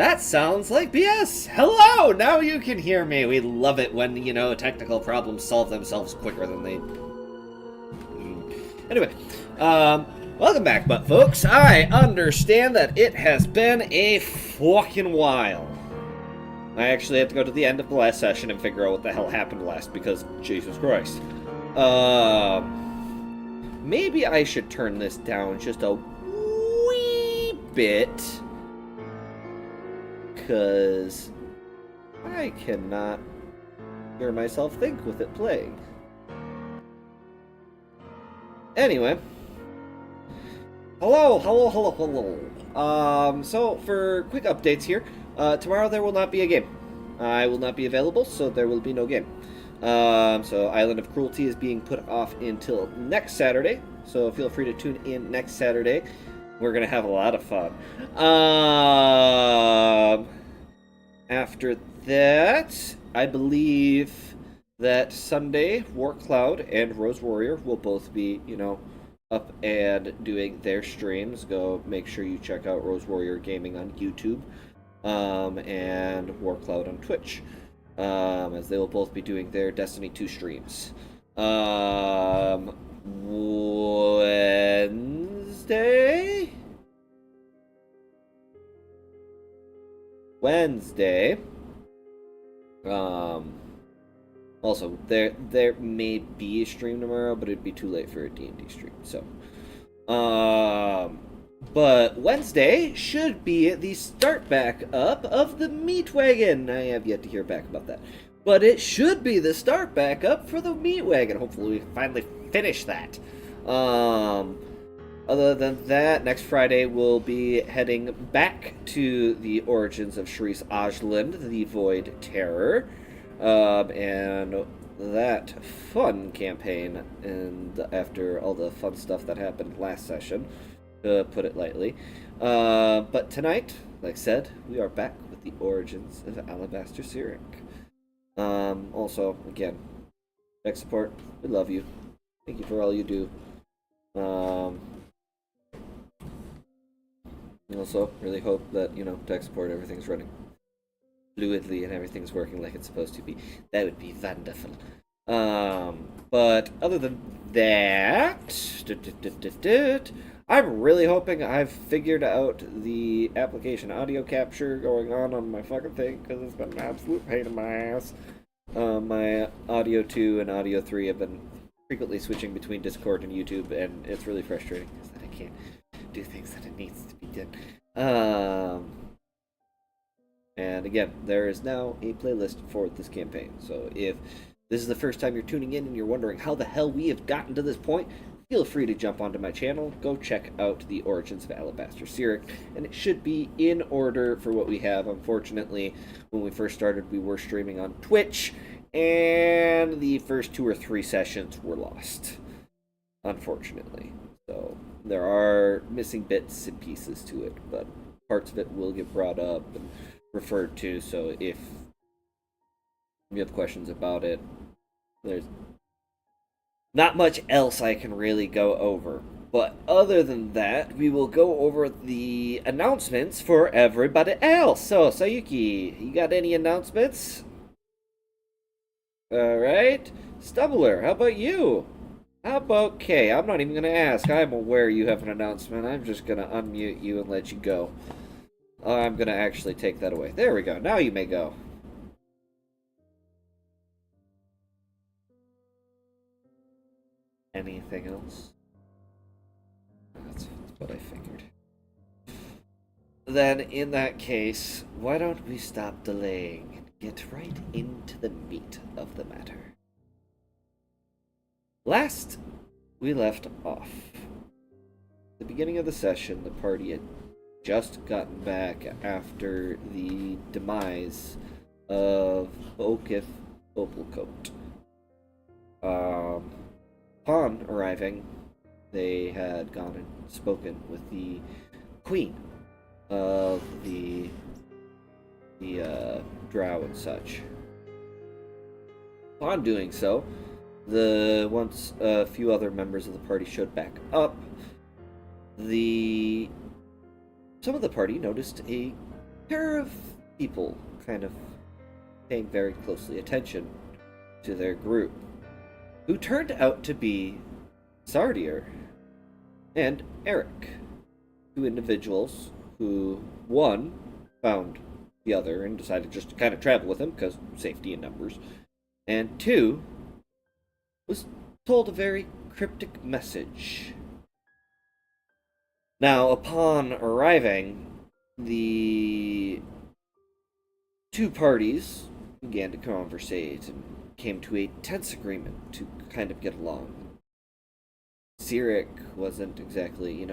That sounds like BS. Hello! Now you can hear me. We love it when, technical problems solve themselves quicker than they... Anyway, welcome back, butt folks. I understand that it has been a fucking while. I actually had to go to the end of the last session and figure out what the hell happened last, because Jesus Christ. Maybe I should turn this down just a wee bit, because I cannot hear myself think with it playing. Anyway. Hello. So for quick updates here, tomorrow there will not be a game. I will not be available, so there will be no game. So Island of Cruelty is being put off until next Saturday, so feel free to tune in next Saturday. We're going to have a lot of fun. After that, I believe that Sunday, Warcloud and Rose Warrior will both be, up and doing their streams. Go make sure you check out Rose Warrior Gaming on YouTube, and Warcloud on Twitch, as they will both be doing their Destiny 2 streams. Wednesday. Also, there may be a stream tomorrow, but it'd be too late for a D&D stream. So, but Wednesday should be the start back up of the Meat Wagon. I have yet to hear back about that, but it should be the start back up for the Meat Wagon. Hopefully, we finally finish that. Other than that, next Friday we'll be heading back to the origins of Sharice Ajland, the Void Terror. And that fun campaign, and after all the fun stuff that happened last session, to put it lightly. But tonight, like I said, we are back with the origins of Alibastor Cyric. Also, again, tech support, we love you. Thank you for all you do. Also, really hope that, tech support, everything's running fluidly and everything's working like it's supposed to be. That would be wonderful. But other than that, I'm really hoping I've figured out the application audio capture going on my fucking thing, because it's been an absolute pain in my ass. My Audio 2 and Audio 3 have been frequently switching between Discord and YouTube, and it's really frustrating because that I can't do things that it needs to be done. And again, there is now a playlist for this campaign. So if this is the first time you're tuning in and you're wondering how the hell we have gotten to this point, feel free to jump onto my channel, go check out the origins of Alibastor Cyric, and it should be in order for what we have. Unfortunately, when we first started, we were streaming on Twitch, and the first 2 or 3 sessions were lost, unfortunately. So there are missing bits and pieces to it, but parts of it will get brought up and referred to, so if you have questions about it, there's not much else I can really go over. But other than that, we will go over the announcements for everybody else. So, Saiuki, you got any announcements? Alright. Stumblr, how about you? How about Kay? I'm not even going to ask. I'm aware you have an announcement. I'm just going to unmute you and let you go. I'm going to actually take that away. There we go. Now you may go. Anything else? That's what I figured. Then, in that case, why don't we stop delaying and get right into the meat of the matter? Last we left off, at the beginning of the session, the party had just gotten back after the demise of Okith Opalcoat. Upon arriving, they had gone and spoken with the queen of the drow and such. Upon doing so, once a few other members of the party showed back up, some of the party noticed a pair of people kind of paying very closely attention to their group, who turned out to be Sardier and Eric, two individuals who, one, found the other and decided just to kind of travel with him because safety in numbers, and two, was told a very cryptic message. Now, upon arriving, the two parties began to conversate and came to a tense agreement to kind of get along. Cyric wasn't exactly,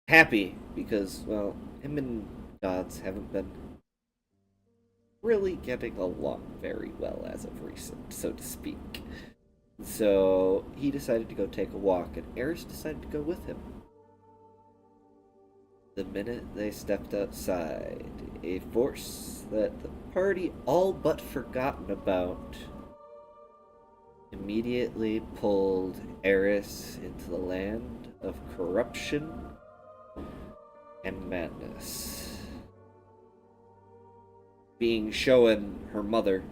happy because, well, him and gods haven't been really getting along very well as of recent, so to speak. So he decided to go take a walk, and Eris decided to go with him. The minute they stepped outside, a force that the party all but forgotten about immediately pulled Eris into the land of corruption and madness. Being shown her mother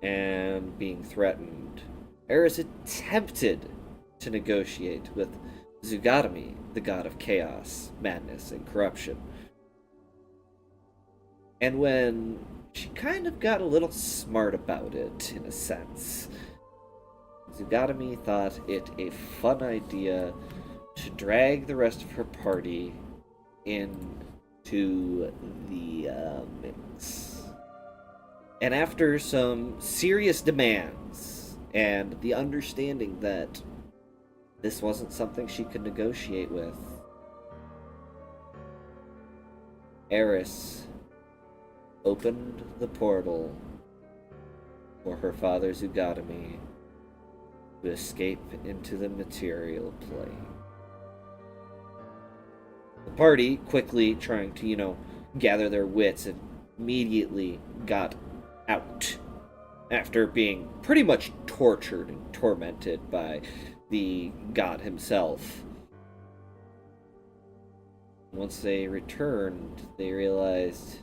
and being threatened, Eris attempted to negotiate with Zugatami, the god of chaos, madness, and corruption. And when she kind of got a little smart about it, in a sense, Zugatami thought it a fun idea to drag the rest of her party into the mix. And after some serious demands and the understanding that this wasn't something she could negotiate with, Eris opened the portal for her father Zugatami to escape into the material plane. The party, quickly trying to, gather their wits, immediately got out after being pretty much tortured and tormented by the god himself. Once they returned, they realized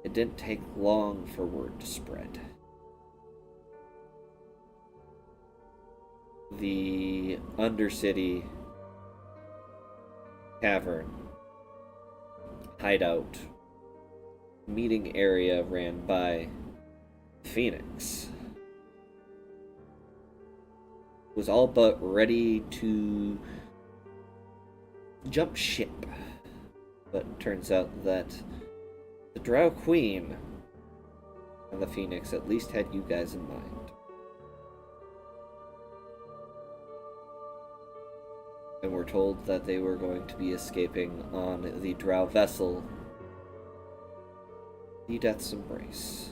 it didn't take long for word to spread. The Undercity Cavern hideout meeting area ran by Phoenix was all but ready to jump ship. But it turns out that the Drow Queen and the Phoenix at least had you guys in mind. And were told that they were going to be escaping on the Drow vessel, the Death's Embrace,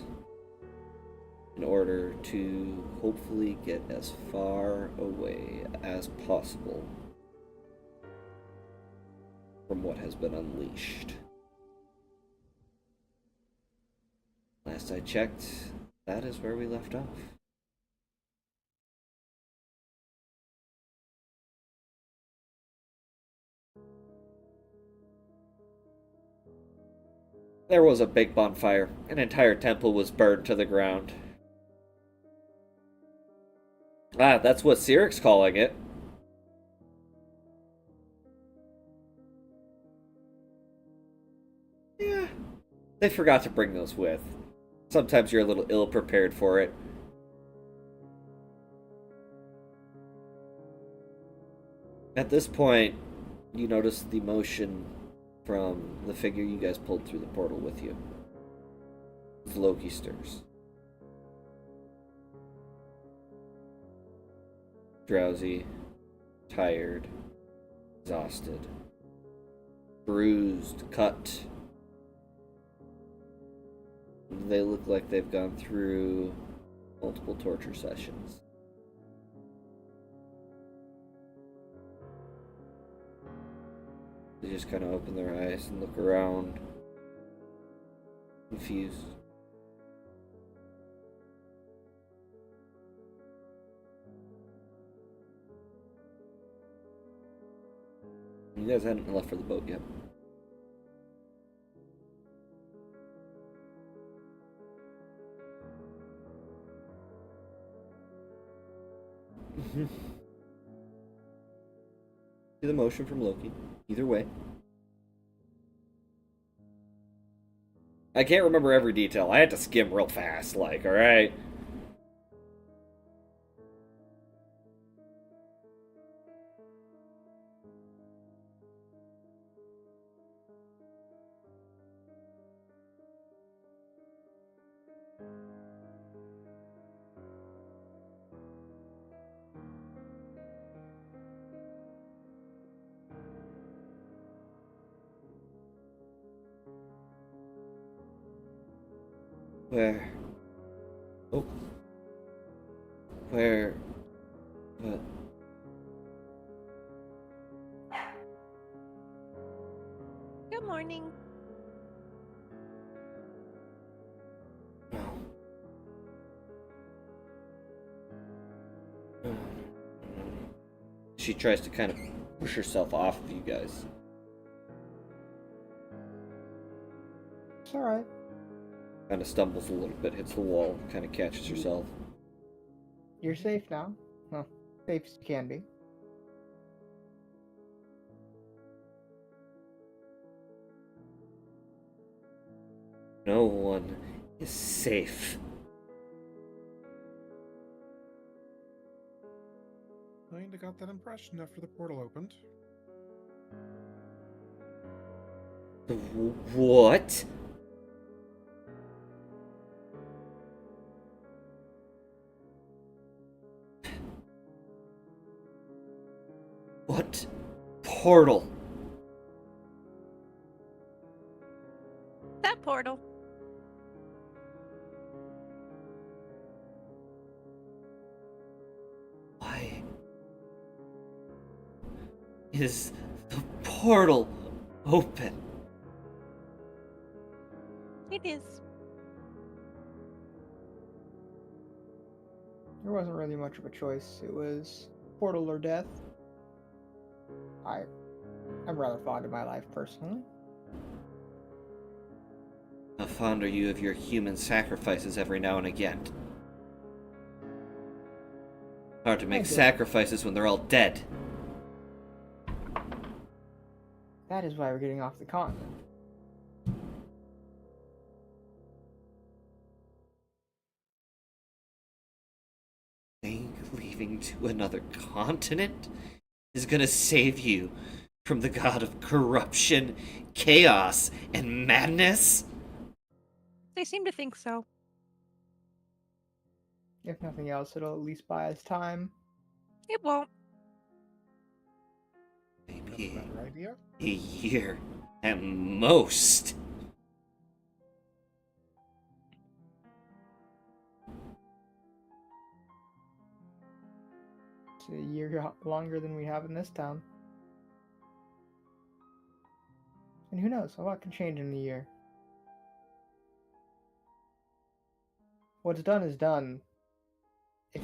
in order to hopefully get as far away as possible from what has been unleashed. Last I checked, that is where we left off. There was a big bonfire. An entire temple was burned to the ground. Ah, that's what Cyric's calling it. Yeah, they forgot to bring those with. Sometimes you're a little ill-prepared for it. At this point, you notice the motion from the figure you guys pulled through the portal with you. Loki stirs. Drowsy, tired, exhausted, bruised, cut. They look like they've gone through multiple torture sessions. They just kind of open their eyes and look around, confused. You guys hadn't left for the boat yet. To the motion from Loki. Either way. I can't remember every detail. I had to skim real fast, like, alright? Where? Oh. Where? What? Good morning. No. No. She tries to kind of push herself off of you guys. It's alright. Kind of stumbles a little bit, hits the wall, kind of catches herself. You're safe now. Well, safe as you can be. No one is safe. Kinda got that impression after the portal opened. What? What portal? That portal. Why is the portal open? It is. There wasn't really much of a choice. It was portal or death. I'm rather fond of my life personally. How fond are you of your human sacrifices every now and again? Hard to make sacrifices when they're all dead. That is why we're getting off the continent. Think leaving to another continent is gonna save you from the god of corruption, chaos, and madness? They seem to think so. If nothing else, it'll at least buy us time. It won't. Maybe That's a better idea. a year at most. It's a year longer than we have in this town. And who knows, a lot can change in a year. What's done is done.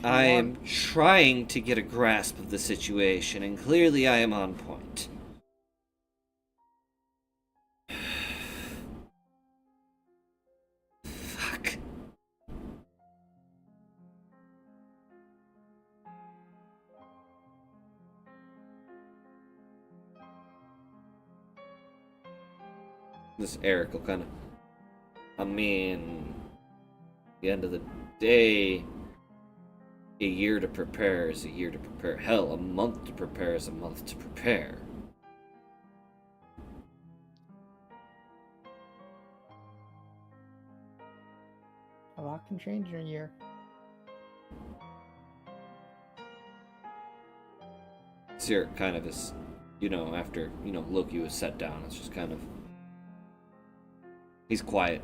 I am trying to get a grasp of the situation, and clearly I am on point. Fuck. This Eric will kind of... I mean... At the end of the day... A year to prepare is a year to prepare. Hell, a month to prepare is a month to prepare. A lot can change in a year. Cyric kind of is, you know, after, you know, Loki was set down, it's just kind of... He's quiet.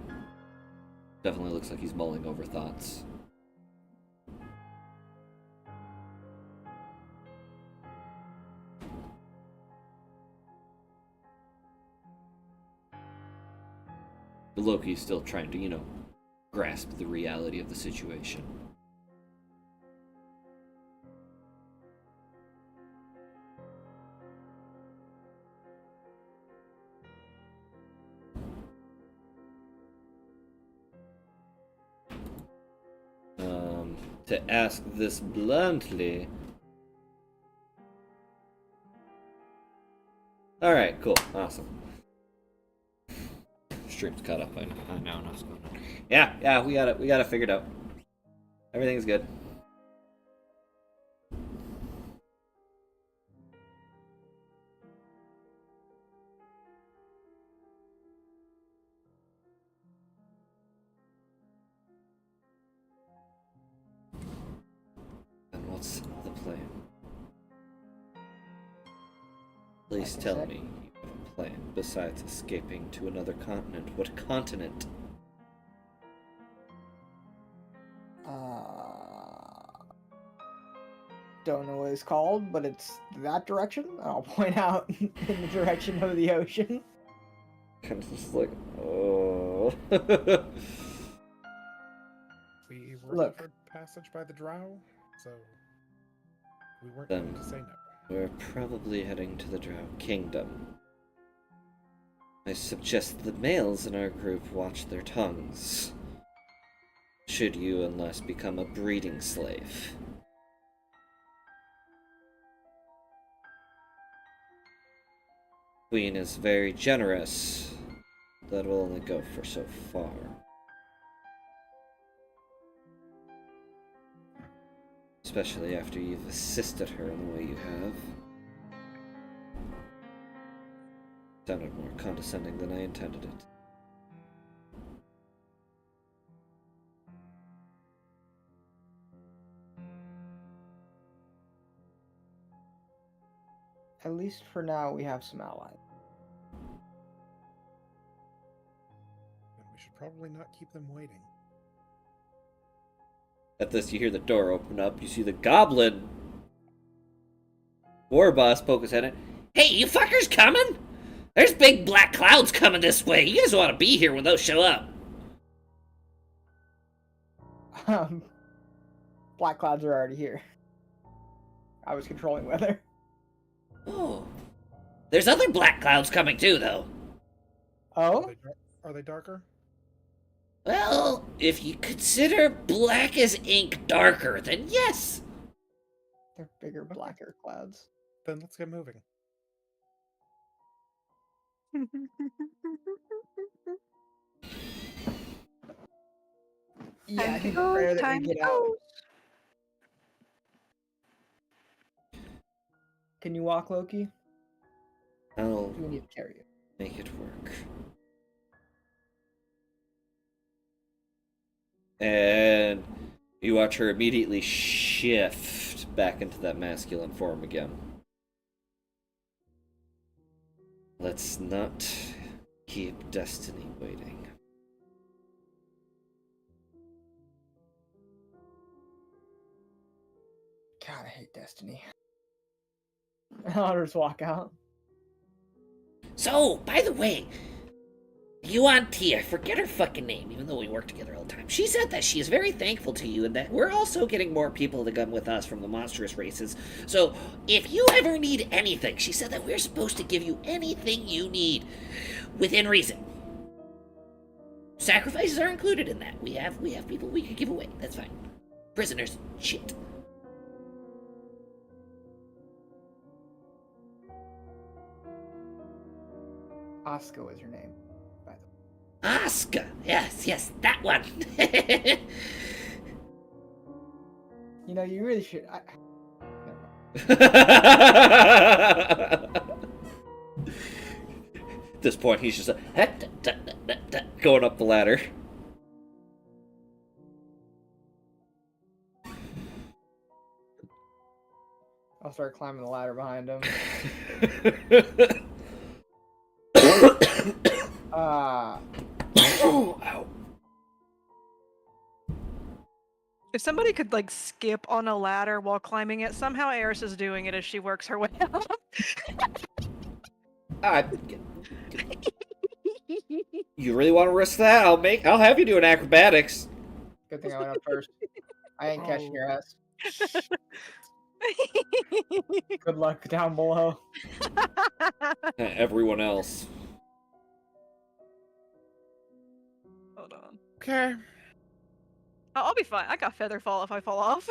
Definitely looks like he's mulling over thoughts. But Loki's still trying to, you know, grasp the reality of the situation. To ask this bluntly, All right, cool, awesome. Stream's caught up. I now know what's going on. Yeah, we got it figured out. Everything's good. And what's the plan? Please Like I tell said. me you have a plan besides escaping to another continent. What continent? Don't know what it's called, but it's that direction. I'll point out in the direction of the ocean. Kind of just like, oh. We were Look. offered passage by the drow, so we weren't Then- going to say no. We're probably heading to the Drow Kingdom. I suggest the males in our group watch their tongues. Should you unless become a breeding slave. Queen is very generous. That will only go for so far. Especially after you've assisted her in the way you have. Sounded more condescending than I intended it. At least for now, we have some allies. And we should probably not keep them waiting. At this, you hear the door open up. You see the goblin war boss poke his head in. Hey, you fuckers coming? There's big black clouds coming this way. You guys want to be here when those show up. Black clouds are already here. I was controlling weather. Oh. There's other black clouds coming too, though. Oh? Are they darker? Well, if you consider black as ink darker, then yes. They're bigger, blacker clouds. Then let's get moving. Yeah, I Time to think go, it's rare that we time to get out. go. Can you walk, Loki? I'll Do we need to carry you? make it work. And you watch her immediately shift back into that masculine form again. Let's not keep destiny waiting. God, I hate Destiny. I'll just walk out. So, by the way, Yuan-Ti, I forget her fucking name, even though we work together all the time. She said that she is very thankful to you and that we're also getting more people to come with us from the monstrous races. So, if you ever need anything, she said that we're supposed to give you anything you need within reason. Sacrifices are included in that. We have people we could give away. That's fine. Prisoners, shit. Asuka was her name, by the way. Asuka! Yes, that one! You know, you really should. At this point, he's just going up the ladder. I'll start climbing the ladder behind him. Ow. If somebody could like skip on a ladder while climbing it, somehow Eris is doing it as she works her way up. You really want to risk that? I'll have you doing acrobatics. Good thing I went up first. I ain't catching your ass. Good luck down below. Everyone else. Hold on. Okay. Oh, I'll be fine. I got feather fall if I fall off.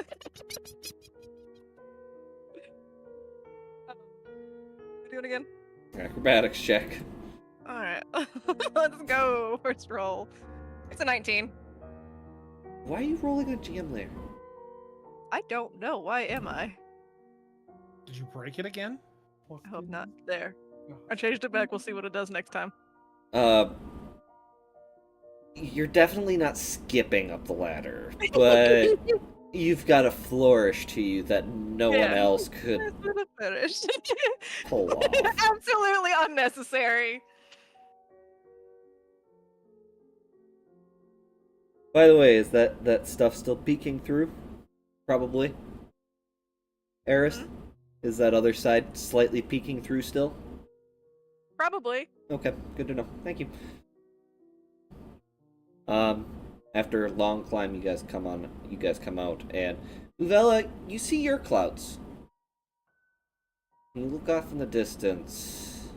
Do it again. Acrobatics check. Alright. Let's go. First roll. It's a 19. Why are you rolling a GM layer? I don't know. Why am I? Did you break it again? I hope not. There. I changed it back. We'll see what it does next time. You're definitely not skipping up the ladder, but you've got a flourish to you that no one else could Finish. pull off. Absolutely unnecessary. By the way, is that stuff still peeking through? Probably. Eris? Is that other side slightly peeking through still? Probably. Okay, good to know. Thank you. After a long climb, you guys come out, and Uvella, you see your clouds. You look off in the distance.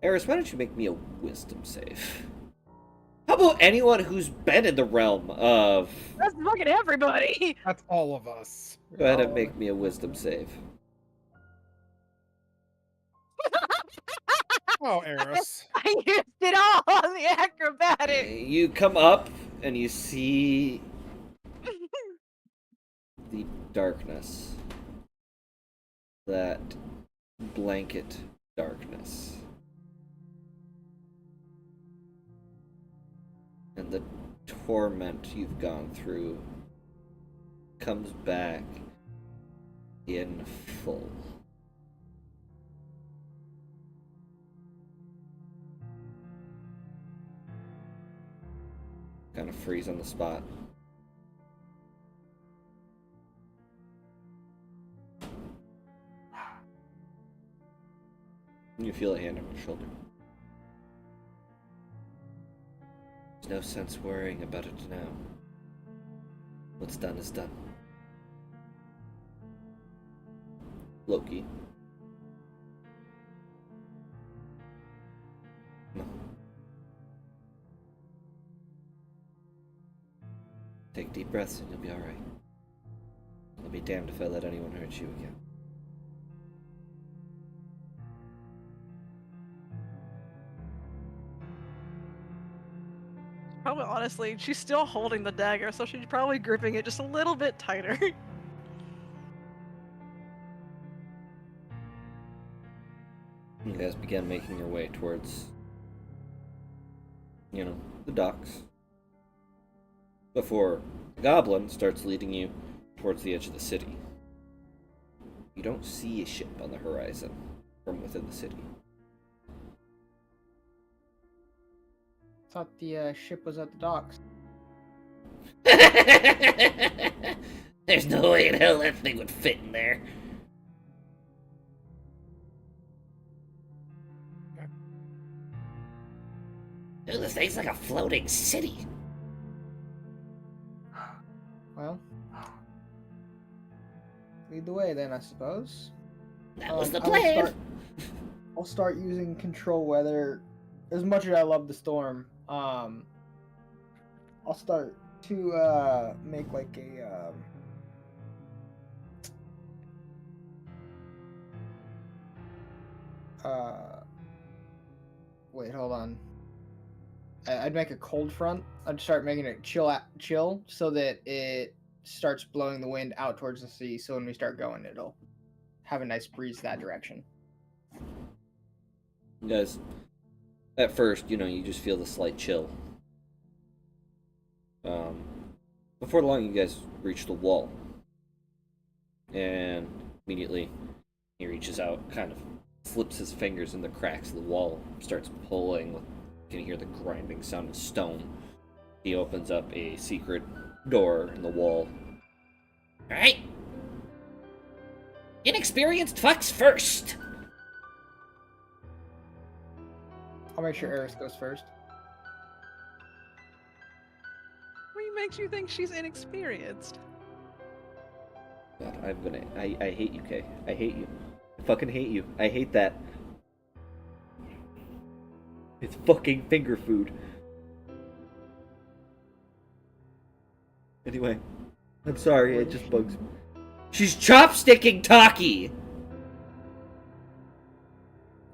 Eris, why don't you make me a wisdom save? How about anyone who's been in the realm of... That's fucking everybody. That's all of us. Go ahead and make me a wisdom save. Oh, Eris. I used it all on the acrobatic. You come up, and you see... the darkness. That blanket darkness. And the torment you've gone through comes back in full. Kind of freeze on the spot. You feel a hand on your shoulder. There's no sense worrying about it now. What's done is done. Loki. No. Take deep breaths and you'll be alright. I'll be damned if I let anyone hurt you again. Probably, honestly, she's still holding the dagger, so she's probably gripping it just a little bit tighter. You guys begin making your way towards, the docks. Before the goblin starts leading you towards the edge of the city. You don't see a ship on the horizon from within the city. Thought the ship was at the docks. There's no way in hell that thing would fit in there. Dude, this thing's like a floating city. Well, lead the way then, I suppose. That was the I will plan. I'll start using control weather. As much as I love the storm, I'll start to make like wait, hold on. I'd make a cold front. I'd start making it chill so that it starts blowing the wind out towards the sea. So when we start going, it'll have a nice breeze that direction. You guys, at first, you just feel the slight chill. Before long, you guys reach the wall. And immediately, he reaches out, kind of slips his fingers in the cracks of the wall, starts pulling. You can hear the grinding sound of stone. He opens up a secret door in the wall. Alright. Inexperienced fucks first. I'll make sure Eris goes first. What makes you think she's inexperienced? God, I hate you, Kay. I hate you. I fucking hate you. I hate that. It's fucking finger food. Anyway, I'm sorry, it just bugs me. She's chopsticking Taki!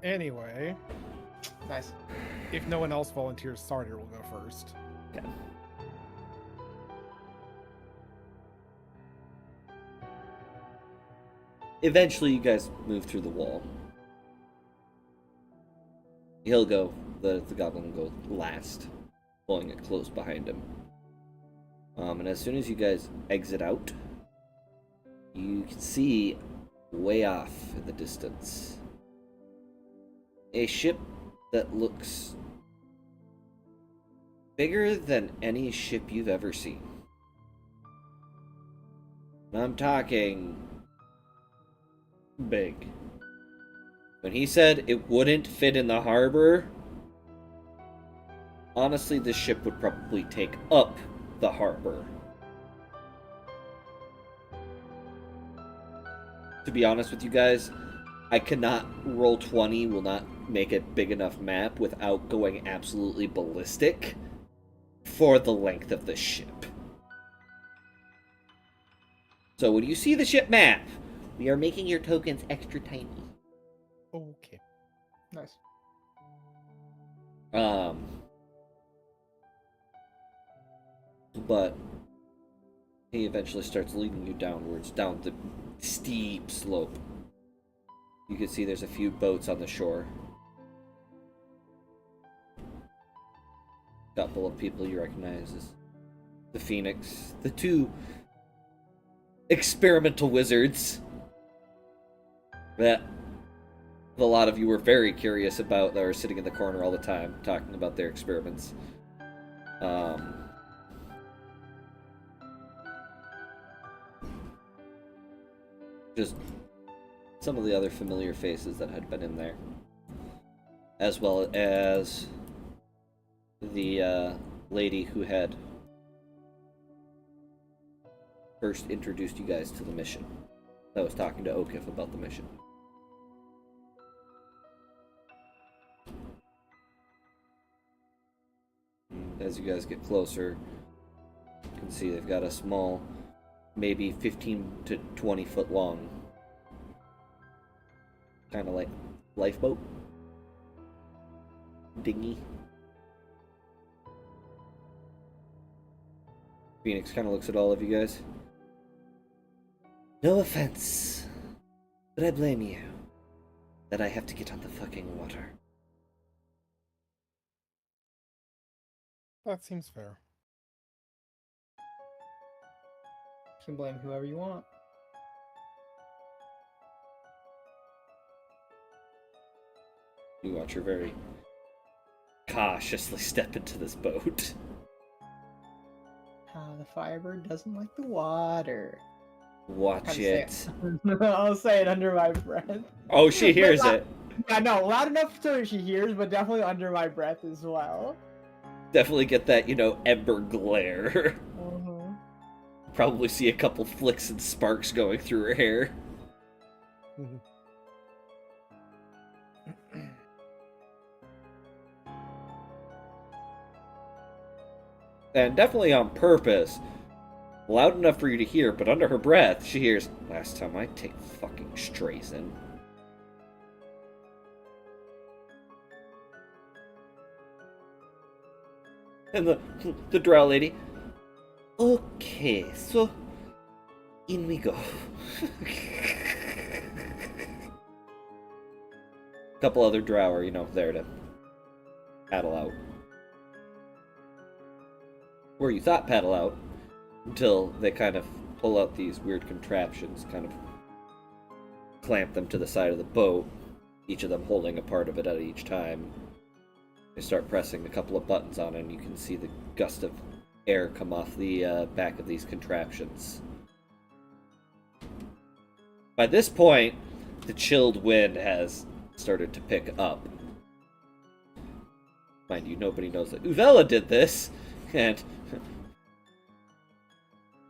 Anyway, Nice. if no one else volunteers, Sarter will go first. Okay. Eventually, you guys move through the wall. He'll go. The goblin will go last, pulling it close behind him. And as soon as you guys exit out, you can see way off in the distance a ship that looks bigger than any ship you've ever seen. And I'm talking big. When he said it wouldn't fit in the harbor, honestly, this ship would probably take up the harbor. To be honest with you guys, I cannot roll 20, will not make a big enough map without going absolutely ballistic for the length of the ship. So when you see the ship map, we are making your tokens extra tiny. Okay. Nice. But he eventually starts leading you downwards, down the steep slope. You can see there's a few boats on the shore. Couple of people you recognize as the Phoenix, the two experimental wizards that a lot of you were very curious about, that are sitting in the corner all the time talking about their experiments. Just some of the other familiar faces that had been in there, as well as the lady who had first introduced you guys to the mission, that was talking to Okif about the mission. As you guys get closer, you can see they've got a small, maybe 15 to 20 foot long, kind of like lifeboat, dinghy. Phoenix kind of looks at all of you guys. No offense, but I blame you that I have to get on the fucking water. That seems fair. You can blame whoever you want. You watch her very cautiously step into this boat. The Firebird doesn't like the water. Watch it. I'll say it under my breath. Oh, she hears it. Yeah, no, loud enough so she hears, but definitely under my breath as well. Definitely get that, ember glare. Uh-huh. Probably see a couple flicks and sparks going through her hair. And definitely on purpose. Loud enough for you to hear, but under her breath, she hears, "Last time I take fucking strays in." And the drow lady, "Okay, so in we go." Couple other drow are, there to paddle out. Or you thought paddle out, until they kind of pull out these weird contraptions, kind of clamp them to the side of the boat, each of them holding a part of it at each time. They start pressing a couple of buttons on it, and you can see the gust of air come off the back of these contraptions. By this point, the chilled wind has started to pick up. Mind you, nobody knows that Uvella did this, and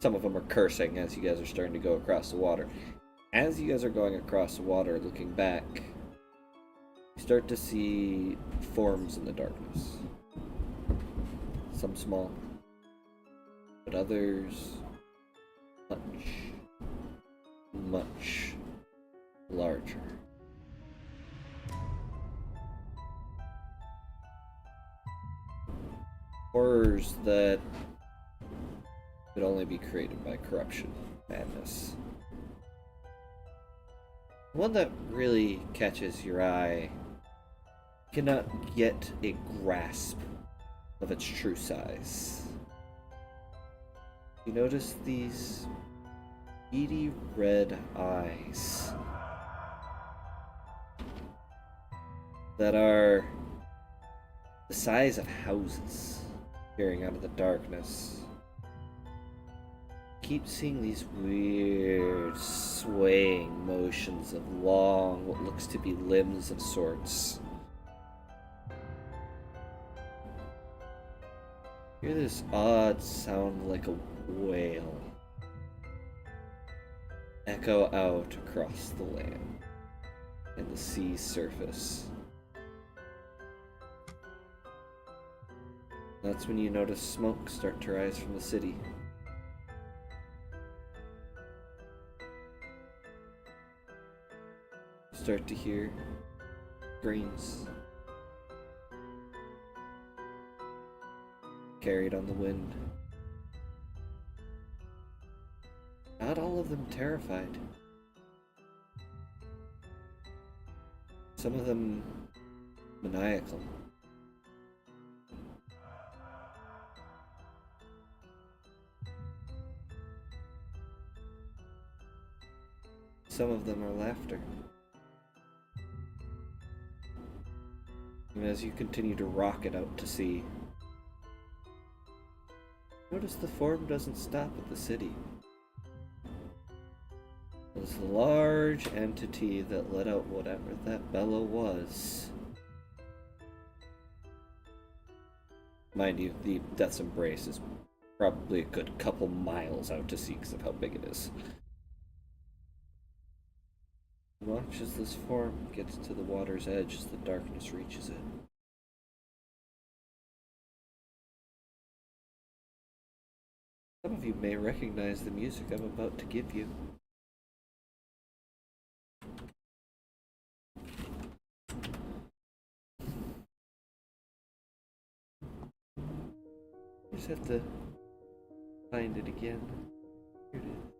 some of them are cursing as you guys are starting to go across the water. As you guys are going across the water, looking back, you start to see forms in the darkness. Some small, but others much, much larger. horrors that could only be created by corruption, madness. One that really catches your eye cannot get a grasp of its true size. You notice these beady red eyes that are the size of houses peering out of the darkness. Keep seeing these weird swaying motions of long, what looks to be limbs of sorts. Hear this odd sound like a wail echo out across the land and the sea's surface. That's when you notice smoke start to rise from the city. Start to hear screams carried on the wind. Not all of them terrified. Some of them maniacal. Some of them are laughter. And as you continue to rocket out to sea, notice the form doesn't stop at the city. This large entity that let out whatever that bellow was. Mind you, the Death's Embrace is probably a good couple miles out to sea because of how big it is. Watch as this form gets to the water's edge as the darkness reaches it. Some of you may recognize the music I'm about to give you. I just have to find it again. Here it is.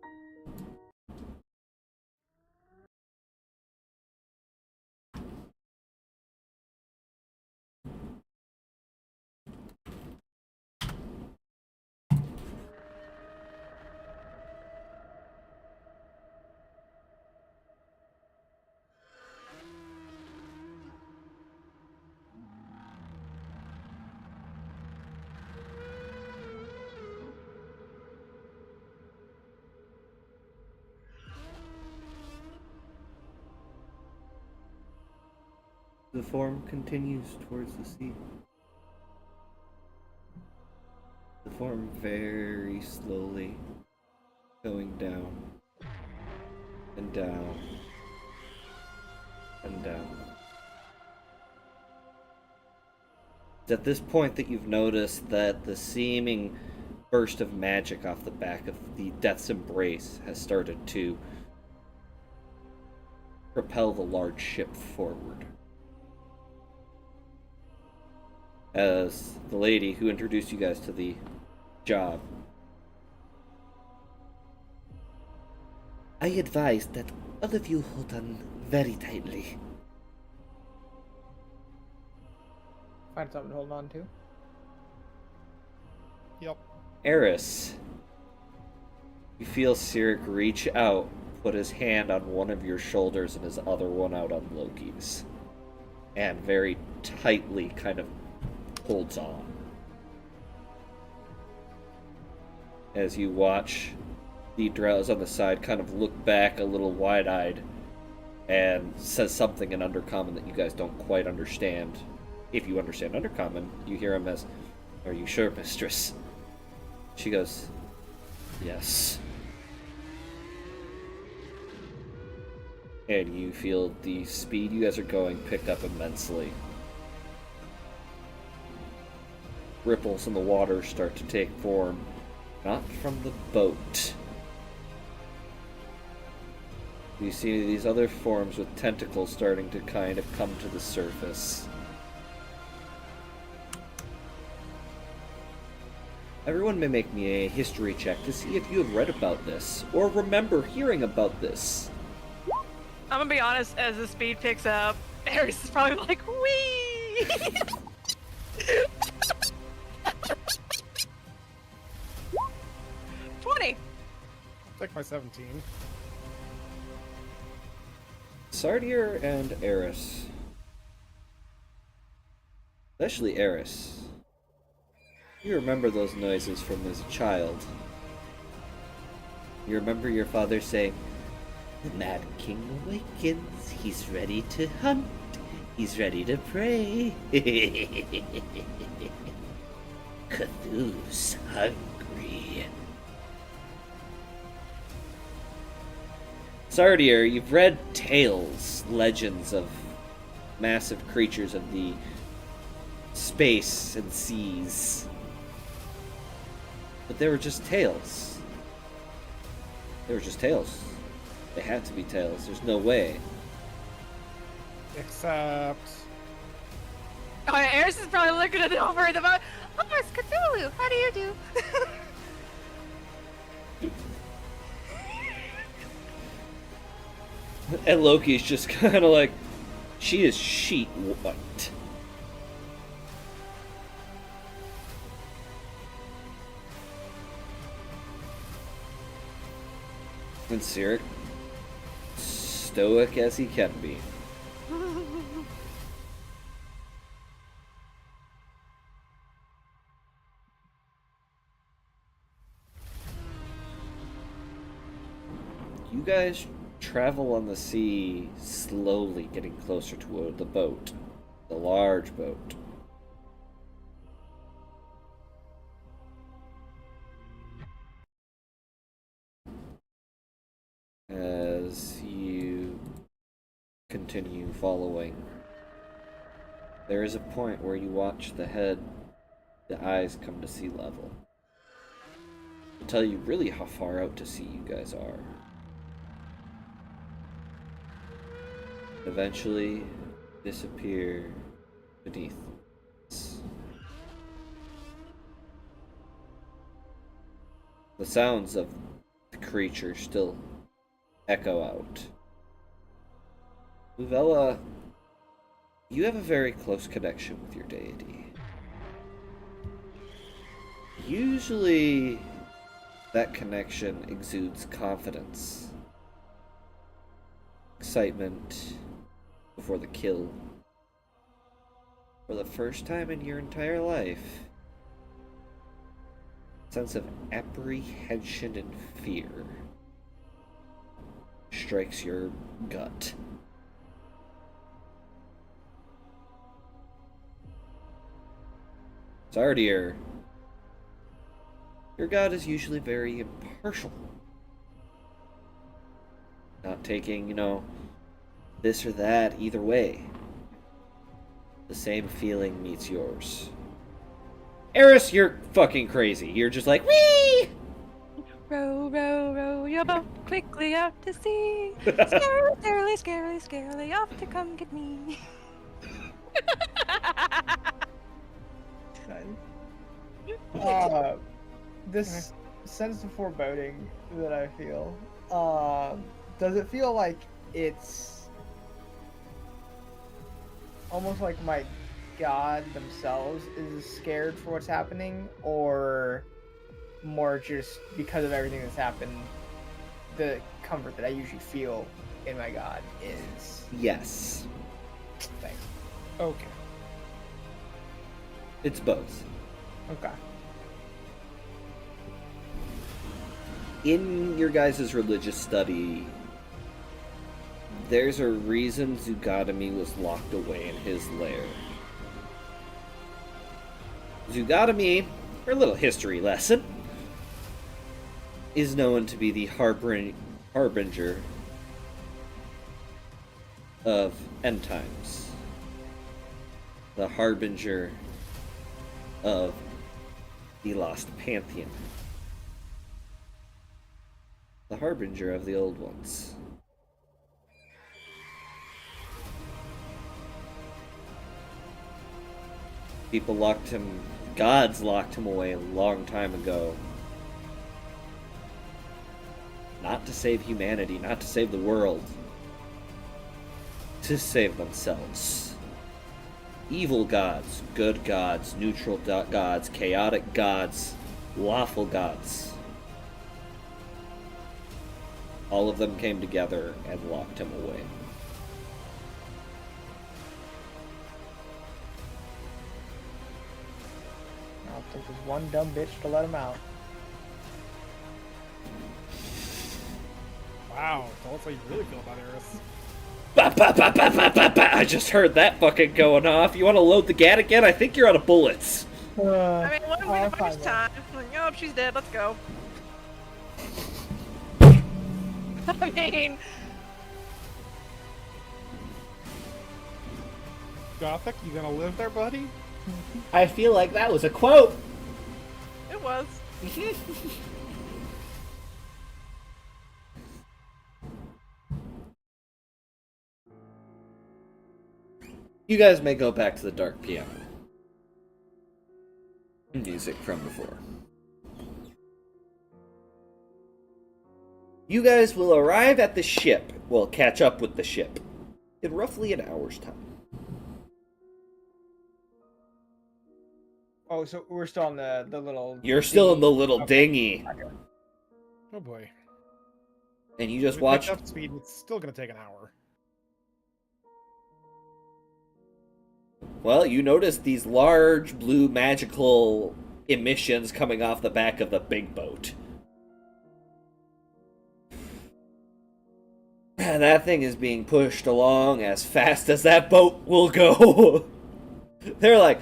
The form continues towards the sea. The form very slowly going down and down and down. It's at this point that you've noticed that the seeming burst of magic off the back of the Death's Embrace has started to propel the large ship forward. As the lady who introduced you guys to the job, I advise that all of you hold on very tightly. Find something to hold on to. Yep. Eris, you feel Cyric reach out, put his hand on one of your shoulders and his other one out on Loki's, and very tightly kind of holds on. As you watch the Drowse on the side kind of look back a little wide-eyed and says something in Undercommon that you guys don't quite understand. If you understand Undercommon, you hear him as, "Are you sure, mistress?" She goes, "Yes." And you feel the speed you guys are going pick up immensely. Ripples in the water start to take form, not from the boat. You see these other forms with tentacles starting to kind of come to the surface. Everyone may make me a history check to see if you have read about this or remember hearing about this. I'm gonna be honest, as the speed picks up, Ares is probably like, wee! 20! Take my 17. Sardier and Eris. Especially Eris. You remember those noises from as a child. You remember your father saying, "The Mad King awakens. He's ready to hunt. He's ready to prey." Cthulhu's hungry. Sardier, you've read tales, legends of massive creatures of the space and seas. But they were just tales. They were just tales. They had to be tales. There's no way. Except... Oh, yeah, Ares is probably looking at it over at the phone. Oh, it's Cthulhu! How do you do? And Loki's just kind of like, she is sheet white. And Cyric, stoic as he can be. You guys travel on the sea slowly, getting closer to the boat, the large boat. As you continue following, there is a point where you watch the eyes come to sea level. To tell you really how far out to sea you guys are. Eventually disappear beneath us. The sounds of the creature still echo out. Uvella, you have a very close connection with your deity. Usually, that connection exudes confidence, excitement before the kill. For the first time in your entire life, a sense of apprehension and fear strikes your gut. Sardier, your god is usually very impartial. Not taking, this or that either way. The same feeling meets yours. Eris, you're fucking crazy. You're just like, wee! Row, row, row your boat quickly out to sea. Scarily, scarily, scarily, scarily, off to come get me. This sense of foreboding that I feel, does it feel like it's almost like my god themselves is scared for what's happening, or more just because of everything that's happened, the comfort that I usually feel in my god is... Yes. Thanks. Okay. It's both. Okay. In your guys' religious study, there's a reason Zugatami was locked away in his lair. Zugatami, for a little history lesson, is known to be the harbinger of end times. The harbinger of the lost pantheon. The harbinger of the old ones. People locked him, gods locked him away a long time ago. Not to save humanity, not to save the world. To save themselves. Evil gods, good gods, neutral gods, chaotic gods, lawful gods. All of them came together and locked him away. I don't think there's one dumb bitch to let him out. Wow, tell us how you really feel about Eris. Ba, ba, ba, ba, ba, ba, ba. I just heard that fucking going off. You want to load the gat again? I think you're out of bullets. I mean, what I'll a find much one. time. Like, oh, she's dead. Let's go. I mean, Gothic, you gonna live there, buddy? I feel like that was a quote. it was. You guys may go back to the dark piano. Music from before. You guys will arrive at the ship, well, catch up with the ship, in roughly an hour's time. Oh, so we're still on the little... You're still in the dinghy. little Okay. dinghy, Oh boy. and you just We watched. picked up speed, it's still gonna take an hour. Well, you noticed these large blue magical emissions coming off the back of the big boat. And that thing is being pushed along as fast as that boat will go. They're like,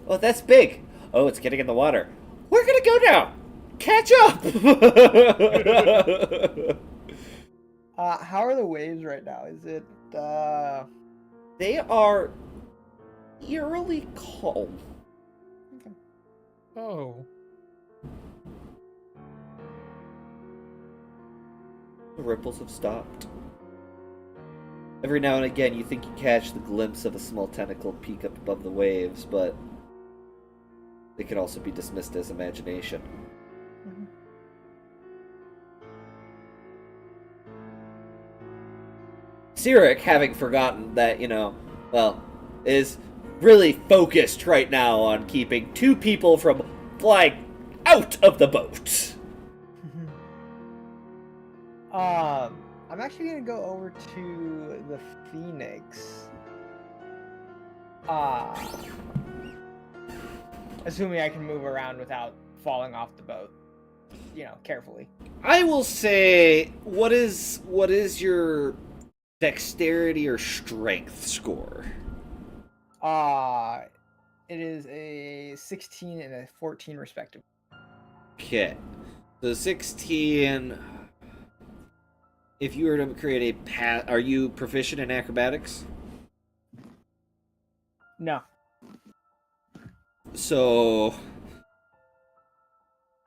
oh, that's big. Oh, it's getting in the water. We're gonna go now. Catch up. How are the waves right now? Is it, They are eerily calm. Oh. The ripples have stopped. Every now and again, you think you catch the glimpse of a small tentacle peek up above the waves, but it can also be dismissed as imagination. Cyric, having forgotten that, is really focused right now on keeping two people from flying out of the boat. I'm actually gonna go over to the Phoenix. Assuming I can move around without falling off the boat. Carefully. I will say, what is your dexterity or strength score? It is a 16 and a 14 respectively. Okay. So 16. If you were to create a path, are you proficient in acrobatics? No. So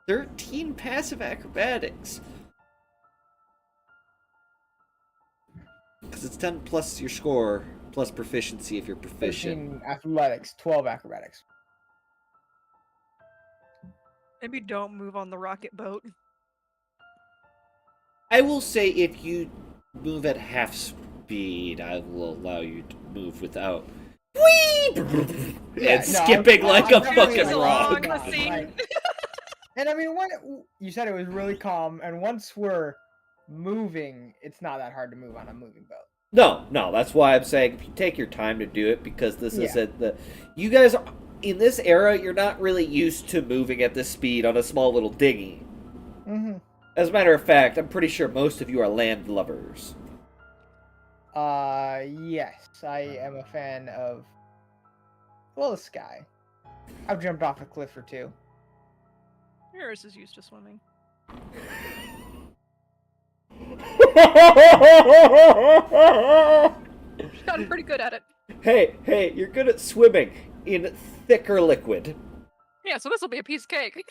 13 passive acrobatics. Because it's 10 plus your score, plus proficiency if you're proficient. 13 athletics, 12 acrobatics. Maybe don't move on the rocket boat. I will say if you move at half speed, I will allow you to move without and skipping like a I'm fucking definitely rock. along the scene. Right. And I mean, you said it was really calm, and once we're moving, it's not that hard to move on a moving boat. No, that's why I'm saying if you take your time to do it, because this is you guys in this era, you're not really used to moving at this speed on a small little dinghy. Mm-hmm. As a matter of fact, I'm pretty sure most of you are land lovers. Yes, I am a fan of, the sky. I've jumped off a cliff or two. Eris is used to swimming. She's gotten pretty good at it. Hey, you're good at swimming in thicker liquid. Yeah, so this will be a piece of cake.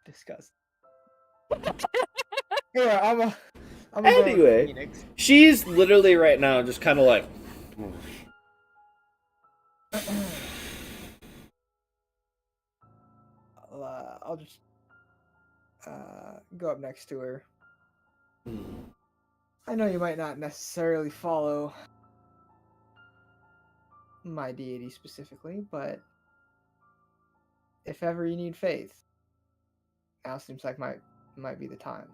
Disgust. Yeah, I'm going with Anyway. Phoenix. She's literally right now just kind of like... I'll just go up next to her. I know you might not necessarily follow my deity specifically, but if ever you need faith, now seems like might be the time.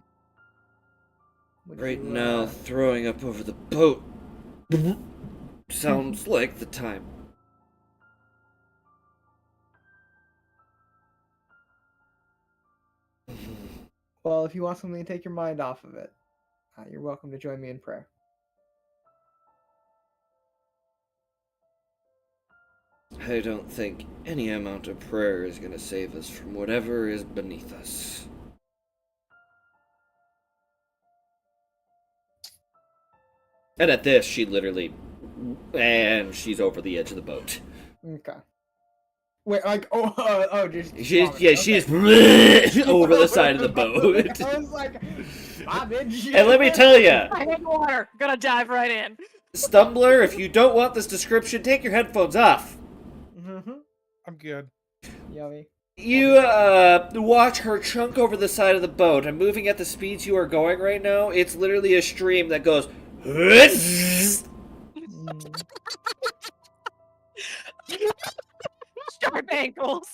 Right now, throwing up over the boat sounds like the time. Well, if you want something to take your mind off of it, you're welcome to join me in prayer. I don't think any amount of prayer is going to save us from whatever is beneath us. And at this, she literally... And she's over the edge of the boat. Okay. Wait, like, just... She's over the side of the boat. I was like, bitch. And let me tell you, I need water. Gonna dive right in. Stumblr, if you don't want this description, take your headphones off. Mm-hmm. I'm good. Yummy. You, watch her chunk over the side of the boat, and moving at the speeds you are going right now, it's literally a stream that goes... Sharp ankles.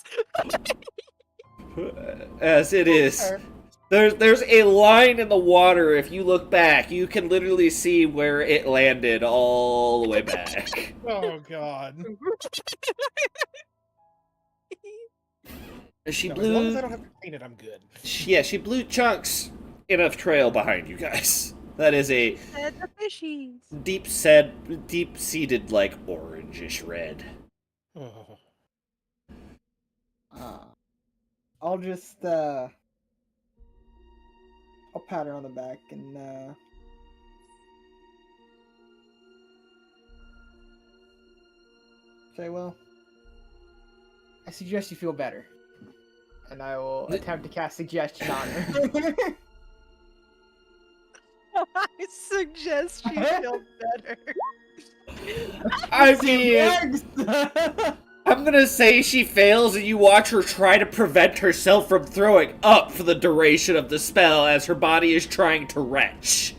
As it is. There's a line in the water. If you look back, you can literally see where it landed all the way back. Oh god. She No, as long as blew... I don't have to clean it, I'm good. She blew chunks in a trail behind you guys. That is a And the fishies. deep-seated, like, orangish red. Oh. I'll just, I'll pat her on the back and, say, well, I suggest you feel better. And I will attempt to cast suggestion on her. I suggest you feel better. I mean, I'm gonna say she fails and you watch her try to prevent herself from throwing up for the duration of the spell as her body is trying to retch.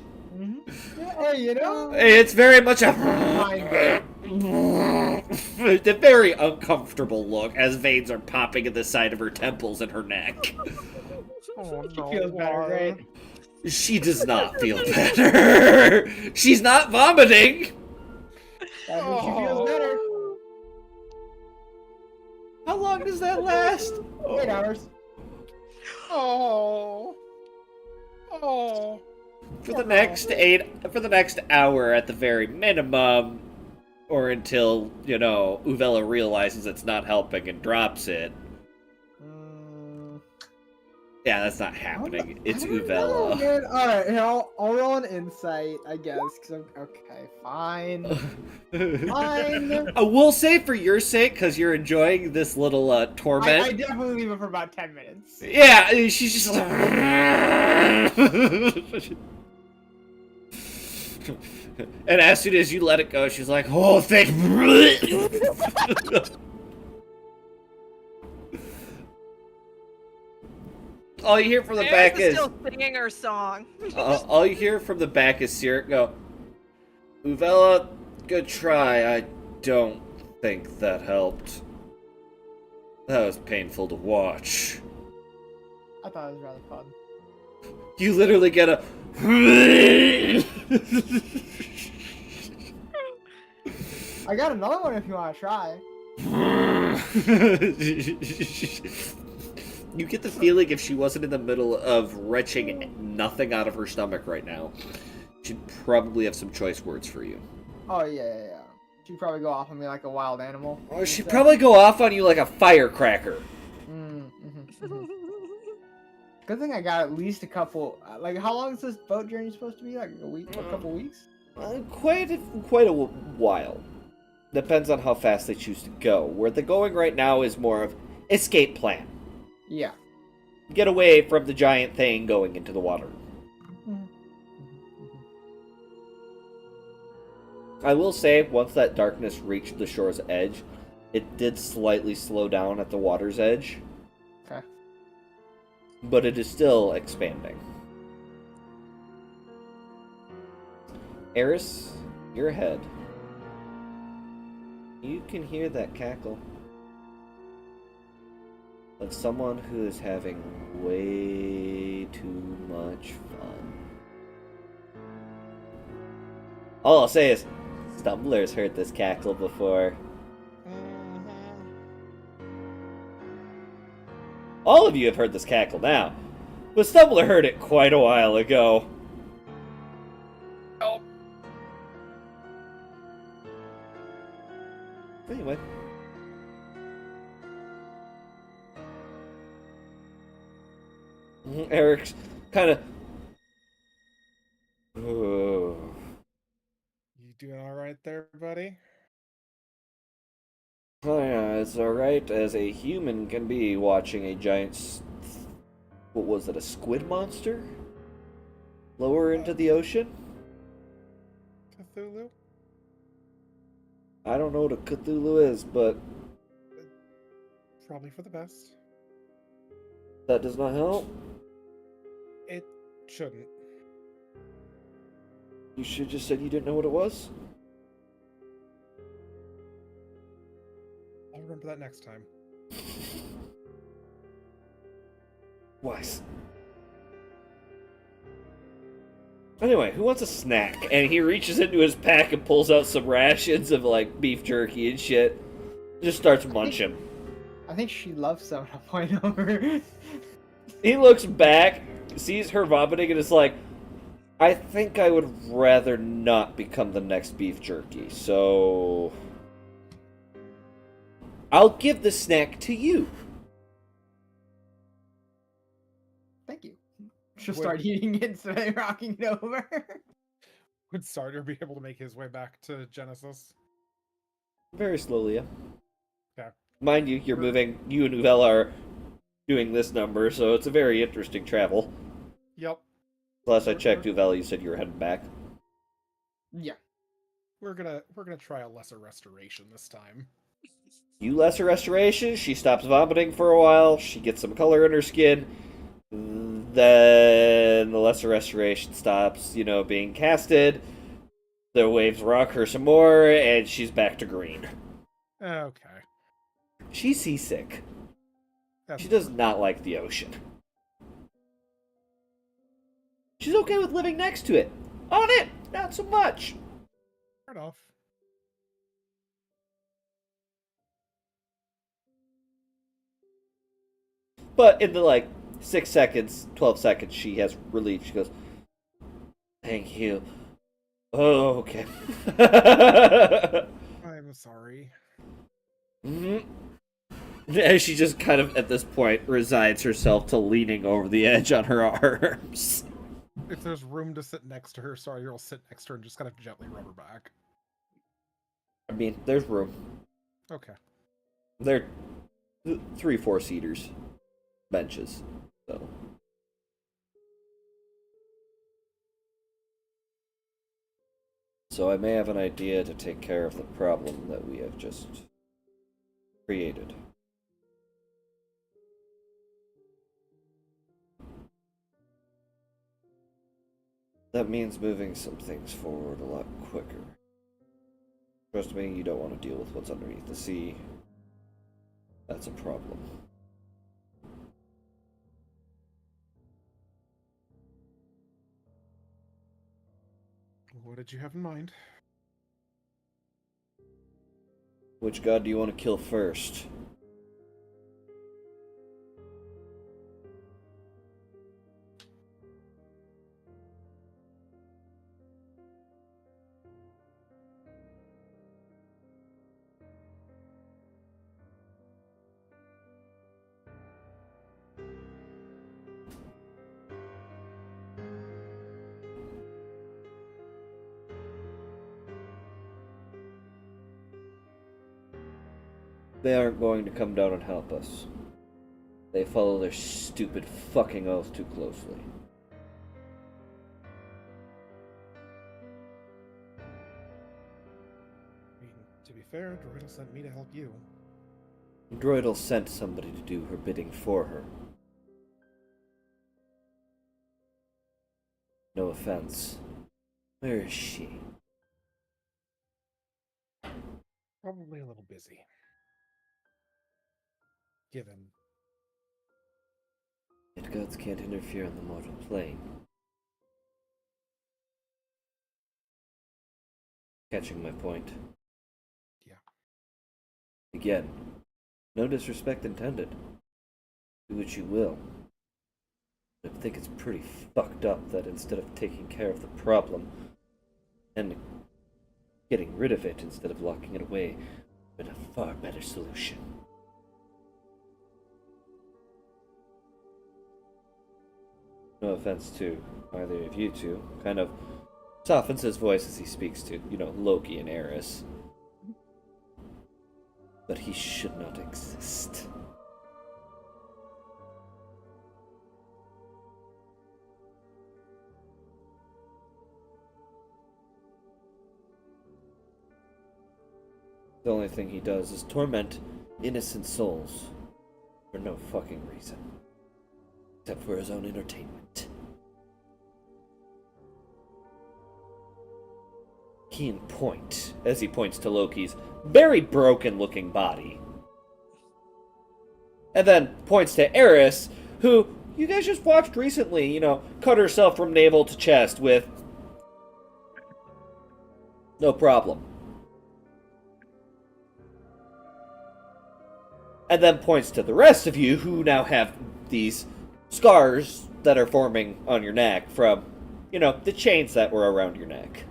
Yeah, you know. It's very much a Mind a very uncomfortable look as veins are popping at the side of her temples and her neck. Oh, She no. feels better, right? She does not feel better. She's not vomiting. That means she feels better. How long does that last? 8 hours. Oh. Oh. For the next hour at the very minimum, or until, you know, Uvella realizes it's not helping and drops it. Yeah, that's not happening. It's Uvella. Alright, I'll roll an insight, I guess, because okay, fine. Fine. I will say for your sake, because you're enjoying this little torment. I definitely leave it for about 10 minutes. Yeah, she's just like... And as soon as you let it go, she's like, oh, thank... All you hear from the back is... still singing her song. all you hear from the back is Cyric go, Uvella, good try. I don't think that helped. That was painful to watch. I thought it was rather fun. You literally get a... I got another one if you want to try. You get the feeling if she wasn't in the middle of retching nothing out of her stomach right now, she'd probably have some choice words for you. Oh, yeah. She'd probably go off on me like a wild animal. Or she'd probably go off on you like a firecracker. Good thing I got at least a couple. Like, how long is this boat journey supposed to be? Like a week, a couple weeks? Quite a while. Depends on how fast they choose to go. Where they're going right now is more of escape plan. Yeah. Get away from the giant thing going into the water. I will say, once that darkness reached the shore's edge, it did slightly slow down at the water's edge. Okay. but it is still expanding. Eris, you're ahead. You can hear that cackle of someone who is having way too much fun. All I'll say is, Stumblr's heard this cackle before. All of you have heard this cackle now, but Stumblr heard it quite a while ago. Oh. Anyway. Eric's kind of... You doing alright there, buddy? Oh yeah, as alright as a human can be watching a giant... What was it, a squid monster? Lower into the ocean? Cthulhu? I don't know what a Cthulhu is, but Probably for the best. that does not help. It shouldn't. You should just said you didn't know what it was. I'll remember that next time. Wise. Anyway, who wants a snack? And he reaches into his pack and pulls out some rations of like beef jerky and shit. Just starts munching. I think she loves someone to point over. He looks back, sees her vomiting, and is like, I think I would rather not become the next beef jerky, so I'll give the snack to you. Thank you. She'll start eating it, so they're rocking it over. Would Starter be able to make his way back to Genesis? Very slowly, yeah. Yeah. Mind you, you're moving, you and Uvella are doing this number, so it's a very interesting travel. Yep. Last I checked, Uvella, you said you were heading back. Yeah. We're gonna try a lesser restoration this time. You lesser restoration, she stops vomiting for a while, she gets some color in her skin, then the lesser restoration stops, being casted, the waves rock her some more, and she's back to green. Okay. She's seasick. That's She does not like the ocean. She's okay with living next to it. On it, not so much. fair enough. But in the 6 seconds, 12 seconds, she has relief. She goes, "Thank you." Oh, okay. I'm sorry. Mm-hmm. And she just kind of, at this point, resigns herself to leaning over the edge on her arms. If there's room to sit next to her, Sawyer will sit next to her and just kind of gently rub her back. I mean, there's room. Okay. They're 3 4-seaters. Benches. So I may have an idea to take care of the problem that we have just created. That means moving some things forward a lot quicker. Trust me, you don't want to deal with what's underneath the sea. That's a problem. What did you have in mind? Which god do you want to kill first? They aren't going to come down and help us. They follow their stupid fucking oath too closely. I mean, to be fair, Droidal sent me to help you. Droidal sent somebody to do her bidding for her. No offense. Where is she? Probably a little busy. Given. Yet gods can't interfere in the mortal plane. Catching my point. Yeah. Again, no disrespect intended. Do what you will. I think it's pretty fucked up that instead of taking care of the problem and getting rid of it instead of locking it away, been a far better solution. No offense to either of you two. Kind of softens his voice as he speaks to, Loki and Eris. But he should not exist. The only thing he does is torment innocent souls for no fucking reason. Except for his own entertainment. Keen point, as he points to Loki's very broken looking body. And then points to Eris, who you guys just watched recently, cut herself from navel to chest with no problem. And then points to the rest of you who now have these scars that are forming on your neck from, the chains that were around your neck.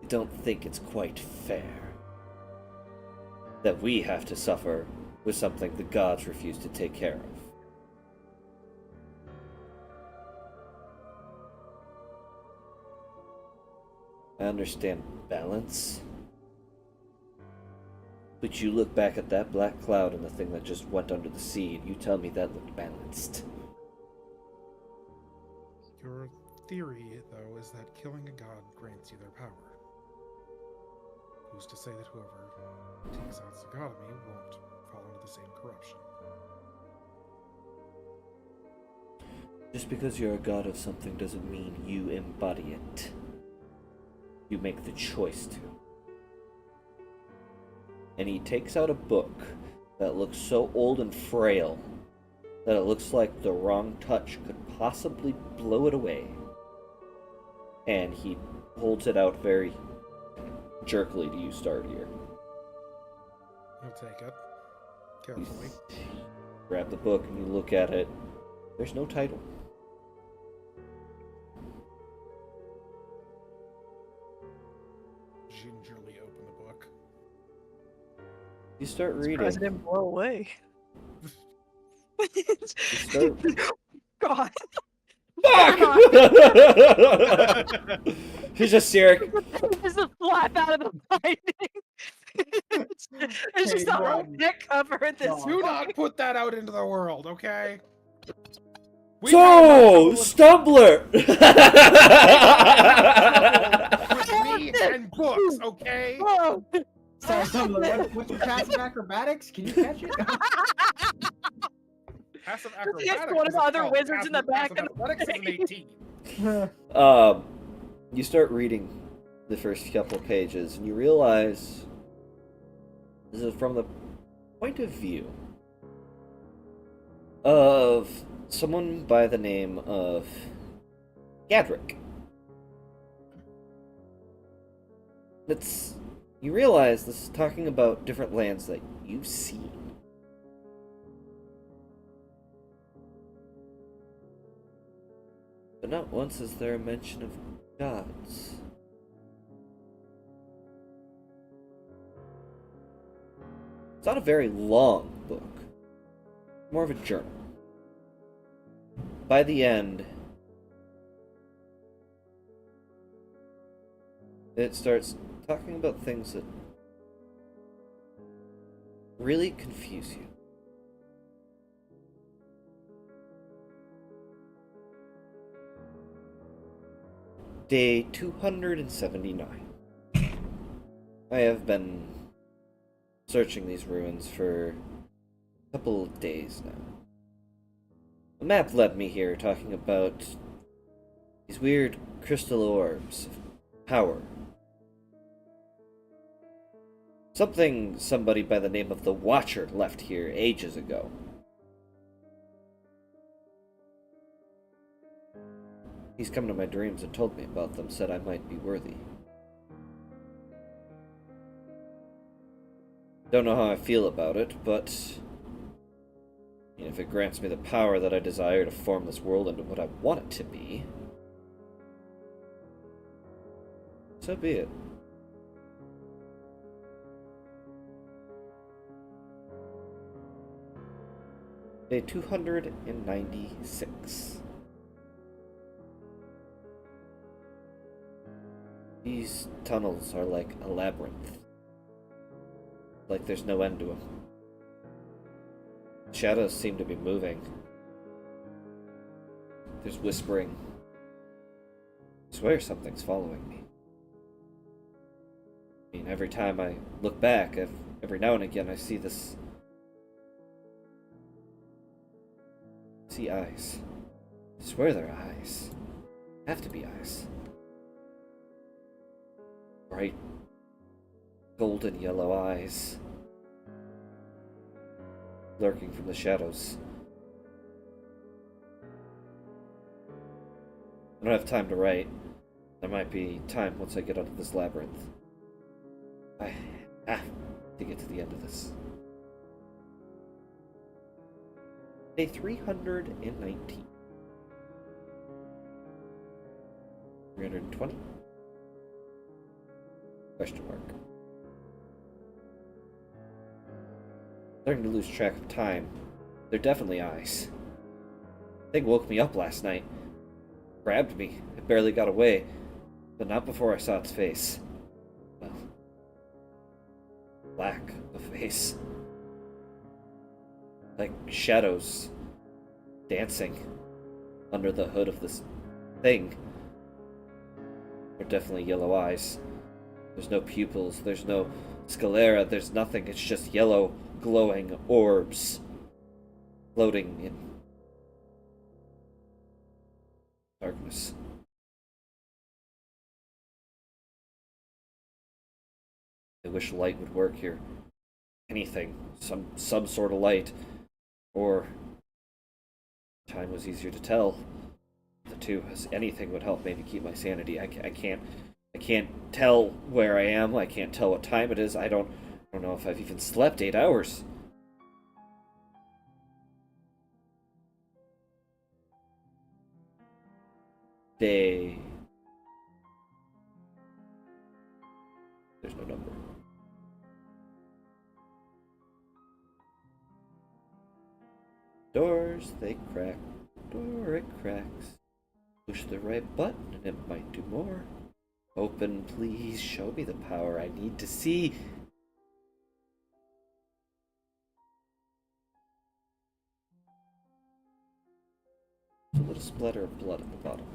I don't think it's quite fair that we have to suffer with something the gods refuse to take care of. I understand balance. But you look back at that black cloud and the thing that just went under the sea, and you tell me that looked balanced. Your theory, though, is that killing a god grants you their power. Who's to say that whoever takes out Zagatomy won't fall into the same corruption? Just because you're a god of something doesn't mean you embody it. You make the choice to. And he takes out a book that looks so old and frail that it looks like the wrong touch could possibly blow it away. And he holds it out very jerkily to you, Stardeer. You'll take it. Carefully. Grab the book and you look at it. There's no title. Gingerly open the book. You start reading. President blow away. You start... God. Fuck! He's just Cyric. Just a flap out of the binding. It's just a whole neck cover at this. Do not put that out into the world, okay? So, Stumblr! With me and books, okay? Whoa. Sorry, Tumblr, what's your passive acrobatics? Can you catch it? Passive He has acrobatics. one of the is other called wizards in the passive back of the athletics is an 18. You start reading the first couple of pages, and you realize this is from the point of view of someone by the name of Gadrick. You realize this is talking about different lands that you've seen. But not once is there a mention of gods. It's not a very long book. More of a journal. By the end, it starts talking about things that really confuse you. Day 279. I have been searching these ruins for a couple of days now. The map led me here, talking about these weird crystal orbs of power. Something somebody by the name of the Watcher left here ages ago. He's come to my dreams and told me about them, said I might be worthy. Don't know how I feel about it, but if it grants me the power that I desire to form this world into what I want it to be, so be it. Day 296. These tunnels are like a labyrinth. Like there's no end to them. Shadows seem to be moving. There's whispering. I swear something's following me. I mean, every time I look back, every now and again I see this... see eyes. I swear they're eyes. Have to be eyes. Bright, golden yellow eyes. Lurking from the shadows. I don't have time to write. There might be time once I get out of this labyrinth. I have to get to the end of this. Day 319. 320? Question mark. Starting to lose track of time. They're definitely eyes. Thing woke me up last night. Grabbed me. I barely got away. But not before I saw its face. Well, lack of face. Like shadows dancing under the hood of this thing. They're definitely yellow eyes. There's no pupils, there's no sclera, there's nothing. It's just yellow, glowing orbs floating in darkness. I wish light would work here. Anything, some sort of light, or time was easier to tell. The two, as anything would help maybe keep my sanity. I can't tell where I am. I can't tell what time it is. I don't know if I've even slept 8 hours. Day. There's no number. Doors, they crack. Door, it cracks. Push the right button and it might do more. Open, please. Show me the power I need to see. A little splatter of blood at the bottom.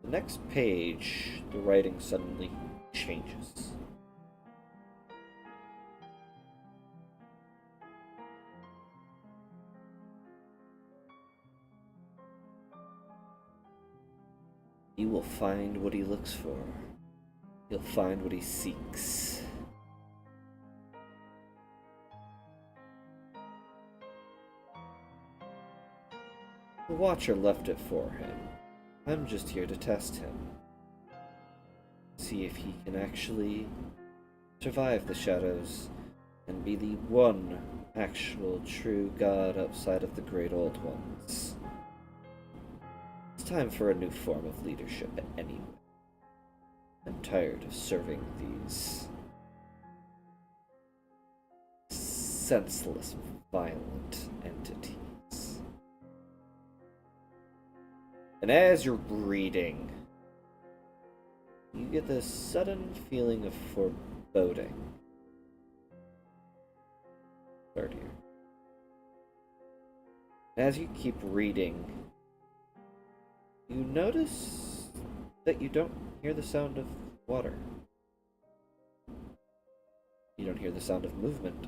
The next page, the writing suddenly changes. He will find what he looks for. He'll find what he seeks. The Watcher left it for him. I'm just here to test him. See if he can actually survive the shadows and be the one actual true god outside of the Great Old Ones. It's time for a new form of leadership anyway. I'm tired of serving these senseless, violent entities. And as you're reading, you get this sudden feeling of foreboding. Start here. As you keep reading, you notice that you don't hear the sound of water. You don't hear the sound of movement.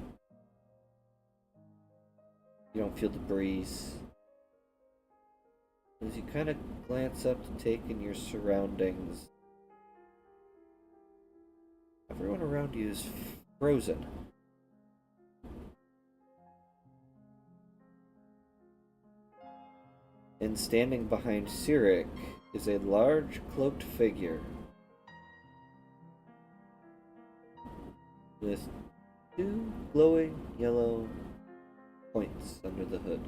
You don't feel the breeze. As you kind of glance up to take in your surroundings, everyone around you is frozen. And standing behind Cyric is a large cloaked figure with two glowing yellow points under the hood.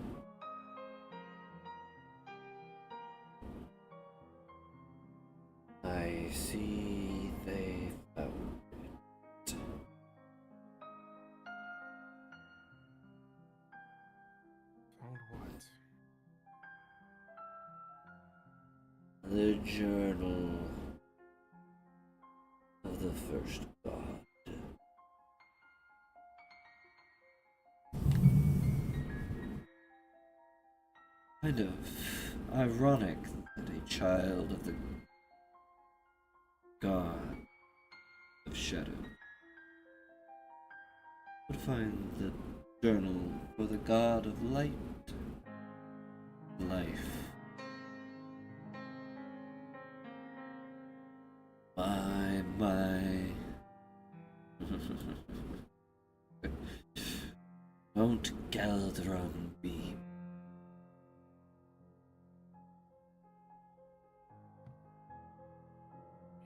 I see they found it. Found what? The journal of the first god. Kind of ironic that a child of the god of shadow would find the journal for the god of light, life. My. Won't Galderon be?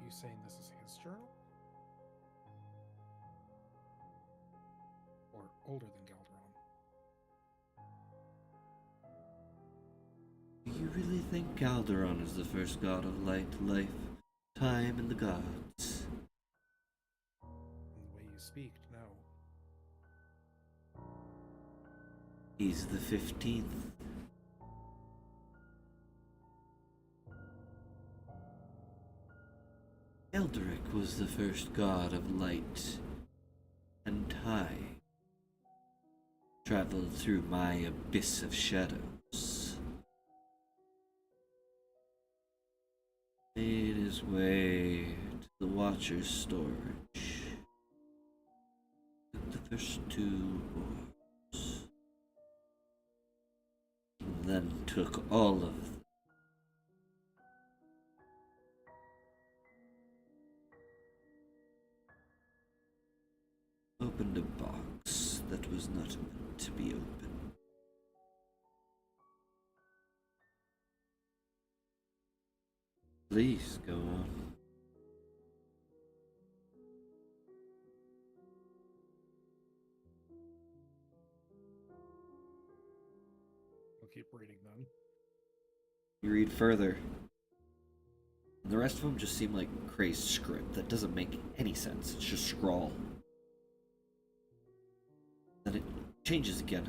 Are you saying this is his journal? Or older than Galderon? Do you really think Galderon is the first god of light, life, time, and the gods? In the way you speak, no. He's the 15th. Eldric was the first god of light and time. Traveled through my abyss of shadows. Made his way to the Watcher's storage. Took the first two orbs. And then took all of them. Opened a box that was not meant to be opened. Please go on. I'll keep reading then. You read further. And the rest of them just seem like crazed script that doesn't make any sense. It's just scrawl. Then it changes again.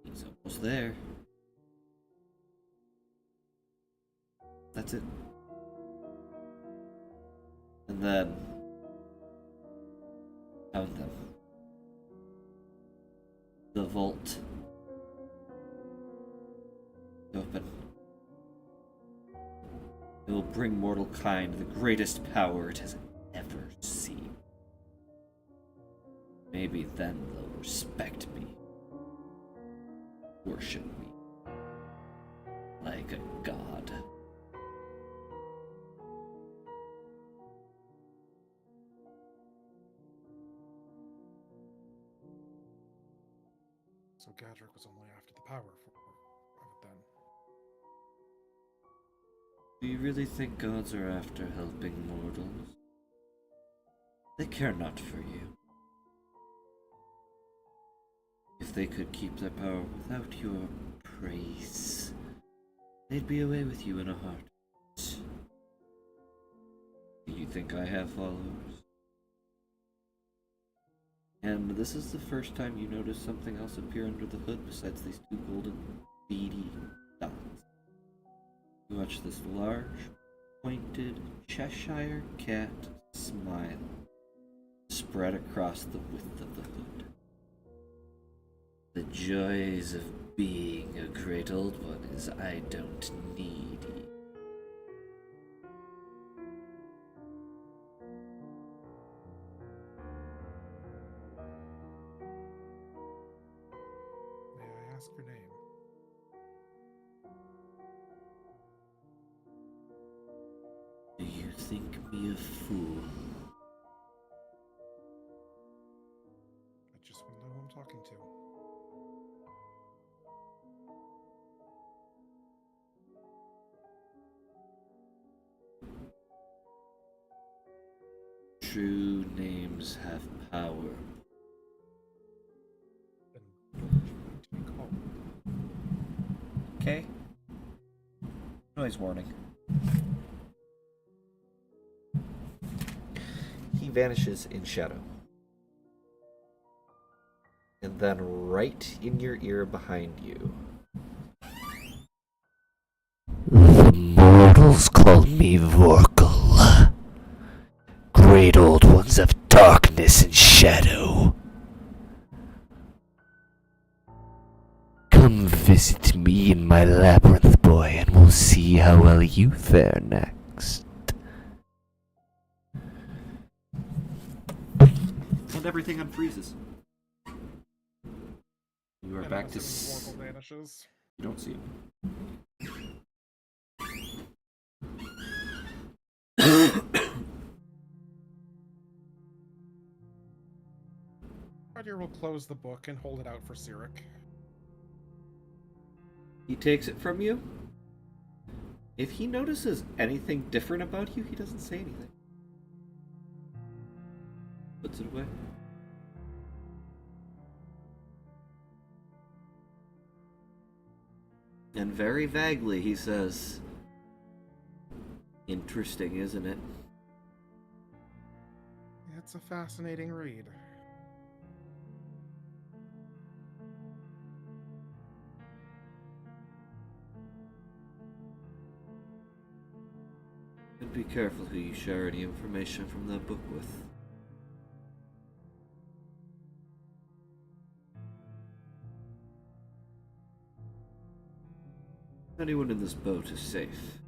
He's almost there. That's it. And then found them. The vault. Open. It will bring mortal kind the greatest power it has ever seen. Maybe then they'll respect me. Worship me. Like a god. So Gadrick was only after the power of it then. Do you really think gods are after helping mortals? They care not for you. If they could keep their power without your praise, they'd be away with you in a heartbeat. Do you think I have followers? And this is the first time you notice something else appear under the hood besides these two golden beady dots. You watch this large, pointed Cheshire cat smile spread across the width of the hood. The joys of being a great old one is I don't need you. ask your name. Do you think me a fool? I just want to know who I'm talking to. True names have power. Then what would you like to be called? Okay. Noise warning. He vanishes in shadow. And then right in your ear behind you. The mortals call me Vorkal, great old ones of darkness and shadow. Come visit me in my labyrinth, boy, and we'll see how well you fare next. And everything unfreezes. You are And back I'm to... assuming Vorkal vanishes. You don't see him. Roger will close the book and hold it out for Cyric. He takes it from you. If he notices anything different about you, he doesn't say anything. Puts it away. And very vaguely he says, "Interesting, isn't it?" It's a fascinating read. And be careful who you share any information from that book with. Anyone in this boat is safe.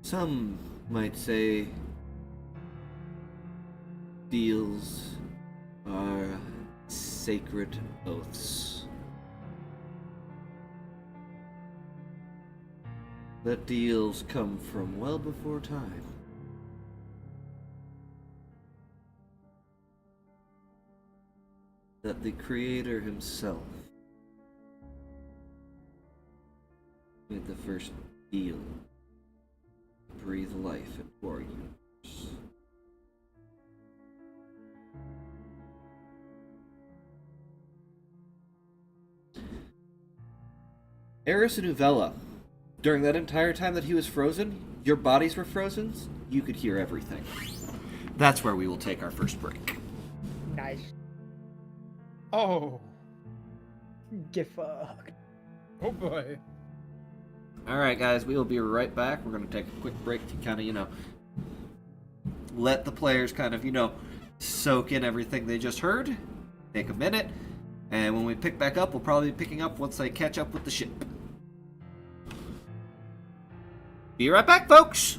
Some might say deals are sacred oaths. That deals come from well before time. That the Creator himself made the first deal to breathe life into our universe. Eris and Uvella, during that entire time that he was frozen, your bodies were frozen, you could hear everything. That's where we will take our first break. Nice. Oh! Get fucked. Oh boy. Alright, guys, we will be right back. We're going to take a quick break to kind of, let the players kind of, soak in everything they just heard. Take a minute. And when we pick back up, we'll probably be picking up once they catch up with the ship. Be right back, folks!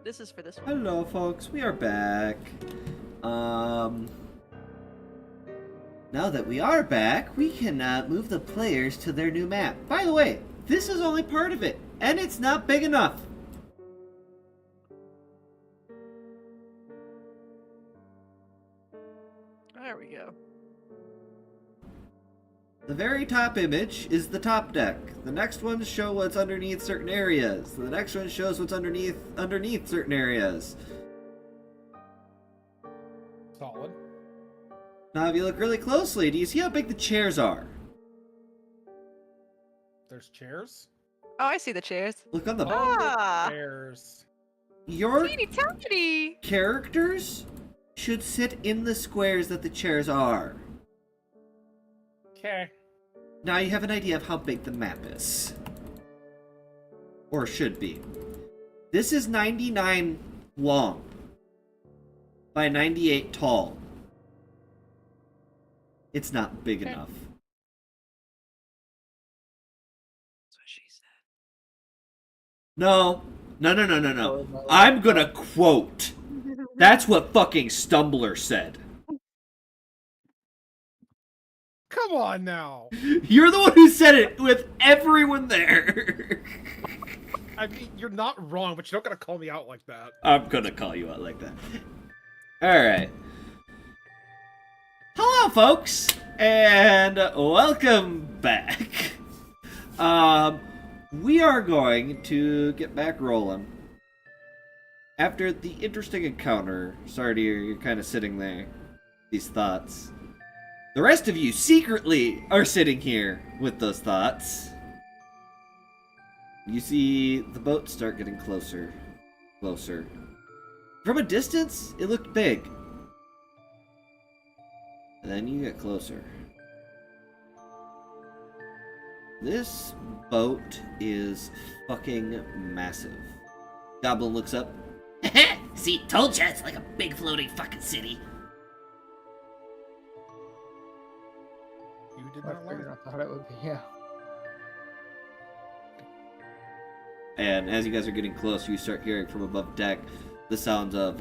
This is for this one. Hello, folks. We are back. Now that we are back, we can move the players to their new map. By the way, this is only part of it, and it's not big enough. There we go. The very top image is the top deck. The next ones show what's underneath certain areas. The next one shows what's underneath certain areas. Solid. Now, if you look really closely, do you see how big the chairs are? There's chairs. Oh, I see the chairs. Look on the Ah! Chairs. your Teeny tiny! characters should sit in the squares that the chairs are. Okay. Now you have an idea of how big the map is. Or should be. This is 99 long by 98 tall. It's not big enough. That's what she said. No. No. I'm gonna quote. That's what fucking Stumblr said. Come on now. You're the one who said it with everyone there. I mean, you're not wrong, but you're not gonna call me out like that. I'm gonna call you out like that. Alright. Hello, folks, and welcome back. We are going to get back rolling. After the interesting encounter, sorry to hear you're kind of sitting there, these thoughts. The rest of you secretly are sitting here with those thoughts. You see the boat start getting closer. Closer. From a distance, it looked big. And then you get closer. This boat is fucking massive. Goblin looks up. See, told ya, it's like a big floating fucking city. You did I not figured lie. I thought it would be, yeah. And as you guys are getting close, you start hearing from above deck the sounds of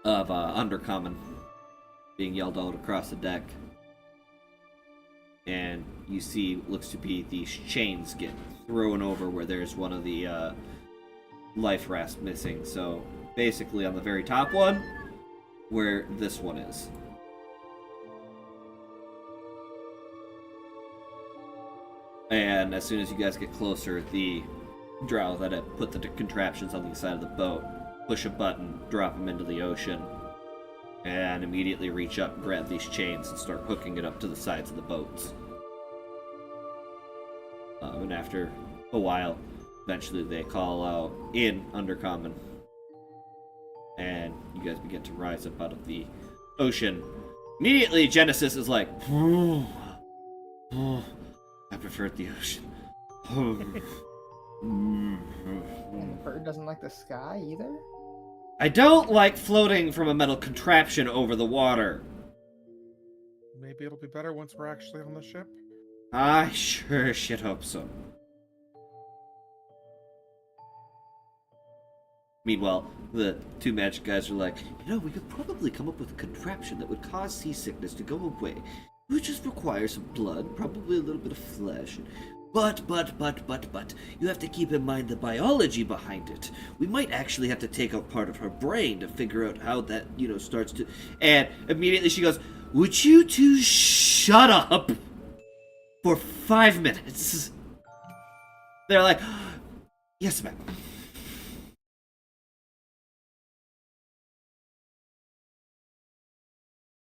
undercommon being yelled out across the deck. And you see what looks to be these chains get thrown over where there's one of the life rafts missing. So basically on the very top one, where this one is. And as soon as you guys get closer, the drow that have put the contraptions on the side of the boat push a button, drop them into the ocean, and immediately reach up, grab these chains, and start hooking it up to the sides of the boats. And after a while, eventually they call out in Undercommon, and you guys begin to rise up out of the ocean. Immediately, Genesis is like, I prefer the ocean. And the bird doesn't like the sky either? I don't like floating from a metal contraption over the water. Maybe it'll be better once we're actually on the ship. I sure should hope so. Meanwhile, the two magic guys are like, we could probably come up with a contraption that would cause seasickness to go away. It would just require some blood, probably a little bit of flesh. But, you have to keep in mind the biology behind it. We might actually have to take out part of her brain to figure out how that, starts to... And immediately she goes, would you two shut up for 5 minutes? They're like, yes, ma'am.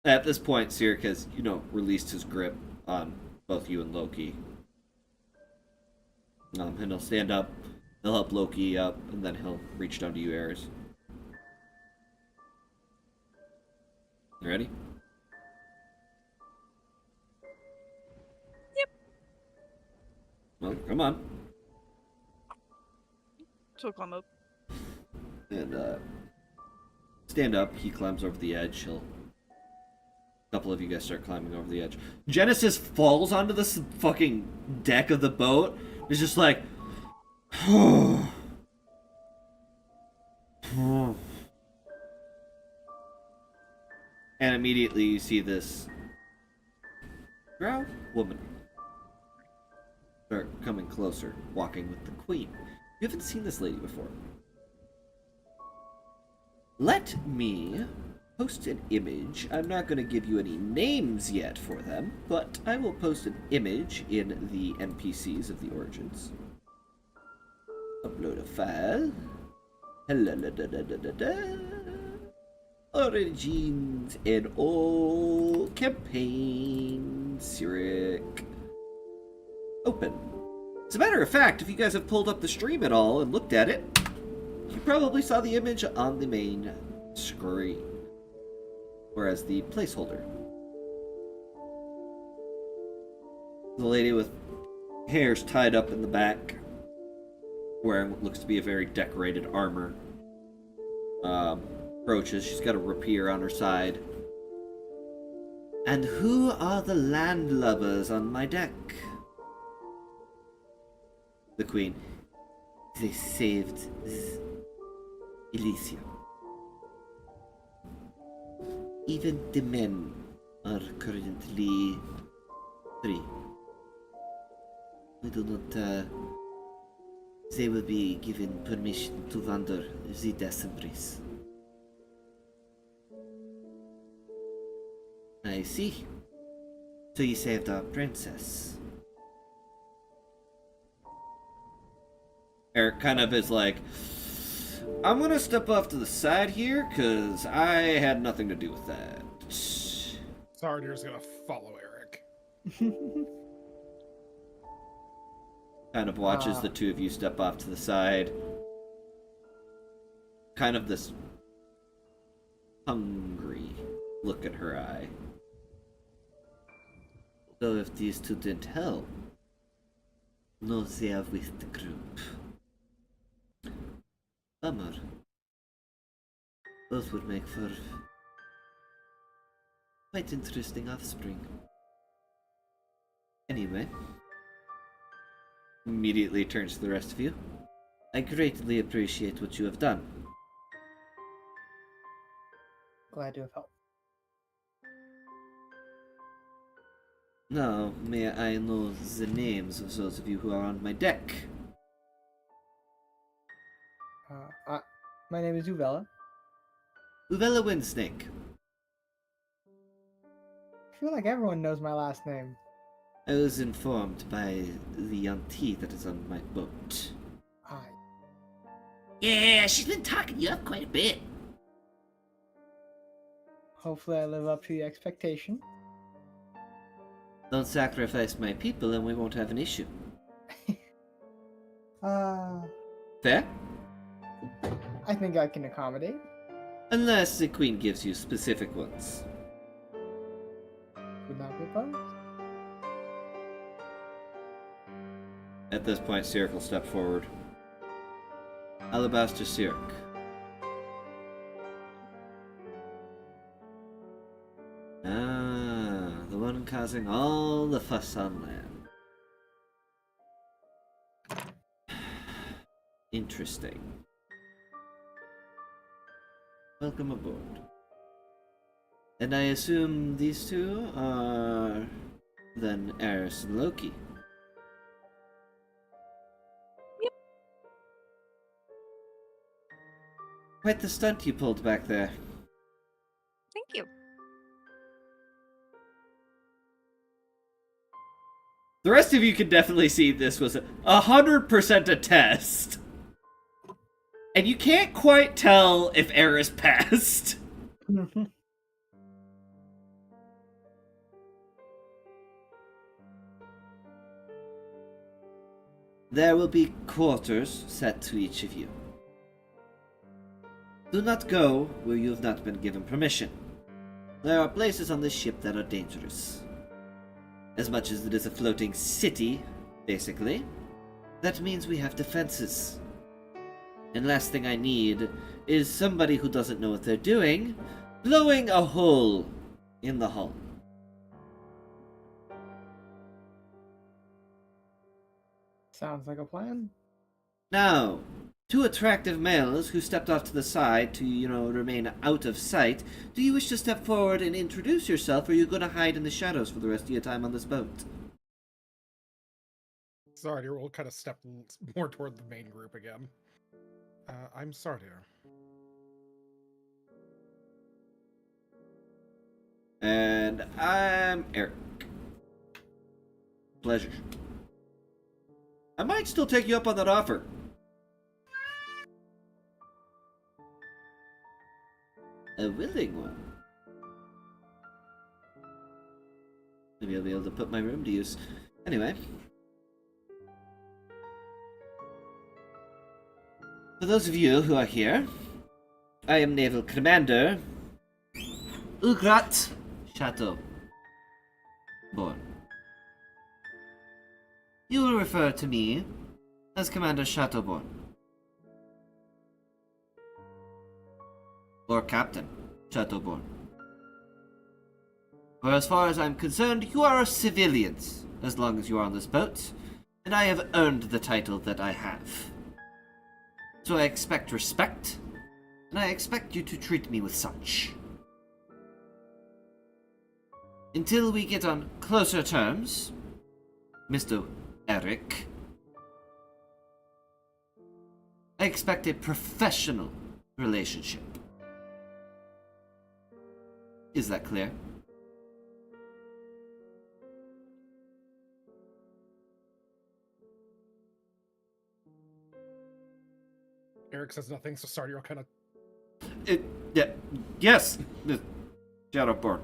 At this point, Cyric has, released his grip on both you and Loki. And he'll stand up, he'll help Loki up, and then he'll reach down to you, Ares. You ready? Yep. Well, come on. So climb up. And, stand up, he climbs over the edge, A couple of you guys start climbing over the edge. Genesis falls onto this fucking deck of the boat. It's just like, And immediately you see this drow woman start coming closer, walking with the queen. You haven't seen this lady before. Let me post an image. I'm not going to give you any names yet for them, but I will post an image in the NPCs of the Origins. Upload a file. Origins and all campaign Cyric. Open. As a matter of fact, if you guys have pulled up the stream at all and looked at it, you probably saw the image on the main screen. Whereas the placeholder. The lady with hairs tied up in the back, wearing what looks to be a very decorated armor. Approaches. She's got a rapier on her side. And who are the landlubbers on my deck? The queen. They saved Elysia. Even the men are currently free. We do not, they will be given permission to wander the Decembris. I see. So you saved our princess. Eric kind of is like, I'm gonna step off to the side here, because I had nothing to do with that. Sardier's gonna follow Eric. Kind of watches the two of you step off to the side. Kind of this hungry look in her eye. So if these two didn't help, no, they are with the group. Bummer. Both would make for quite interesting offspring. Anyway, immediately turns to the rest of you. I greatly appreciate what you have done. Glad to have helped. Now, may I know the names of those of you who are on my deck? My name is Uvella. Uvella Windsnake. I feel like everyone knows my last name. I was informed by the auntie that is on my boat. Hi. Yeah, she's been talking you up quite a bit. Hopefully I live up to the expectation. Don't sacrifice my people and we won't have an issue. Fair? I think I can accommodate. Unless the queen gives you specific ones. Would not be opposed. At this point, Cyric will step forward. Alibastor Cyric. Ah, the one causing all the fuss on land. Interesting. Welcome aboard. And I assume these two are then Eris and Loki. Yep. Quite the stunt you pulled back there. Thank you. The rest of you can definitely see this was 100% a test. And you can't quite tell if Eris passed. There will be quarters set to each of you. Do not go where you have not been given permission. There are places on this ship that are dangerous. As much as it is a floating city, basically, that means we have defenses. And last thing I need is somebody who doesn't know what they're doing, blowing a hole in the hull. Sounds like a plan. Now, two attractive males who stepped off to the side to, remain out of sight. Do you wish to step forward and introduce yourself, or are you going to hide in the shadows for the rest of your time on this boat? Sardier will kind of step more toward the main group again. I'm Sardier. And I'm Eric. Pleasure. I might still take you up on that offer. A willing one. Maybe I'll be able to put my room to use. Anyway. For those of you who are here, I am Naval Commander Ugrat Chateau Born. You will refer to me as Commander Chateauborn. Or Captain Chateauborn. For as far as I'm concerned, you are civilians, as long as you are on this boat, and I have earned the title that I have. So I expect respect, and I expect you to treat me with such. Until we get on closer terms, Mr. Eric, I expect a professional relationship. Is that clear? Eric says nothing, so Sardier will kind of... Yes, Shadowborn.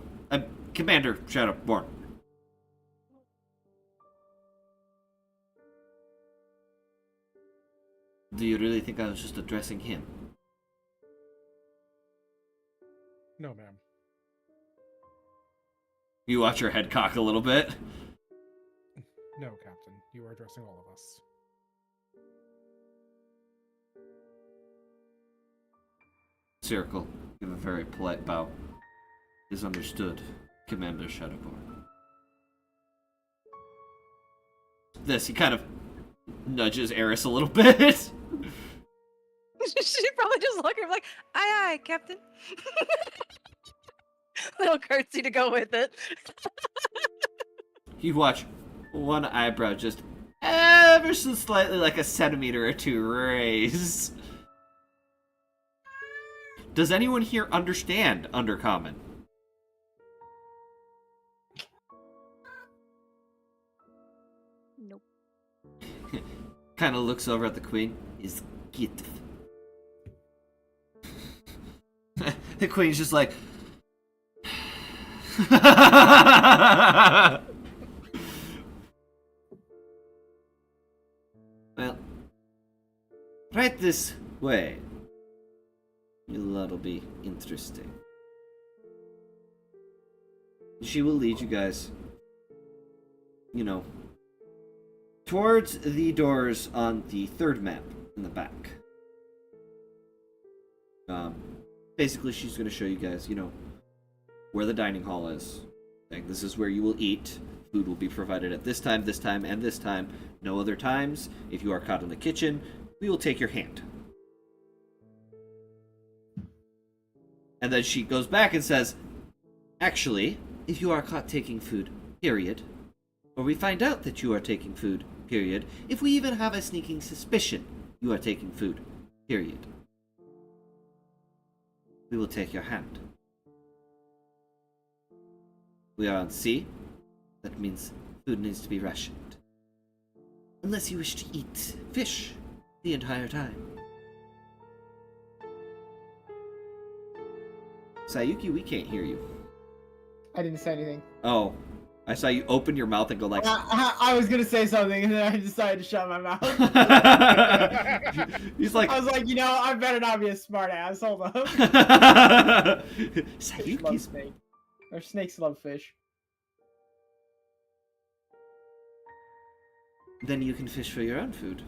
Commander Shadowborn. Do you really think I was just addressing him? No, ma'am. You watch your head cock a little bit. No, Captain. You are addressing all of us. Circle. Give a very polite bow. Is understood, Commander Shadowborn. This, he kind of nudges Eris a little bit. She probably just look at him like, aye, Captain. Little curtsy to go with it. You watch one eyebrow just ever so slightly, like a centimeter or two, raise. Does anyone here understand Undercommon? Nope. Kind of looks over at the queen. Is gift. The queen's just like. Well, right this way. That'll be interesting. She will lead you guys, towards the doors on the third map in the back. Basically, she's going to show you guys, where the dining hall is. Like, this is where you will eat. Food will be provided at this time, and this time. No other times. If you are caught in the kitchen, we will take your hand. And then she goes back and says, actually, if you are caught taking food, period, or we find out that you are taking food, period, if we even have a sneaking suspicion you are taking food, period, we will take your hand. We are on sea. That means food needs to be rationed. Unless you wish to eat fish the entire time. Saiuki, we can't hear you. I didn't say anything. Oh, I saw you open your mouth and go like... I was gonna say something, and then I decided to shut my mouth. He's like... I was like, I better not be a smart ass. Hold up. Fish love Saiuki's... snake. Or snakes love fish. Then you can fish for your own food.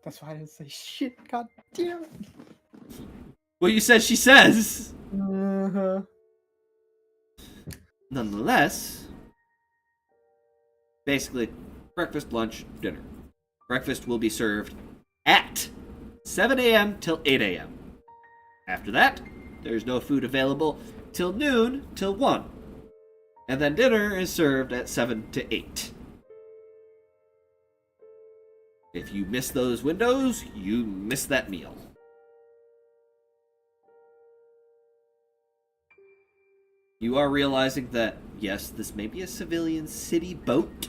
That's why I didn't say shit. God damn it. Well, you said she says. Uh-huh. Nonetheless, basically, breakfast, lunch, dinner. Breakfast will be served at 7 a.m. till 8 a.m. After that, there's no food available till noon till 1. And then dinner is served at 7 to 8. If you miss those windows, you miss that meal. You are realizing that, yes, this may be a civilian city boat,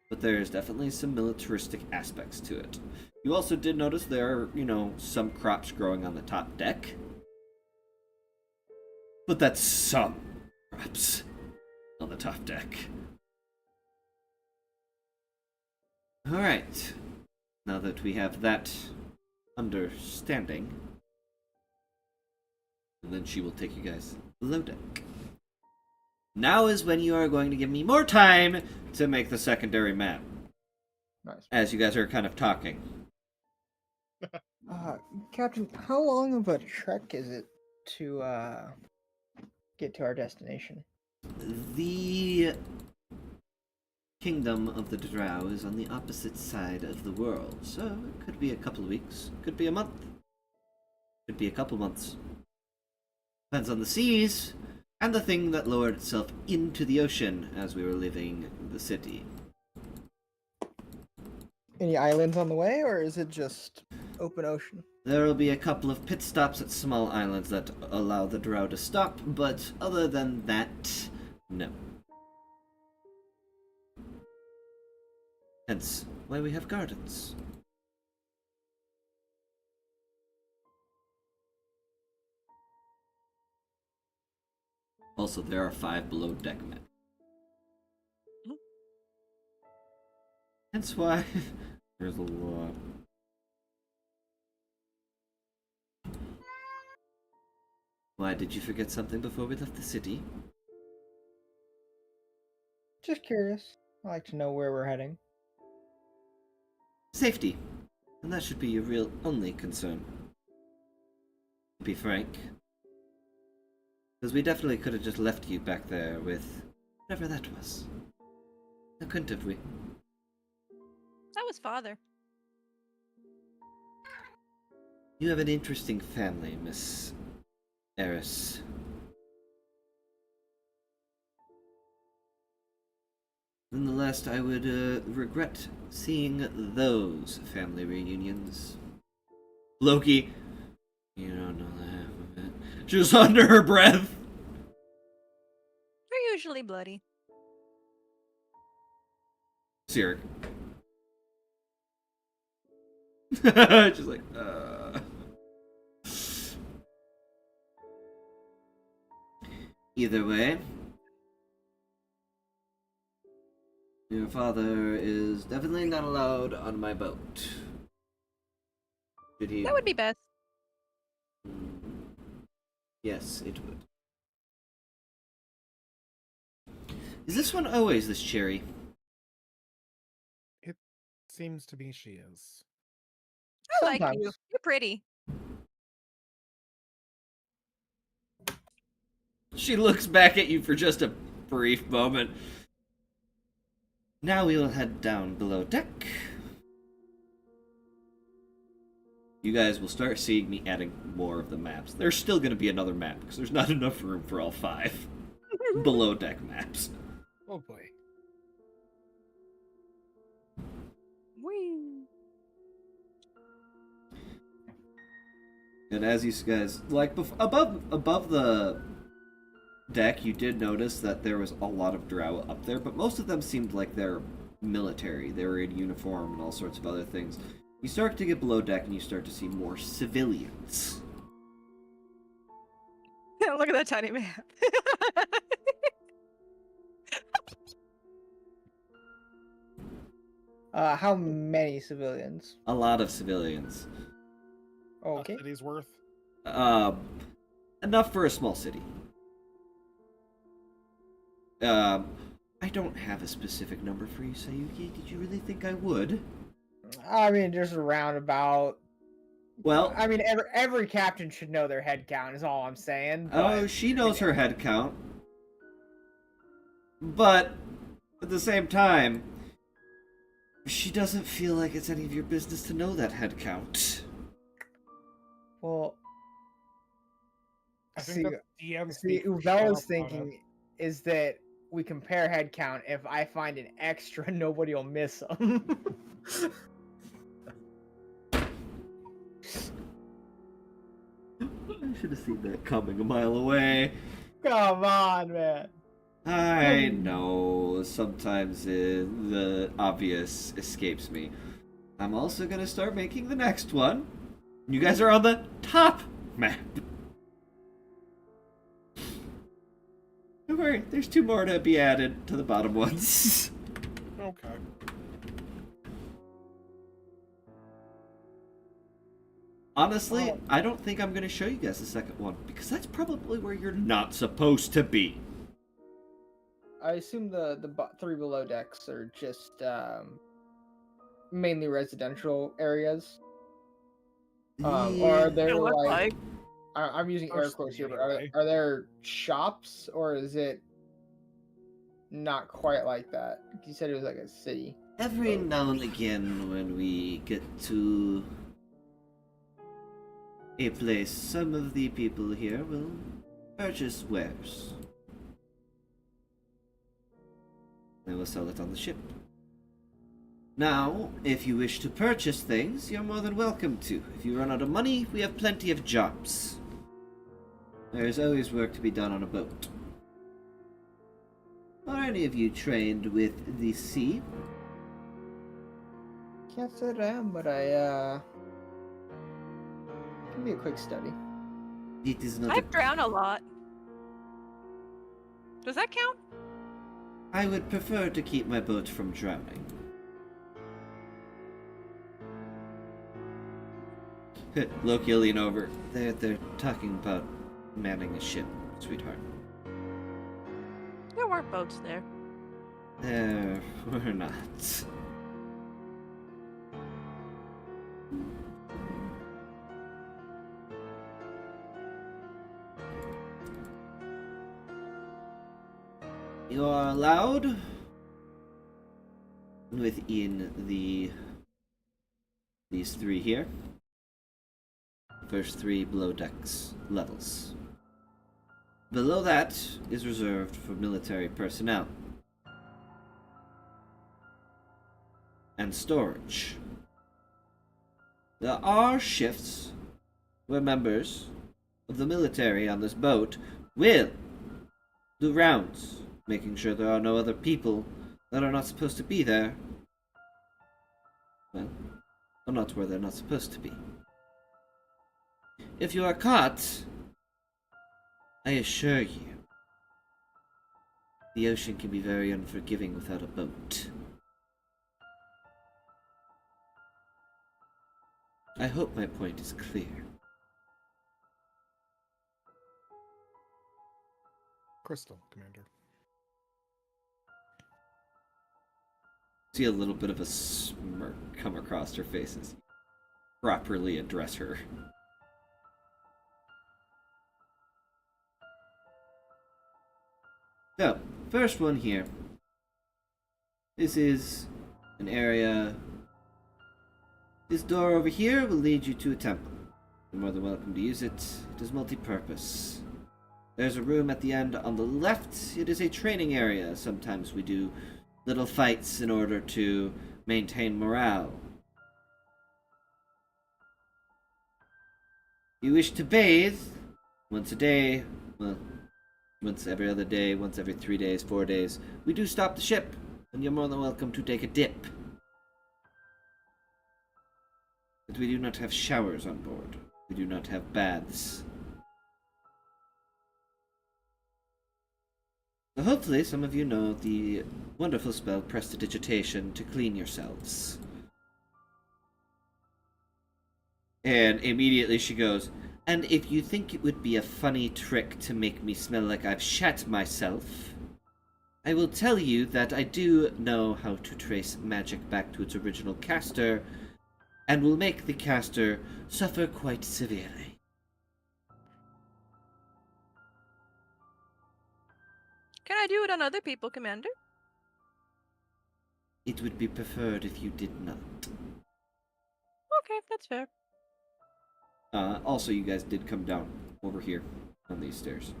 but there's definitely some militaristic aspects to it. You also did notice there are, some crops growing on the top deck. But that's some crops on the top deck. Alright. Now that we have that understanding, and then she will take you guys below deck. Now is when you are going to give me more time to make the secondary map. Nice. As you guys are kind of talking. Captain, how long of a trek is it to get to our destination? The kingdom of the Drow is on the opposite side of the world, so it could be a couple of weeks, could be a month, could be a couple months. Depends on the seas, and the thing that lowered itself into the ocean as we were leaving the city. Any islands on the way, or is it just open ocean? There will be a couple of pit stops at small islands that allow the Drow to stop, but other than that, no. Hence why we have gardens. Also, there are 5 below deck men. Hence why there's a lot. Why, did you forget something before we left the city? Just curious. I like to know where we're heading. Safety. And that should be your real only concern. To be frank. Because we definitely could have just left you back there with whatever that was. Now couldn't have we? That was father. You have an interesting family, Miss Eris. Nonetheless, I would regret seeing those family reunions. Loki, you don't know the half of it. Just under her breath. They're usually bloody. Cyric. Just like, Either way, your father is definitely not allowed on my boat. Should he? That would be best. Yes, it would. Is this one always this cherry? It seems to be she is. I like you. Sometimes. You're pretty. She looks back at you for just a brief moment. Now we will head down below deck. You guys will start seeing me adding more of the maps. There's still going to be another map because there's not enough room for all 5 below deck maps. Oh boy. Whee. And as you guys above the deck, you did notice that there was a lot of drow up there, but most of them seemed like they're military. They were in uniform and all sorts of other things. You start to get below deck and you start to see more civilians. Look at that tiny map. How many civilians? A lot of civilians. Okay. A city's worth. Enough for a small city. I don't have a specific number for you, Saiuki. Did you really think I would? I mean, just a roundabout. Well, I mean, every captain should know their head count. Is all I'm saying. oh, but- she knows her head count. But at the same time, She doesn't feel like it's any of your business to know that head count. Well, I think that DM see, speak for Ubella's Sharp on thinking is that we compare head count. If I find an extra, nobody will miss them. I should have seen that coming a mile away. Come on, man. I know, sometimes the obvious escapes me. I'm also gonna start making the next one. You guys are on the top map. Don't worry, there's 2 more to be added to the bottom ones. Okay. Honestly, I don't think I'm gonna show you guys the second one, because that's probably where you're not supposed to be. I assume the 3 below decks are just mainly residential areas. Or are It there looks like. I'm using air quotes Mostly here, but anyway. are there shops or is it not quite like that? You said it was like a city. Every now and again, when we get to a place, some of the people here will purchase wares. They will sell it on the ship. Now, if you wish to purchase things, you're more than welcome to. If you run out of money, we have plenty of jobs. There's always work to be done on a boat. Are any of you trained with the sea? Can't say that I am, but I can be a quick study. It is not. I've drowned a lot. Does that count? I would prefer to keep my boat from drowning. Loki will lean over. They're talking about manning a ship, sweetheart. There weren't boats there. There were not. You are allowed within these 3 here. First 3 below decks levels. Below that is reserved for military personnel and storage. There are shifts where members of the military on this boat will do rounds, making sure there are no other people that are not supposed to be there. Well, or not where they're not supposed to be. If you are caught, I assure you, the ocean can be very unforgiving without a boat. I hope my point is clear. Crystal, Commander. See a little bit of a smirk come across her face as you properly address her. So, first one here. This is an area. This door over here will lead you to a temple. You're more than welcome to use it. It is multi-purpose. There's a room at the end on the left. It is a training area. Sometimes we do little fights in order to maintain morale. You wish to bathe once a day, well, once every other day, once every 3 days, 4 days. We do stop the ship, and you're more than welcome to take a dip. But we do not have showers on board. We do not have baths. So hopefully some of you know the wonderful spell Prestidigitation to clean yourselves. And immediately she goes, and if you think it would be a funny trick to make me smell like I've shat myself, I will tell you that I do know how to trace magic back to its original caster, and will make the caster suffer quite severely. Can I do it on other people, Commander? it would be preferred if you did not. Okay, that's fair. Also, you guys did come down over here on these stairs.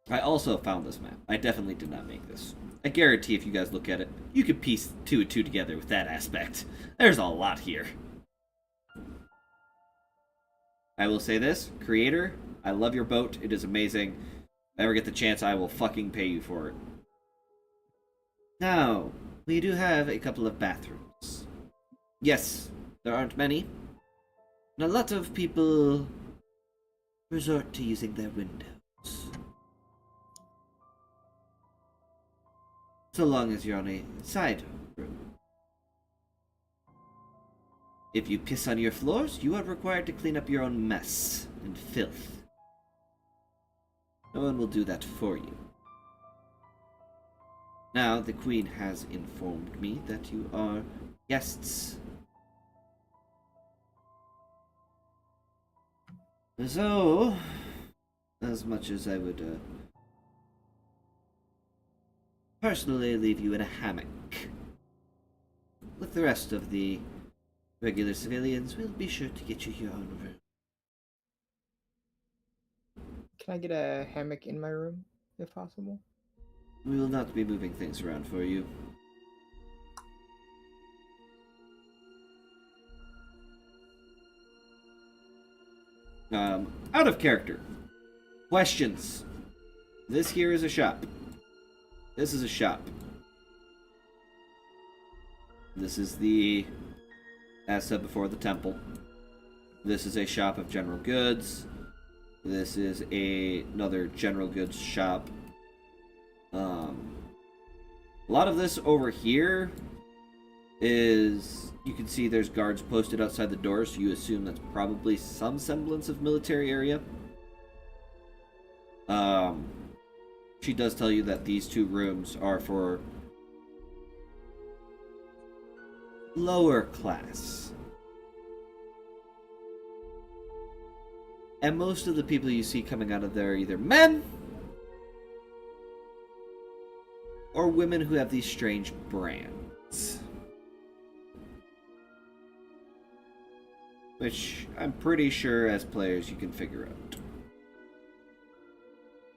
I also found this map. I definitely did not make this. I guarantee if you guys look at it, you could piece 2 and 2 together with that aspect. There's a lot here. I will say this, creator, I love your boat. It is amazing. If I ever get the chance, I will fucking pay you for it. Now, we do have a couple of bathrooms. Yes, there aren't many. And a lot of people resort to using their windows. So long as you're on a side room. If you piss on your floors, you are required to clean up your own mess and filth. No one will do that for you. Now, the Queen has informed me that you are guests. So, as much as I would personally leave you in a hammock, with the rest of the regular civilians, we'll be sure to get you your own room. Can I get a hammock in my room, if possible? We will not be moving things around for you. Out of character. Questions. This here is a shop. This is a shop. This is the, as said before, the temple. This is a shop of general goods. This is another general goods shop. A lot of this over here is, you can see there's guards posted outside the door, so you assume that's probably some semblance of military area. She does tell you that these 2 rooms are for lower class. And most of the people you see coming out of there are either men or women who have these strange brands. Which I'm pretty sure as players you can figure out.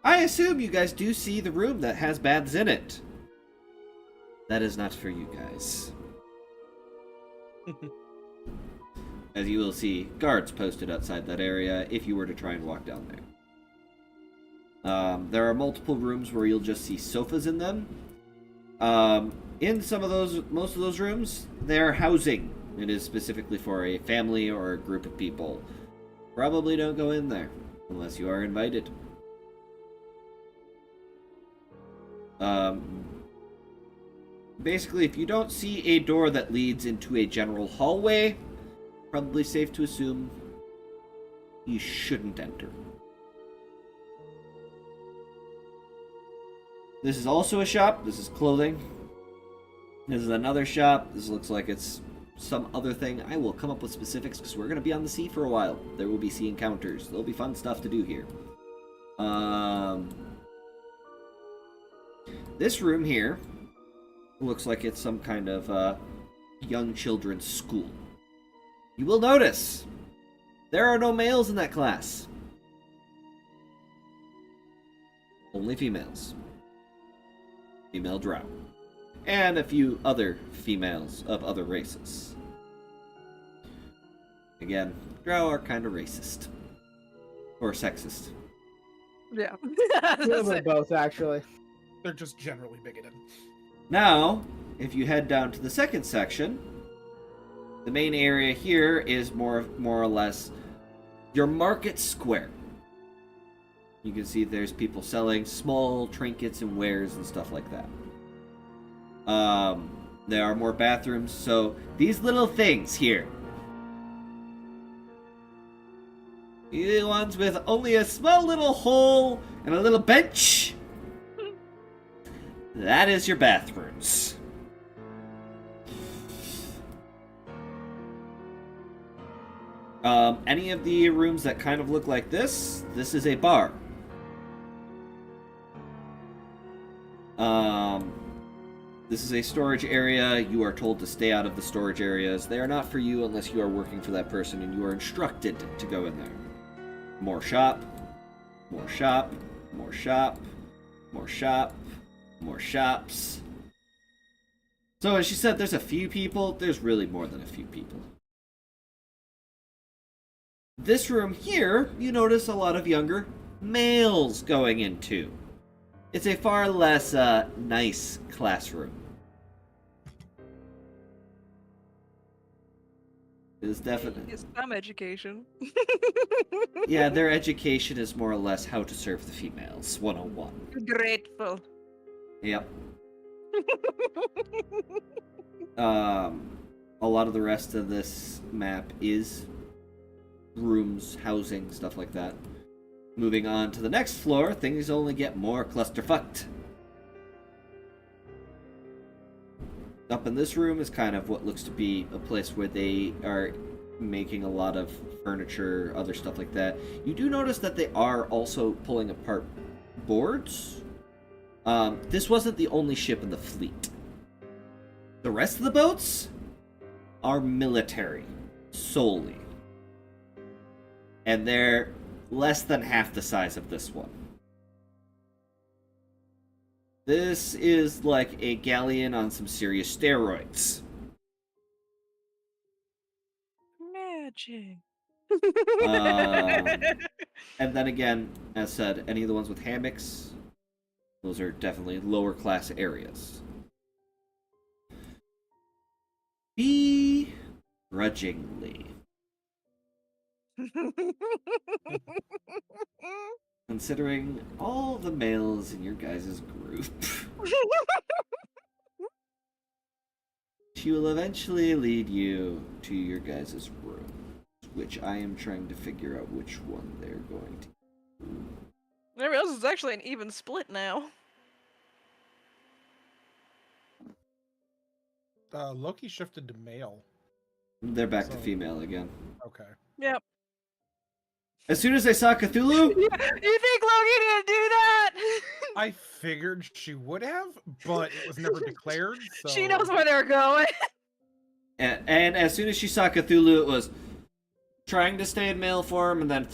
I assume you guys do see the room that has baths in it. That is not for you guys. As you will see guards posted outside that area if you were to try and walk down there. There are multiple rooms where you'll just see sofas in them. In some of those, most of those rooms, they're housing. It is specifically for a family or a group of people. Probably don't go in there unless you are invited. Basically, if you don't see a door that leads into a general hallway, probably safe to assume you shouldn't enter. This is also a shop. This is clothing. This is another shop. This looks like it's some other thing. I will come up with specifics because we're going to be on the sea for a while. There will be sea encounters. There'll be fun stuff to do here. This room here looks like it's some kind of young children's school. You will notice there are no males in that class. Only females. Female drow. And a few other females of other races. Again, drow are kind of racist. Or sexist. Yeah. A little bit of both, actually. They're just generally bigoted. Now, if you head down to the second section, the main area here is more or less your market square. You can see there's people selling small trinkets and wares and stuff like that. There are more bathrooms, so these little things here. The ones with only a small little hole and a little bench. That is your bathrooms. Any of the rooms that kind of look like this is a bar. This is a storage area. You are told to stay out of the storage areas. They are not for you unless you are working for that person and you are instructed to go in there. More shop. More shop. More shop. More shop. More shops. So as she said, there's a few people. There's really more than a few people. This room here, you notice a lot of younger males going into. It's a far less nice classroom. It is definitely... Some education. Yeah, their education is more or less how to serve the females, 101. Grateful. Yep. A lot of the rest of this map is rooms, housing, stuff like that. Moving on to the next floor, things only get more clusterfucked. Up in this room is kind of what looks to be a place where they are making a lot of furniture, other stuff like that. You do notice that they are also pulling apart boards. This wasn't the only ship in the fleet. The rest of the boats are military, solely. And they're less than half the size of this one. This is like a galleon on some serious steroids. Magic. And then again, as said, any of the ones with hammocks, those are definitely lower class areas. Begrudgingly. Considering all the males in your guys' group. She will eventually lead you to your guys' room, which I am trying to figure out which one they're going to do. Everybody else is actually an even split now. Loki shifted to male. They're back to So- female again. Okay. Yep. As soon as I saw Cthulhu, You think Loki didn't do that? I figured she would have, but it was never declared. So... She knows where they're going. and as soon as she saw Cthulhu, it was trying to stay in male form, and then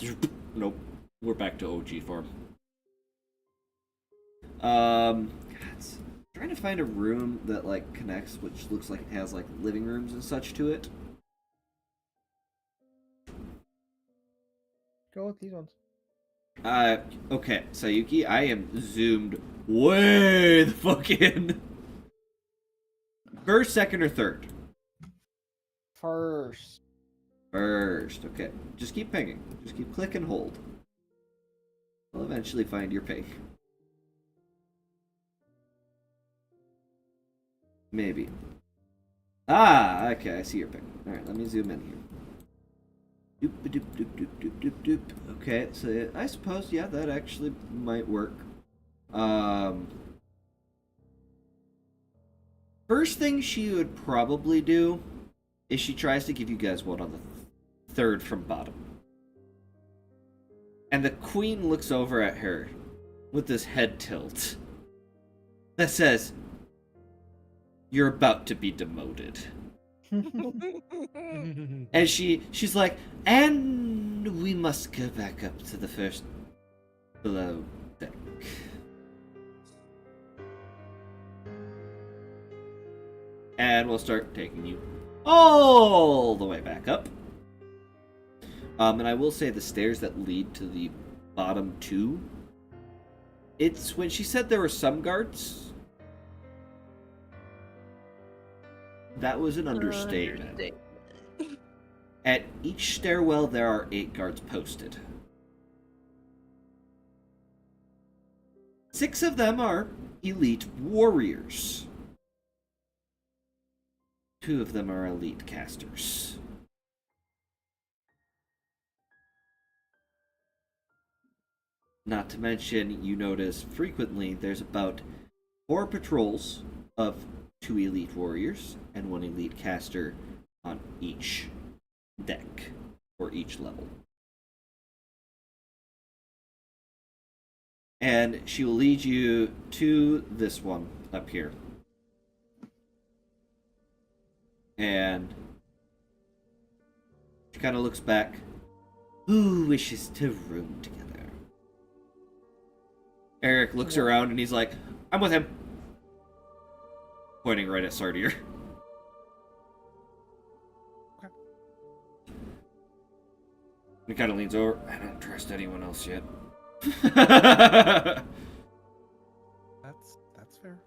nope, we're back to OG form. God, trying to find a room that like connects, which looks like it has like living rooms and such to it. Go with these ones. Okay, Saiuki, I am zoomed way the fuck in. First, second, or third? First. First, okay. Just keep pinging. Just keep click and hold. I'll eventually find your ping. Maybe. Ah, okay, I see your ping. Alright, let me zoom in here. Doop doop doop doop doop doop doop. Okay, so I suppose yeah, that actually might work. First thing she would probably do is she tries to give you guys one on the third from bottom. And the queen looks over at her with this head tilt that says, "You're about to be demoted." And she's like, "And we must go back up to the first below deck." And we'll start taking you all the way back up. And I will say the stairs that lead to the bottom two, it's when she said there were some guards, that was an understatement. At each stairwell, there are 8 guards posted. 6 of them are elite warriors. 2 of them are elite casters. Not to mention, you notice frequently there's about 4 patrols of 2 elite warriors and 1 elite caster on each deck or each level. And she will lead you to this one up here. And she kind of looks back. Who wishes to room together? Eric looks around and he's like, I'm with him. Pointing right at Sardier. Okay. He kind of leans over. I don't trust anyone else yet. That's fair.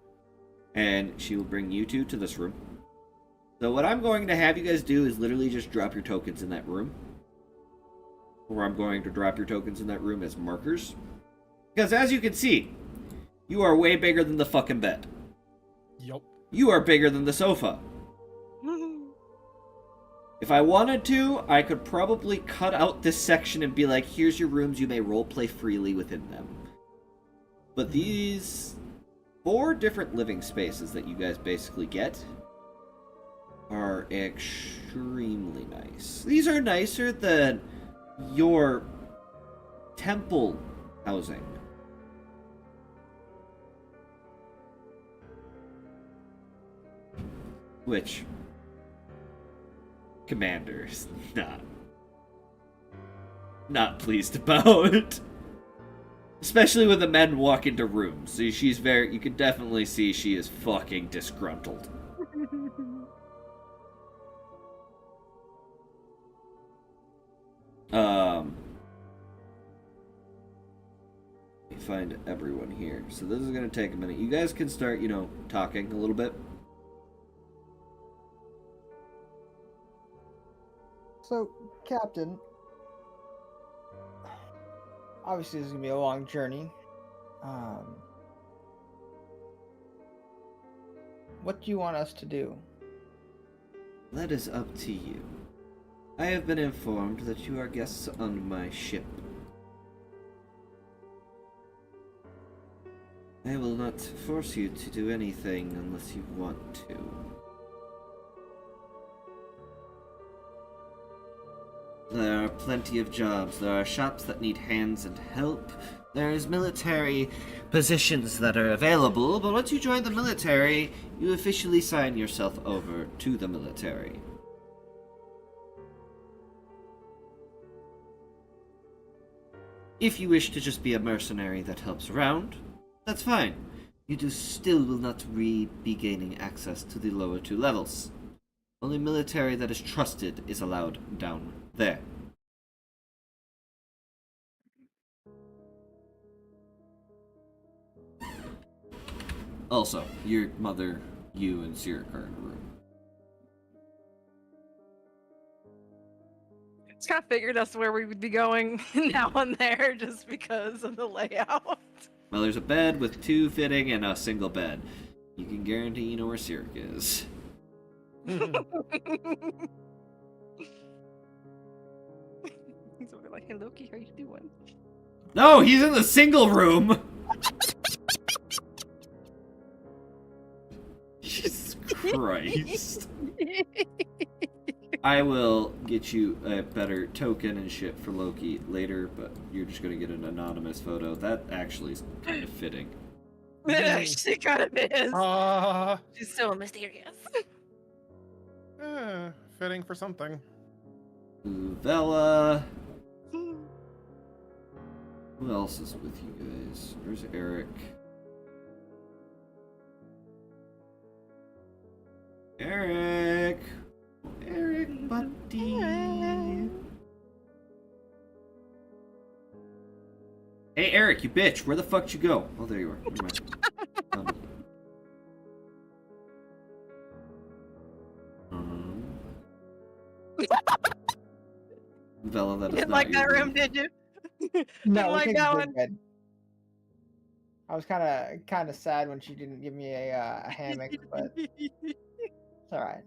And she will bring you two to this room. So what I'm going to have you guys do is literally just drop your tokens in that room. Or I'm going to drop your tokens in that room as markers. Because as you can see, you are way bigger than the fucking bed. Yup. You are bigger than the sofa. If I wanted to, I could probably cut out this section and be like, here's your rooms, you may roleplay freely within them. But these 4 different living spaces that you guys basically get are extremely nice. These are nicer than your temple housing. Which Commander is not pleased about. Especially when the men walk into rooms. So she's you can definitely see she is fucking disgruntled. Let me find everyone here. So this is gonna take a minute. You guys can start, talking a little bit. So, Captain, obviously this is gonna be a long journey. What do you want us to do? That is up to you. I have been informed that you are guests on my ship. I will not force you to do anything unless you want to. There are plenty of jobs. There are shops that need hands and help. There's military positions that are available, but once you join the military, you officially sign yourself over to the military. If you wish to just be a mercenary that helps around, that's fine. You still will not be gaining access to the lower 2 levels. Only military that is trusted is allowed down there. Also, your mother, you, and Cyric are in a room. Just kind of figured that's where we would be going now and there just because of the layout. Well, there's a bed with 2 fitting and a single bed. You can guarantee you know where Cyric is. He's over like, hey Loki, how you doing? No, he's in the single room! Jesus Christ. I will get you a better token and shit for Loki later, but you're just gonna get an anonymous photo. That actually is kind of fitting. It actually kind of is. She's so mysterious. Fitting for something. Uvella. Who else is with you guys? Where's Eric? Eric! Eric, buddy! Hey, Eric, you bitch! Where the fuck did you go? Oh, there you are. Never mind. Vela, that is Didn't not like your that room, did you? No, like we that picked a one? big bed. I was kind of sad when she didn't give me a hammock, but it's all right.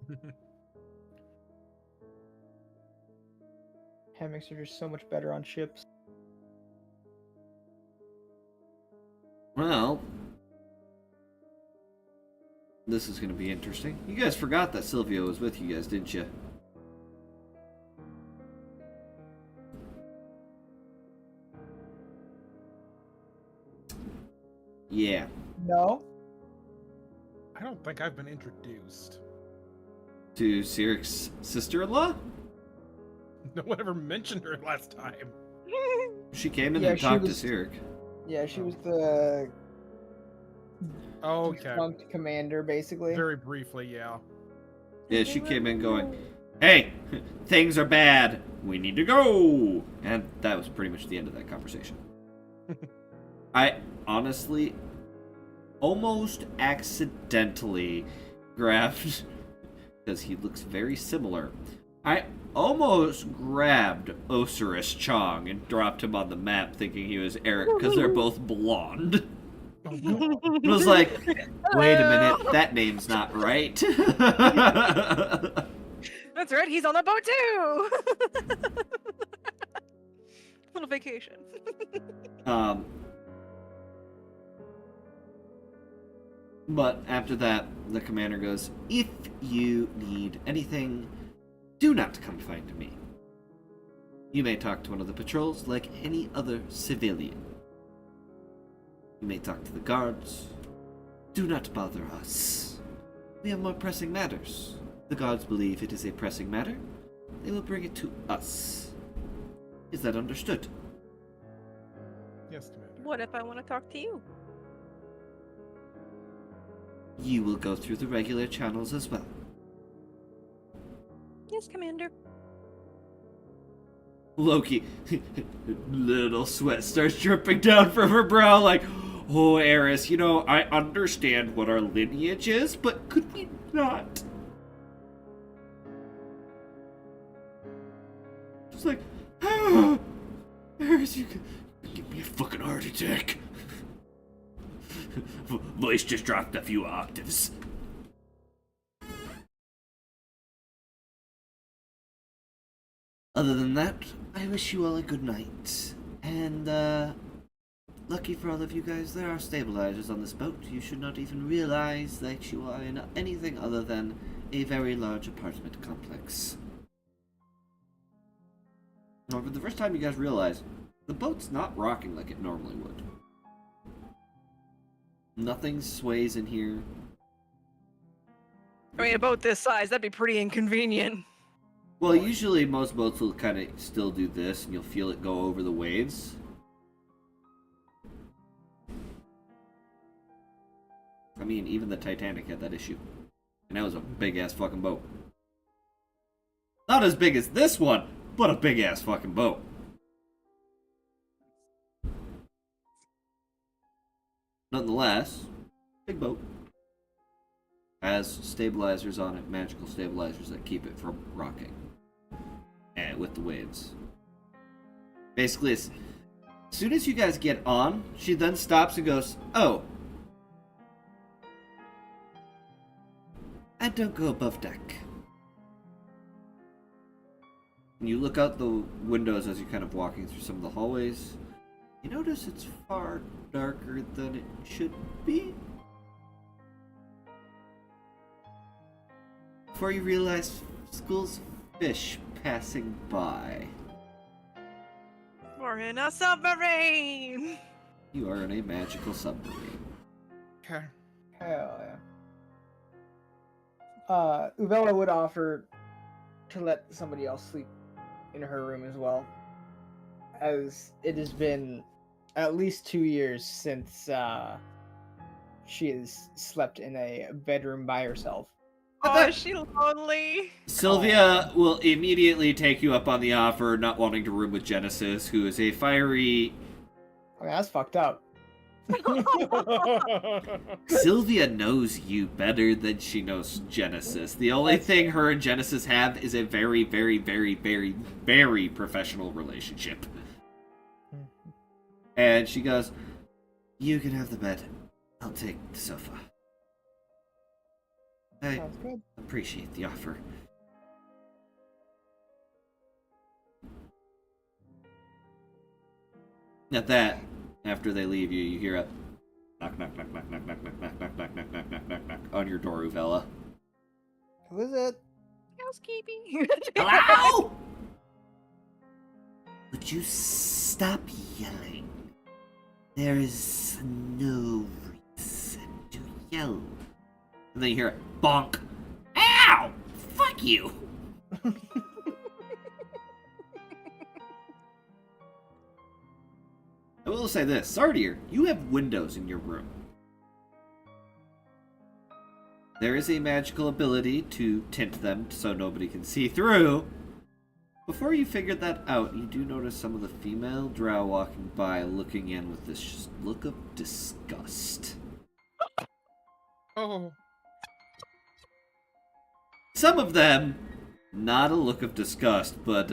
Hammocks are just so much better on ships. Well, this is going to be interesting. You guys forgot that Sylvia was with you guys, didn't you? Yeah. No. I don't think I've been introduced. To Cyric's sister-in-law? No one ever mentioned her last time. She came in Yeah, and she talked was- to Cyric. Yeah, she was the Okay. defunct commander, basically. Very briefly, yeah. Yeah, she came in going, "Hey, things are bad. We need to go." And that was pretty much the end of that conversation. I honestly almost accidentally grabbed, because he looks very similar, I almost grabbed Osiris Chong and dropped him on the map thinking he was Eric because they're both blonde. Oh, no. I was like, wait a minute, that name's not right. That's right, he's on the boat too! Little vacation. But after that, the commander goes, "If you need anything, do not come find me. You may talk to one of the patrols like any other civilian. You may talk to the guards. Do not bother us. We have more pressing matters. The guards believe it is a pressing matter. They will bring it to us. Is that understood?" Yes, Commander. What if I want to talk to you? You will go through the regular channels as well. Yes, Commander. Loki, little sweat starts dripping down from her brow like, "Oh, Eris, you know, I understand what our lineage is, but could we not?" Just like, "Ah, Eris, you could give me a fucking heart attack." Voice just dropped a few octaves. Other than that, I wish you all a good night. And, lucky for all of you guys, there are stabilizers on this boat. You should not even realize that you are in anything other than a very large apartment complex. Now, for the first time you guys realize, the boat's not rocking like it normally would. Nothing sways in here. I mean, a boat this size, that'd be pretty inconvenient. Well, usually most boats will kind of still do this, and you'll feel it go over the waves. I mean, even the Titanic had that issue. And that was a big-ass fucking boat. Not as big as this one, but a big-ass fucking boat. Nonetheless, big boat. Has stabilizers on it, magical stabilizers that keep it from rocking. And with the waves. Basically, as soon as you guys get on, she then stops and goes, "Oh. And don't go above deck." And you look out the windows as you're kind of walking through some of the hallways. You notice it's far darker than it should be. Before you realize schools of fish passing by. We're in a submarine! You are in a magical submarine. Okay. Hell yeah. Uvella would offer to let somebody else sleep in her room as well, as it has been at least 2 years since she has slept in a bedroom by herself. Oh, is she lonely? Sylvia will immediately take you up on the offer, not wanting to room with Genesis, who is a fiery... I mean, that's fucked up. Sylvia knows you better than she knows Genesis. The only thing her and Genesis have is a very, very, very, very, very professional relationship. And she goes, "You can have the bed. I'll take the sofa." I Sounds good. appreciate the offer. At that, after they leave you, you hear a knock, knock, knock, knock, knock, knock, knock, knock, knock, knock, knock, knock, knock, knock, knock on your door, Uvella. Who is it? Housekeeping. Hello? Would you stop yelling? There is no reason to yell. And then you hear a bonk. Ow! Fuck Fuck you. I will say this, Sardier, you have windows in your room. There is a magical ability to tint them so nobody can see through. Before you figured that out, you do notice some of the female drow walking by looking in with this look of disgust. Oh. Some of them, not a look of disgust, but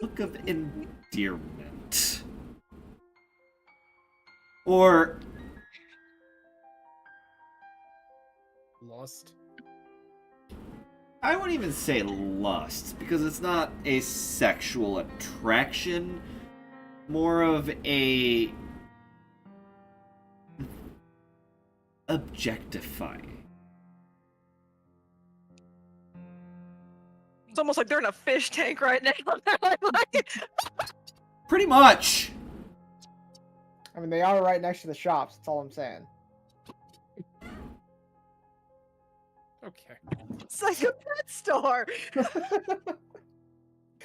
look of endearment. Or Lust. I wouldn't even say lust, because it's not a sexual attraction, more of a objectifying. It's almost like they're in a fish tank right now. They're like, Pretty much. I mean, they are right next to the shops. That's all I'm saying. Okay. it's like a pet store.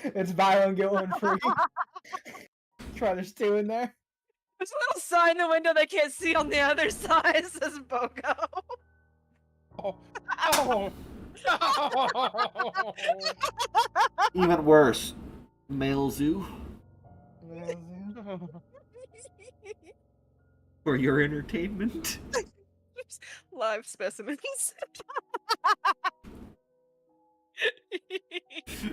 It's buy one get one free. Try there's two in there. There's a little sign in the window they can't see on the other side. It says BOGO. Oh. Oh. No. Even worse, male zoo for your entertainment. Live specimens.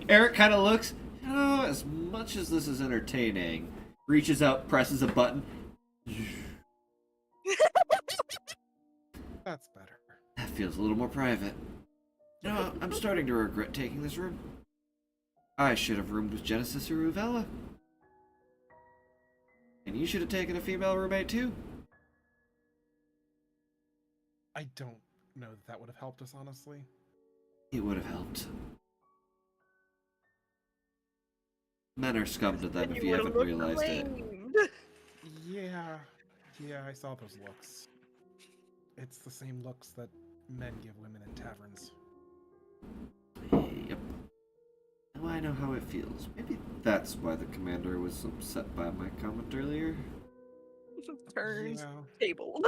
Eric kind of looks, as much as this is entertaining, reaches out, presses a button. That's better. That feels a little more private. I'm starting to regret taking this room. I should have roomed with Genesis or Ruvella. And you should have taken a female roommate too. I don't know that would have helped us, honestly. It would have helped. Men are scum to them if you haven't realized it. Yeah, I saw those looks. It's the same looks that men give women in taverns. Yep. Now I know how it feels. Maybe that's why the commander was upset by my comment earlier. Turns Yeah. table.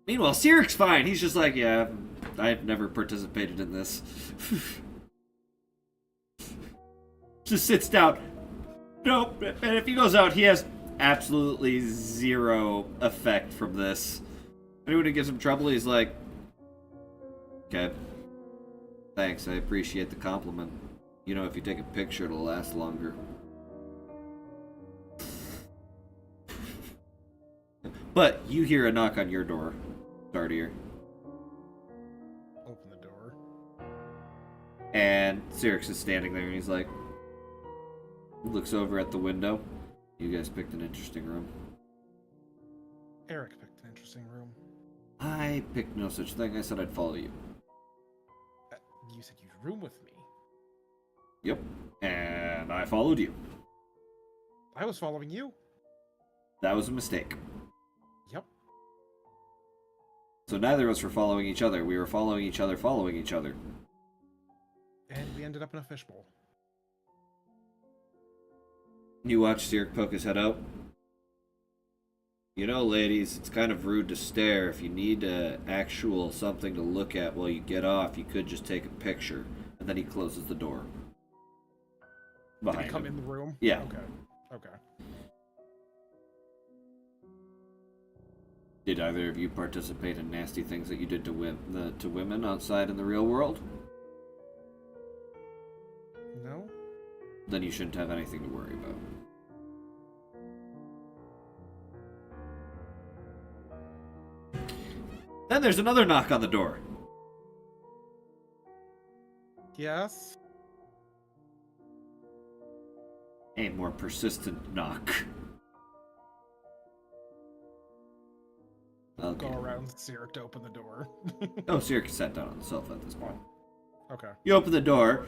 Meanwhile, Cyric's fine. He's just like, yeah, I've never participated in this. Just sits down. Nope. And if he goes out, he has absolutely zero effect from this. Anyone who gives him trouble, he's like, okay. Thanks, I appreciate the compliment. You know, if you take a picture, it'll last longer. But you hear a knock on your door, Sardier. Open the door. And Cyrix is standing there and he's like, looks over at the window. You guys picked an interesting room. Eric picked an interesting room. I picked no such thing. I said I'd follow you. You said you'd room with me. Yep. And I followed you. I was following you. That was a mistake. Yep. So neither of us were following each other. We were following each other, following each other. And we ended up in a fishbowl. You watch Cyrix poke his head out. You know, ladies, it's kind of rude to stare. If you need actual something to look at while you get off, you could just take a picture. And then he closes the door. Did he Behind come him. in the room? Yeah. Okay. Did either of you participate in nasty things that you did to women outside in the real world? No? Then you shouldn't have anything to worry about. Then there's another knock on the door. Yes? A more persistent knock. Go Okay. around Cyric to open the door. Oh, Cyrix sat down on the sofa at this point. Okay. You open the door.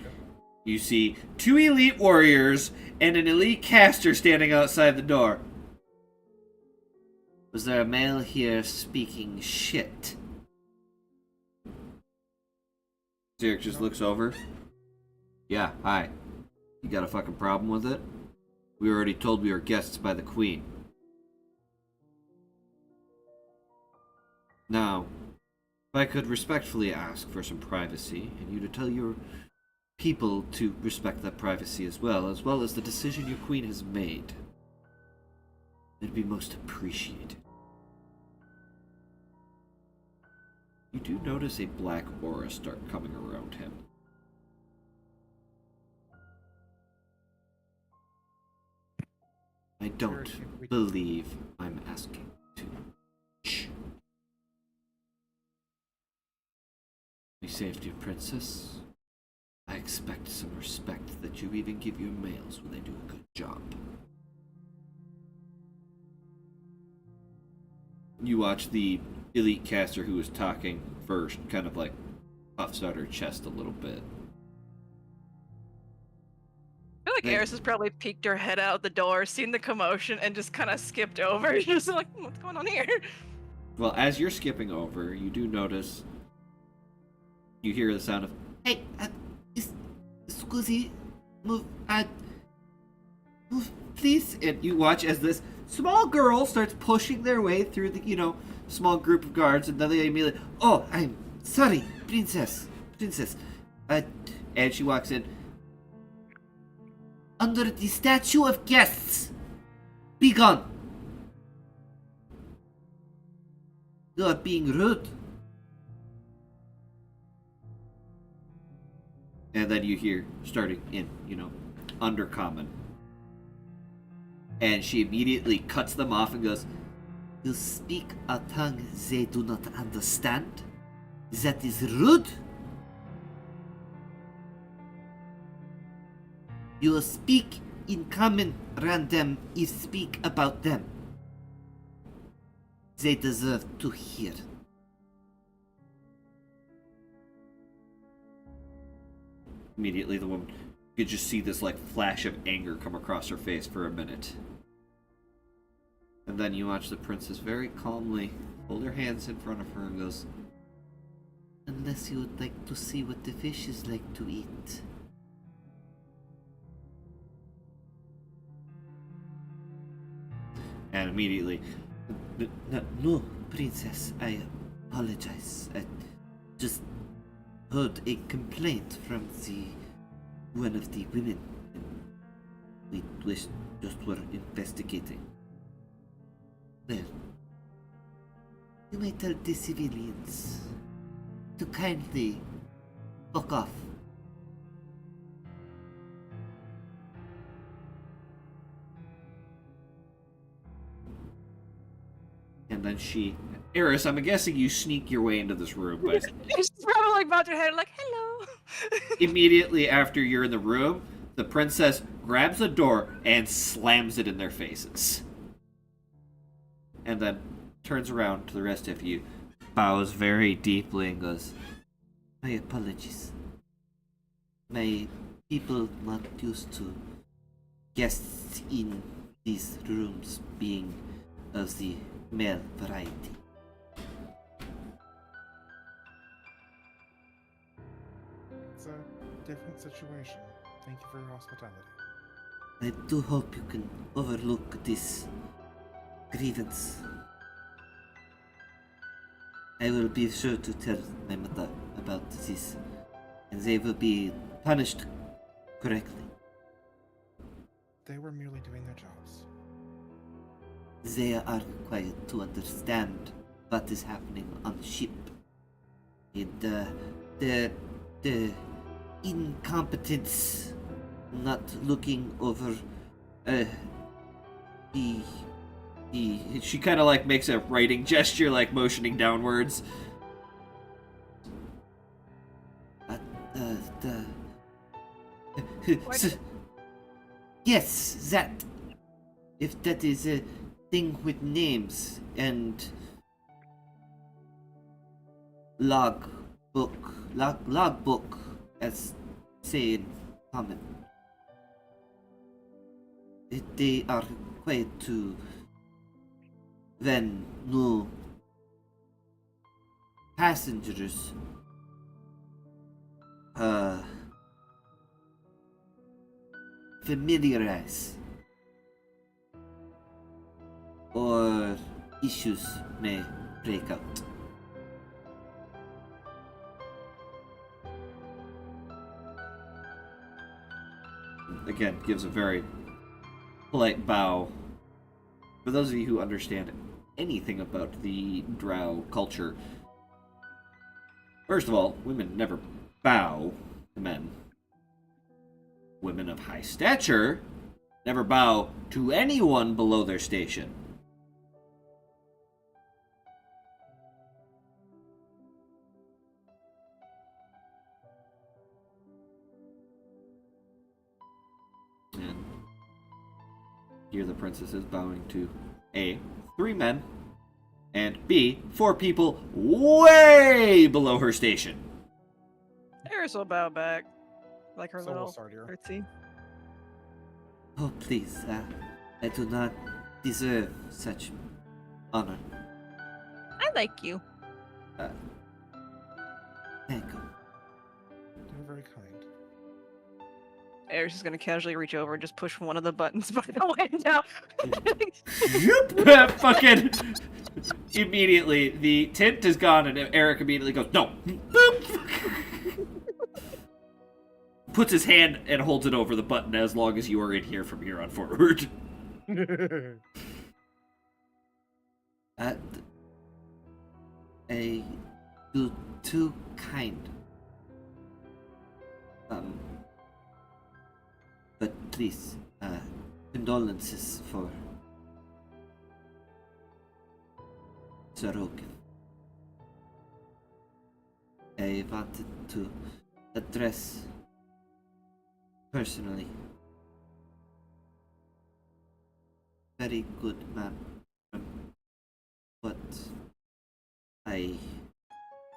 You see 2 elite warriors and an elite caster standing outside the door. Was there a male here speaking shit? Cyric just looks over. Yeah, hi. You got a fucking problem with it? We were already told we were guests by the Queen. Now, if I could respectfully ask for some privacy, and you to tell your people to respect that privacy as well as the decision your queen has made, it'd be most appreciated. You do notice a black aura start coming around him. I don't believe I'm asking too much. The safety of Princess. I expect some respect that you even give your males when they do a good job. You watch the elite caster who was talking first kind of like puffs out her chest a little bit. I feel like Eris has probably peeked her head out the door, seen the commotion, and just kind of skipped over. Just like, what's going on here? Well, as you're skipping over, you do notice, you hear the sound of, Hey, scusi, move, please, and you watch as this small girl starts pushing their way through the, small group of guards, and then they immediately, oh, I'm sorry, princess, and she walks in. under the statue of guests. Be gone. You are being rude. And then you hear, starting in, undercommon. And she immediately cuts them off and goes, You speak a tongue they do not understand? That is rude. You speak in common random, you speak about them. They deserve to hear. Immediately the woman, you could just see this flash of anger come across her face for a minute. And then you watch the princess very calmly hold her hands in front of her and goes, Unless you would like to see what the fishes like to eat. and immediately, No, princess, I apologize. I just heard a complaint from one of the women. We just were investigating. Well, you may tell the civilians to kindly fuck off. and then Eris, I'm guessing you sneak your way into this room, but She's probably bobbed her head like, hello. immediately after you're in the room, the princess grabs a door and slams it in their faces. And then turns around to the rest of you, bows very deeply and goes, My apologies. My people not used to guests in these rooms being of the male variety. It's a different situation. Thank you for your hospitality. I do hope you can overlook this grievance. I will be sure to tell my mother about this, and they will be punished correctly. They were merely doing their jobs. They are required to understand what is happening on the ship. And the incompetence, not looking over she kind of makes a writing gesture, motioning downwards. Yes, that. If that is a thing with names and logbook, as say in common. They are required to when no passengers familiarize, or issues may break out. Again, gives a very polite bow. For those of you who understand anything about the drow culture, first of all, women never bow to men. Women of high stature never bow to anyone below their station. And here the princess is bowing to A, 3 men, and B, 4 people way below her station. Eris will bow back. Like her So will little Sardir. curtsy. Oh, please, I do not deserve such honor. I like you. Thank you. You're very kind. Eris is gonna casually reach over and just push one of the buttons by the window. Fucking immediately, the tint is gone, and Eric immediately goes, no. Boop. Puts his hand and holds it over the button as long as you are in here from here on forward. You're too kind. But please, condolences for Saiuki. I wanted to address personally. Very good man. But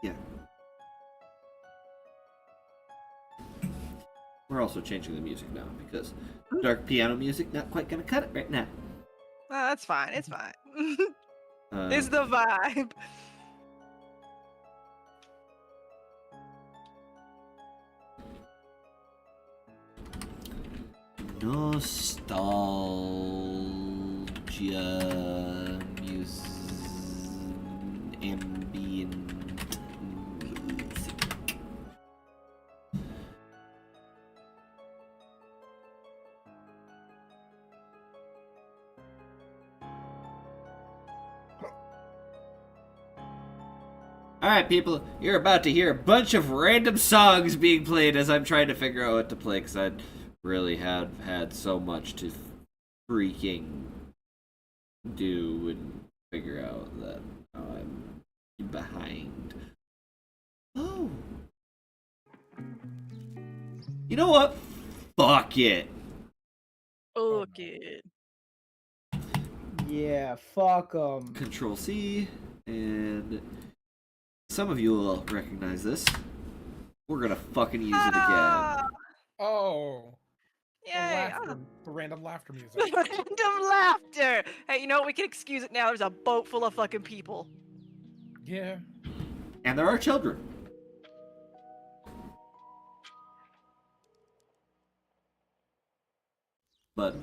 yeah. We're also changing the music now, because dark piano music not quite gonna cut it right now. That's fine. It's fine. Um, It's the vibe. Nostalgia music. Ambient music. Alright, people, you're about to hear a bunch of random songs being played as I'm trying to figure out what to play, because I really have had so much to freaking do and figure out that I'm behind. Oh. You know what? Fuck it. Okay. Yeah, fuck 'em. Control C, and some of you will recognize this. We're gonna fucking use it again. Oh. The Yay! laughter, the random laughter music. Random laughter. Hey, you know what? We can excuse it now. There's a boat full of fucking people. Yeah. And there are children. But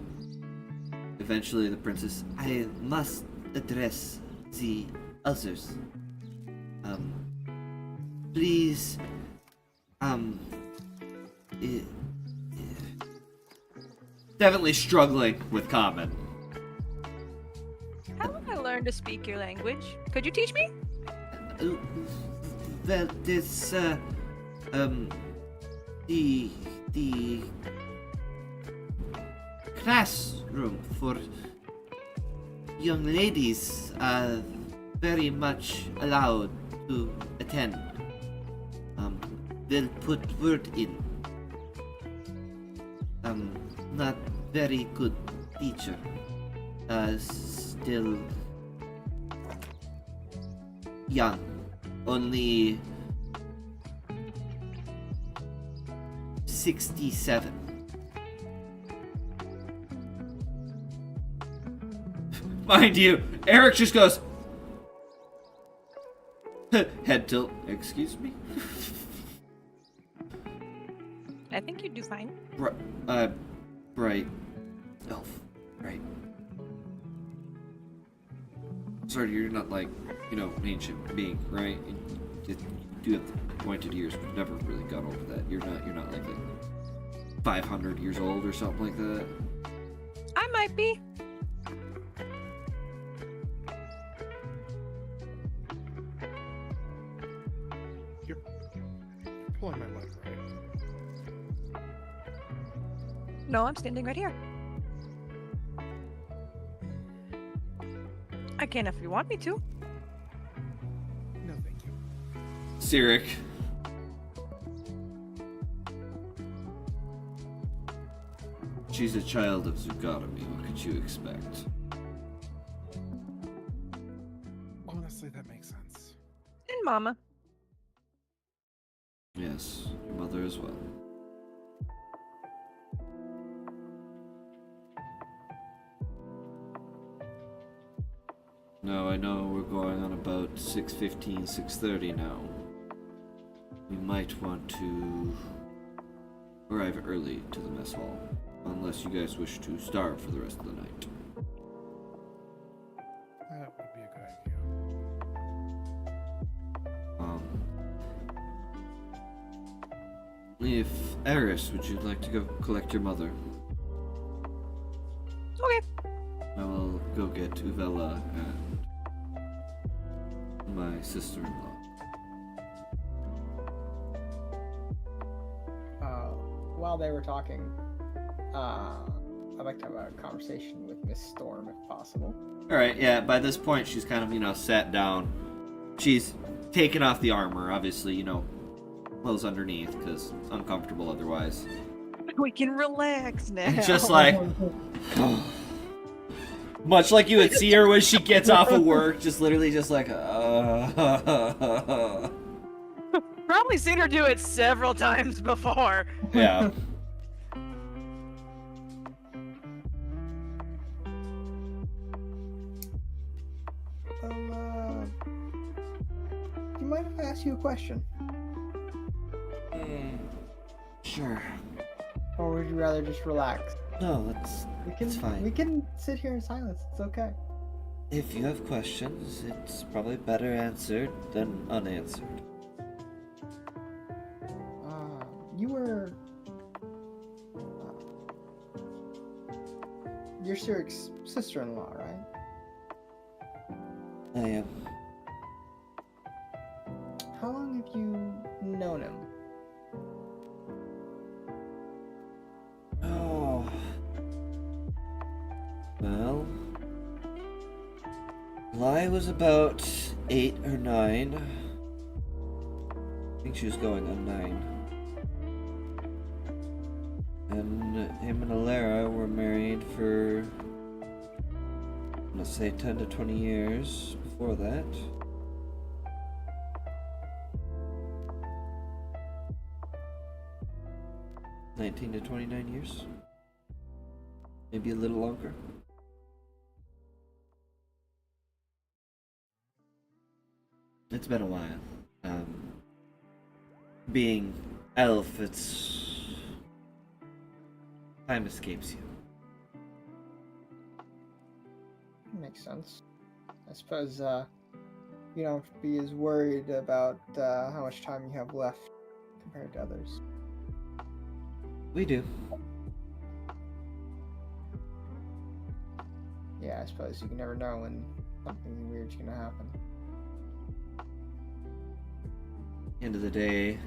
eventually the princess, I must address the others. Please, definitely struggling with common. How would I learn to speak your language? Could you teach me? well, there's, the classroom for young ladies are very much allowed to attend. They'll put word in. Not very good teacher. Still young. Only 67. Mind you, Eric just goes, head tilt, excuse me? I think you'd do fine. bright elf, right? Sorry, you're not like, an ancient being, right? You do have the pointed ears, but never really got over that. You're not like 500 years old or something like that. I might be. You're pulling my leg, right? No, I'm standing right here. I can if you want me to. No, thank you. Cyric. She's a child of Zugatomi. What could you expect? Honestly, that makes sense. And Mama. Yes, your mother as well. Now I know we're going on about 6:15, 6:30 now. We might want to arrive early to the mess hall, unless you guys wish to starve for the rest of the night. That would be a good idea. If Eris, would you like to go collect your mother? Okay. I will go get Uvella and my sister-in-law. While they were talking, I'd like to have a conversation with Miss Storm if possible. Alright, yeah, by this point she's kind of, sat down. She's taken off the armor, obviously, clothes underneath, because it's uncomfortable otherwise. We can relax now. Just like... Much like you would see her when she gets off of work, just literally just like... Probably seen her do it several times before. Yeah. Do you mind if I ask you a question? Sure. Or would you rather just relax? No, it's fine. We can sit here in silence. It's okay. If you have questions, it's probably better answered than unanswered. You were... you're Cyric's sister-in-law, right? I am. How long have you known him? Oh. Well, I was about 8 or 9. I think she was going on 9. And him and Alara were married for, let's say, 10 to 20 years before that. $19 to 29 years. Maybe a little longer. It's been a while. Being elf, it's... time escapes you. Makes sense. I suppose you don't have to be as worried about how much time you have left compared to others. We do. Yeah, I suppose you can never know when something weird's gonna happen. End of the day,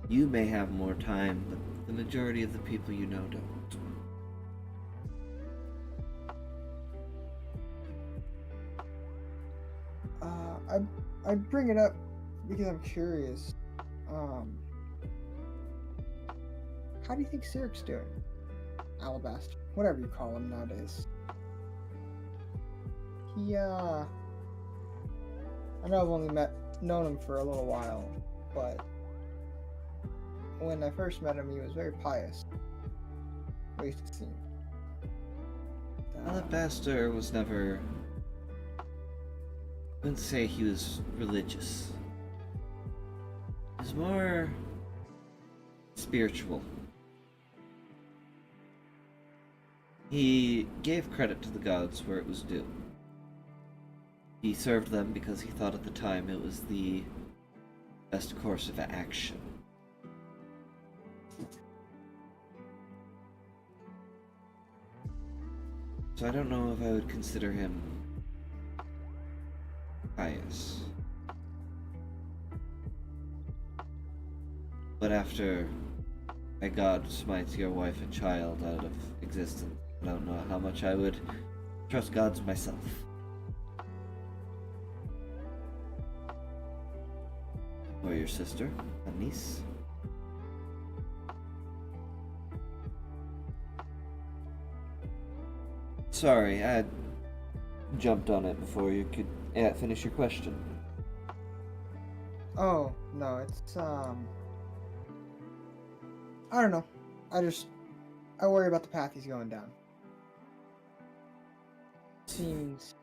you may have more time, but the majority of the people you know don't. I bring it up because I'm curious. How do you think Cyric's doing? Alibastor, whatever you call him nowadays. He, I know I've only known him for a little while, but when I first met him, he was very pious. At least it seemed. Alibastor was never... I wouldn't say he was religious. He was more... spiritual. He gave credit to the gods where it was due. He served them because he thought at the time it was the best course of action. So I don't know if I would consider him pious. But after my god smites your wife and child out of existence, I don't know how much I would trust gods myself. Or your sister, a niece. Sorry, I jumped on it before you could finish your question. Oh, no, it's, I don't know. I worry about the path he's going down. Seems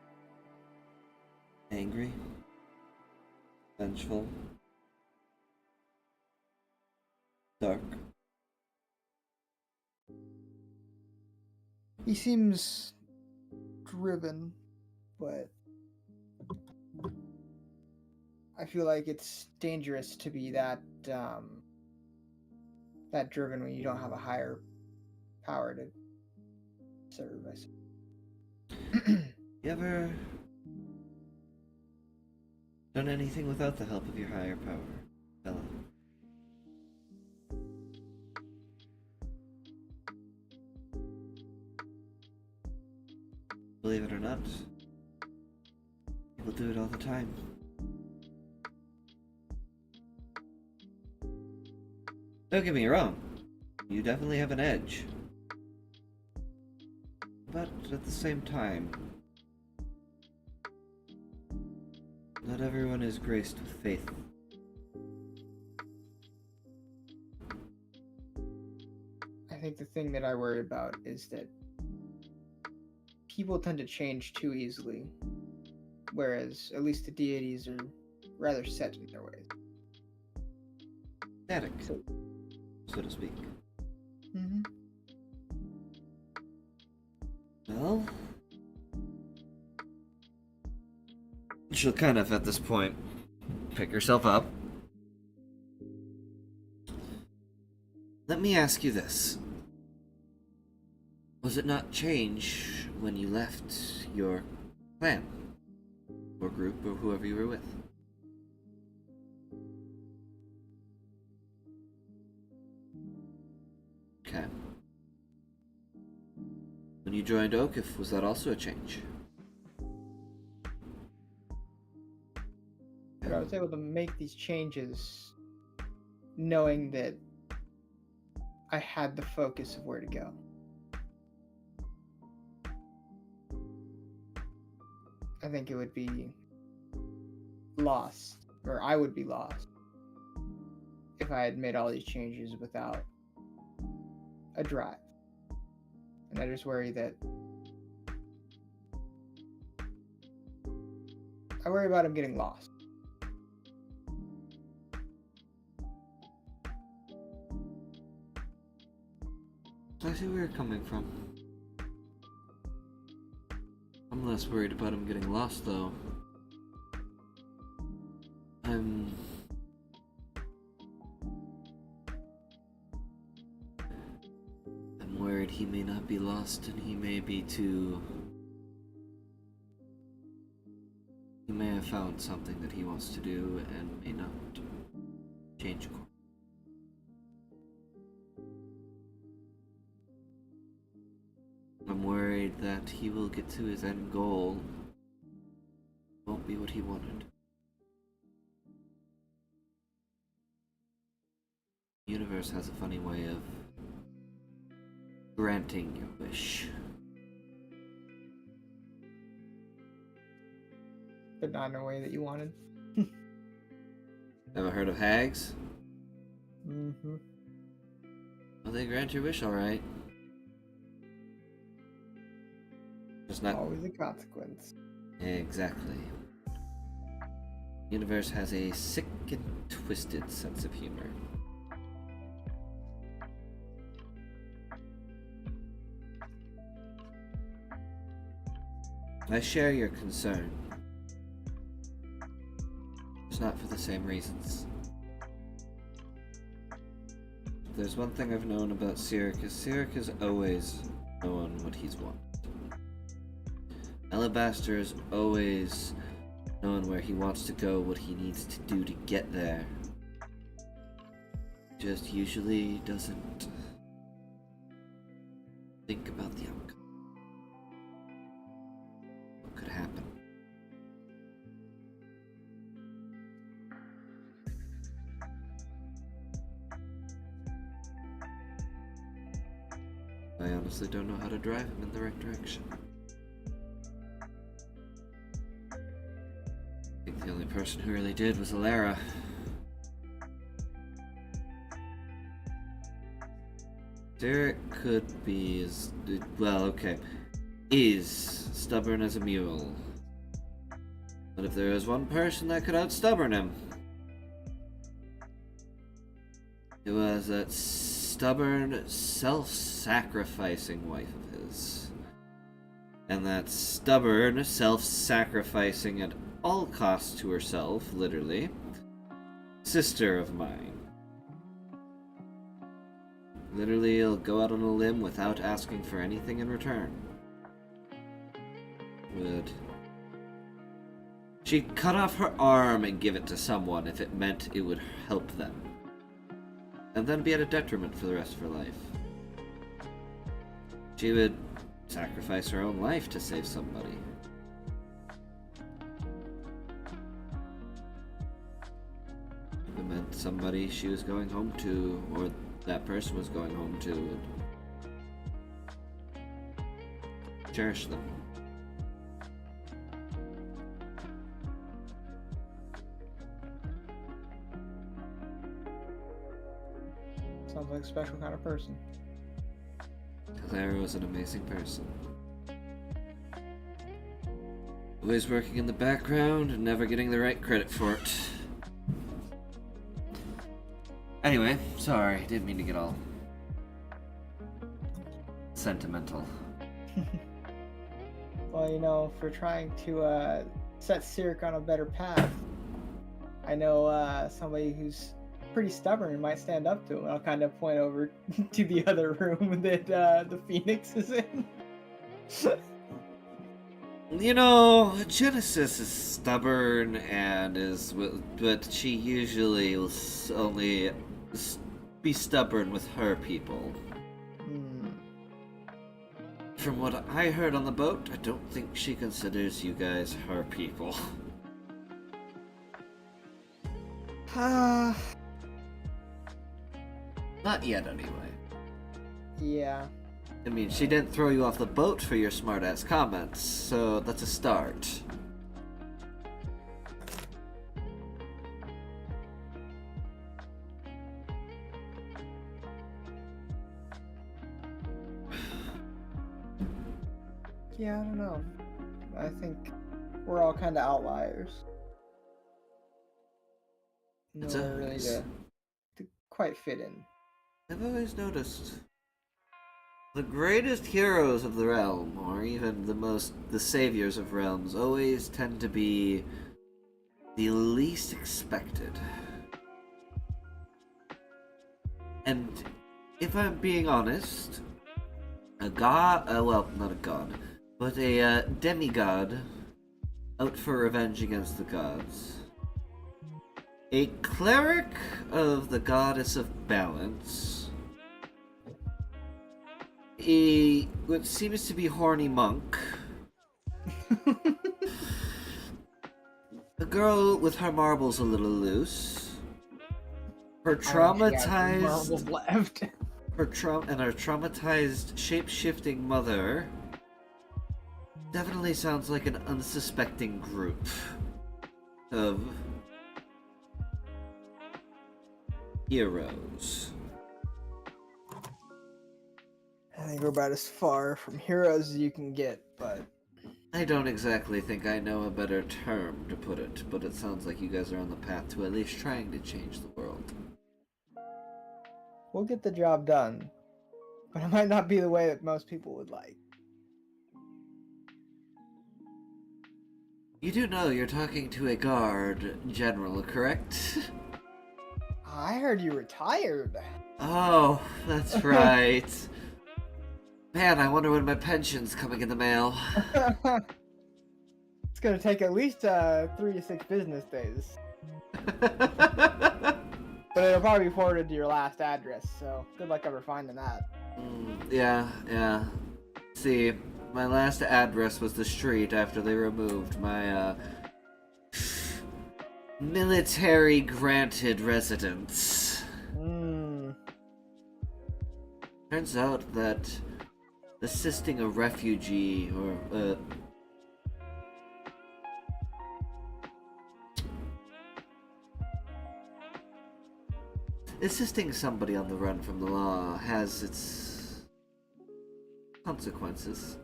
Angry? Vengeful? Dark? he seems driven, but I feel like it's dangerous to be that driven when you don't have a higher power to serve. I suppose. You ever done anything without the help of your higher power, Bella? Believe it or not, people do it all the time. Don't get me wrong, you definitely have an edge. But at the same time, not everyone is graced with faith. I think the thing that I worry about is that people tend to change too easily, whereas at least the deities are rather set in their ways. Static, so to speak. Mm-hmm. Well, she'll kind of, at this point, pick herself up. Let me ask you this. Was it not change when you left your clan? Or group, or whoever you were with? Okay. When you joined Okif, was that also a change? But I was able to make these changes knowing that I had the focus of where to go. I think it would be lost, or I would be lost, if I had made all these changes without a drive. And I just worry that I worry about him getting lost. I see where you're coming from. I'm less worried about him getting lost, though. I'm worried he may not be lost and he may be too... He may have found something that he wants to do and may not change course. I'm worried that he will get to his end goal. Won't be what he wanted. The universe has a funny way of granting your wish. But not in a way that you wanted. Ever heard of hags? Mm-hmm. Well, they grant your wish, alright. Just not Always a consequence. exactly. The universe has a sick and twisted sense of humor. I share your concern. It's not for the same reasons. If there's one thing I've known about Cyric has always known what he's wanted. Alibastor has always known where he wants to go, what he needs to do to get there. Just usually doesn't think about the outcome. What could happen? I honestly don't know how to drive him in the right direction. I think the only person who really did was Alara. Cyric could be is stubborn as a mule. But if there was one person that could out-stubborn him, it was that stubborn, self-sacrificing wife of his. And that stubborn, self-sacrificing at all costs to herself, literally, sister of mine. Literally, he'll go out on a limb without asking for anything in return. She'd cut off her arm and give it to someone if it meant it would help them. And then be at a detriment for the rest of her life. She would sacrifice her own life to save somebody. If it meant somebody she was going home to, or that person was going home to, would cherish them. Sounds like a special kind of person. Clara was an amazing person. Always working in the background and never getting the right credit for it. Anyway, sorry, didn't mean to get all sentimental. Well, you know, if we're trying to set Cyric on a better path, I know somebody who's pretty stubborn and might stand up to him. I'll kind of point over to the other room that the Phoenix is in. You know, Genesis is stubborn and but she usually will only be stubborn with her people. From what I heard on the boat, I don't think she considers you guys her people. Not yet, anyway. Yeah. I mean, she didn't throw you off the boat for your smart-ass comments, so that's a start. Yeah, I don't know. I think we're all kind of outliers. It's Nowhere really to quite fit in. I've always noticed the greatest heroes of the realm, or even the saviors of realms, always tend to be the least expected. And if I'm being honest, a god, well, not a god, but a demigod out for revenge against the gods. A cleric of the goddess of balance. What seems to be horny monk. A girl with her marbles a little loose. Her traumatized Marbles left. her traumatized shape-shifting mother. Definitely sounds like an unsuspecting group of heroes. I think we're about as far from heroes as you can get, but I don't exactly think I know a better term to put it, but it sounds like you guys are on the path to at least trying to change the world. we'll get the job done. But it might not be the way that most people would like. You do know you're talking to a guard general, correct? I heard you retired. Oh, that's right. Man, I wonder when my pension's coming in the mail. It's gonna take at least 3 to 6 business days. But it'll probably be forwarded to your last address, so good luck ever finding that. Yeah. See, my last address was the street after they removed my, military granted residence. Turns out that assisting a refugee or, assisting somebody on the run from the law has its consequences.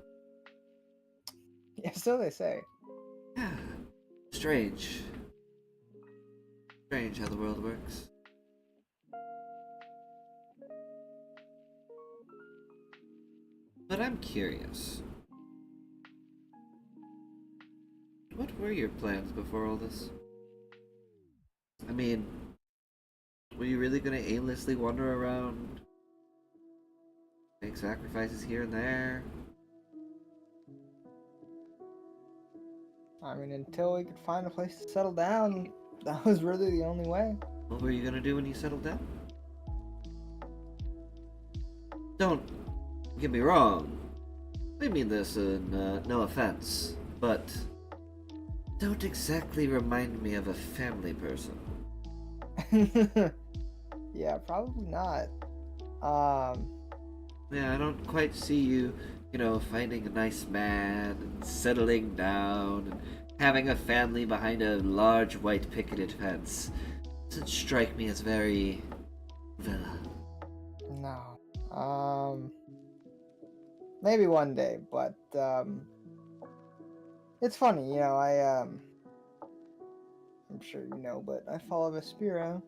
Yeah, so they say. Yeah. Strange. Strange how the world works. But I'm curious. What were your plans before all this? I mean, were you really gonna aimlessly wander around? Make sacrifices here and there? I mean, until we could find a place to settle down, that was really the only way. What were you gonna do when you settled down? Don't get me wrong. I mean this in no offense, but don't exactly remind me of a family person. Yeah, probably not. Yeah, I don't quite see you, finding a nice man and settling down and having a family behind a large white picketed fence. Doesn't strike me as very villa. No. Maybe one day, but it's funny, I'm sure you know, but I follow Vespero.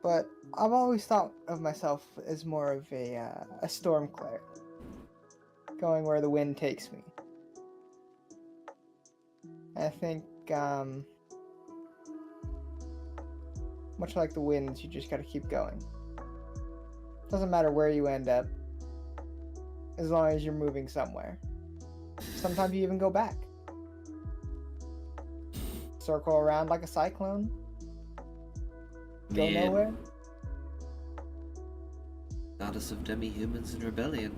But I've always thought of myself as more of a storm cleric, going where the wind takes me. I think, much like the winds, you just gotta keep going. Doesn't matter where you end up, as long as you're moving somewhere. Sometimes you even go back. Circle around like a cyclone. Go Man. nowhere. Goddess of demi-humans in rebellion.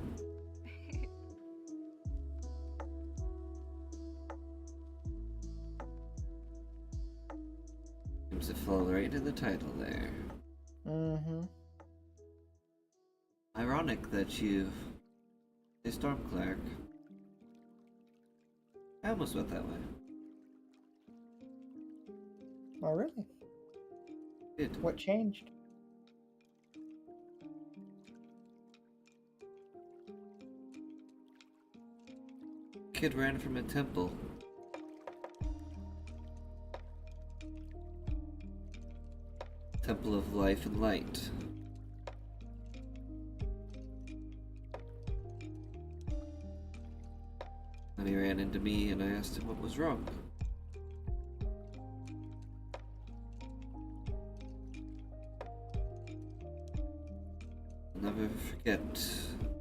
Seems to fall right into the title there. Mm-hmm. Ironic that you... a storm cleric. I almost went that way. Oh, really? Did. What changed? Kid ran from a temple. Temple of Life and Light. And he ran into me and I asked him what was wrong. I'll never forget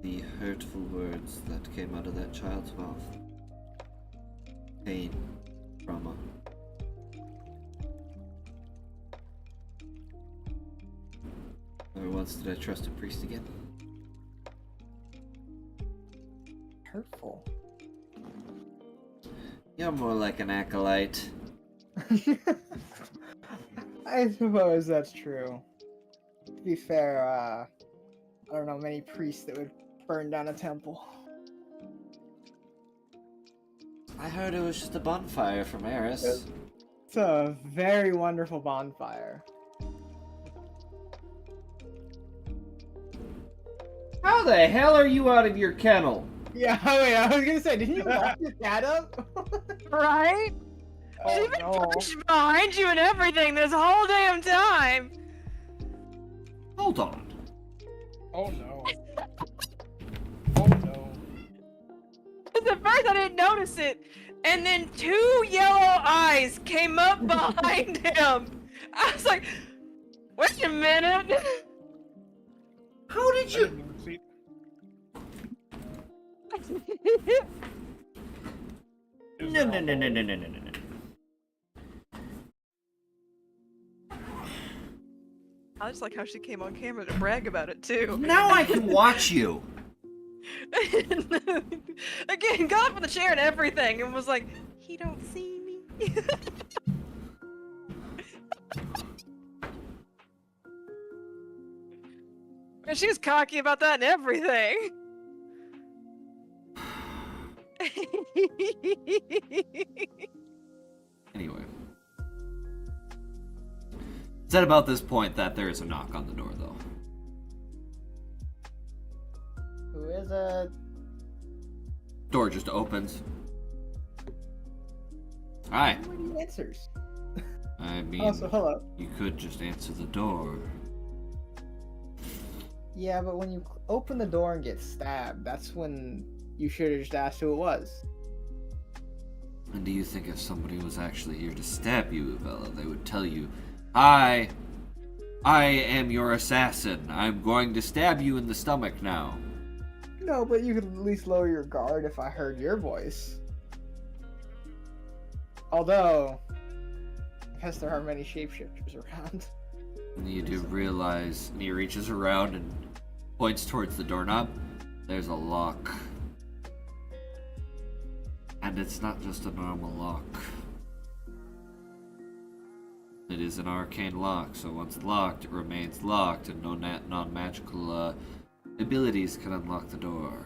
the hurtful words that came out of that child's mouth. Pain. Trauma. Never once did I trust a priest again. Hurtful. You're more like an acolyte. I suppose that's true. To be fair, I don't know many priests that would burn down a temple. I heard it was just a bonfire from Eris. It's a very wonderful bonfire. How the hell are you out of your kennel? Yeah, wait, I was gonna say, didn't you lock your cat up? Right? Oh, She's been no. pushed behind you and everything this whole damn time. Hold on. Oh no. Oh no. Because at first I didn't notice it, and then 2 yellow eyes came up behind him. I was like, wait a minute. How did I you? didn't even see. Is No, there no, a no, no, hole? no, no, no, no, no. I just like how she came on camera to brag about it too. Now I can watch you. Again, got up in the chair and everything, and was like, "He don't see me." And she was cocky about that and everything. Anyway. It's at about this point that there is a knock on the door, though. Who is it? Door just opens. Hi. Nobody answers. I mean, Also, hello. you could just answer the door. Yeah, but when you open the door and get stabbed, that's when you should have just asked who it was. And do you think if somebody was actually here to stab you, Bella, they would tell you, I am your assassin. I'm going to stab you in the stomach now. No, but you could at least lower your guard if I heard your voice. Although, I guess there are many shapeshifters around. And you do realize, and he reaches around and points towards the doorknob. There's a lock. And it's not just a normal lock. It is an arcane lock, so once locked, it remains locked, and no non-magical abilities can unlock the door.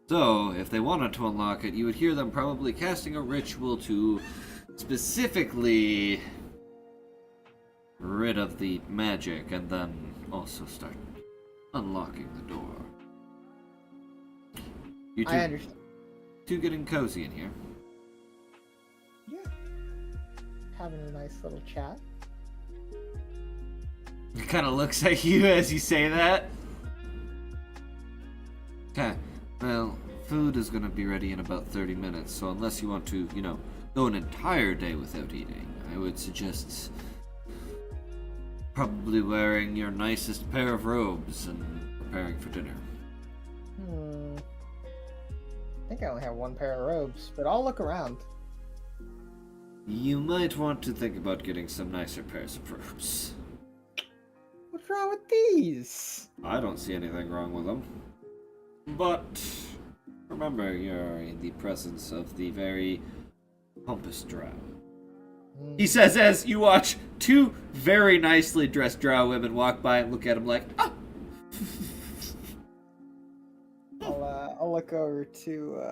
So, if they wanted to unlock it, you would hear them probably casting a ritual to specifically rid of the magic, and then also start unlocking the door. You I understand. two getting cozy in here. Yeah. Having a nice little chat. He kind of looks at you as you say that. Okay, well, food is going to be ready in about 30 minutes, so unless you want to, go an entire day without eating, I would suggest probably wearing your nicest pair of robes and preparing for dinner. I think I only have one pair of robes, but I'll look around. You might want to think about getting some nicer pairs of robes. What's wrong with these? I don't see anything wrong with them. But remember, you're in the presence of the very pompous drow. He says as you watch 2 very nicely dressed drow women walk by and look at him like, ah! I'll look over to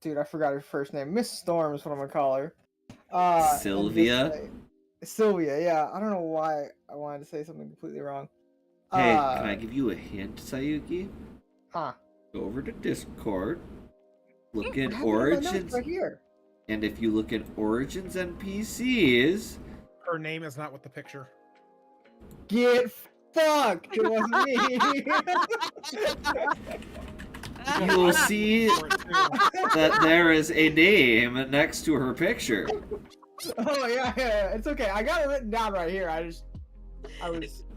dude, I forgot her first name. Miss Storm is what I'm gonna call her. and just Sylvia? say- Sylvia, yeah. I don't know why I wanted to say something completely wrong. Hey, can I give you a hint, Saiuki? Huh. Go over to Discord, look I at have it on my notes Origins, right here. and if you look at Origins NPCs, Her name is not with the picture. Get fucked! It wasn't me. you will see For it too. that there is a name next to her picture. Oh yeah, it's okay. I got it written down right here. I was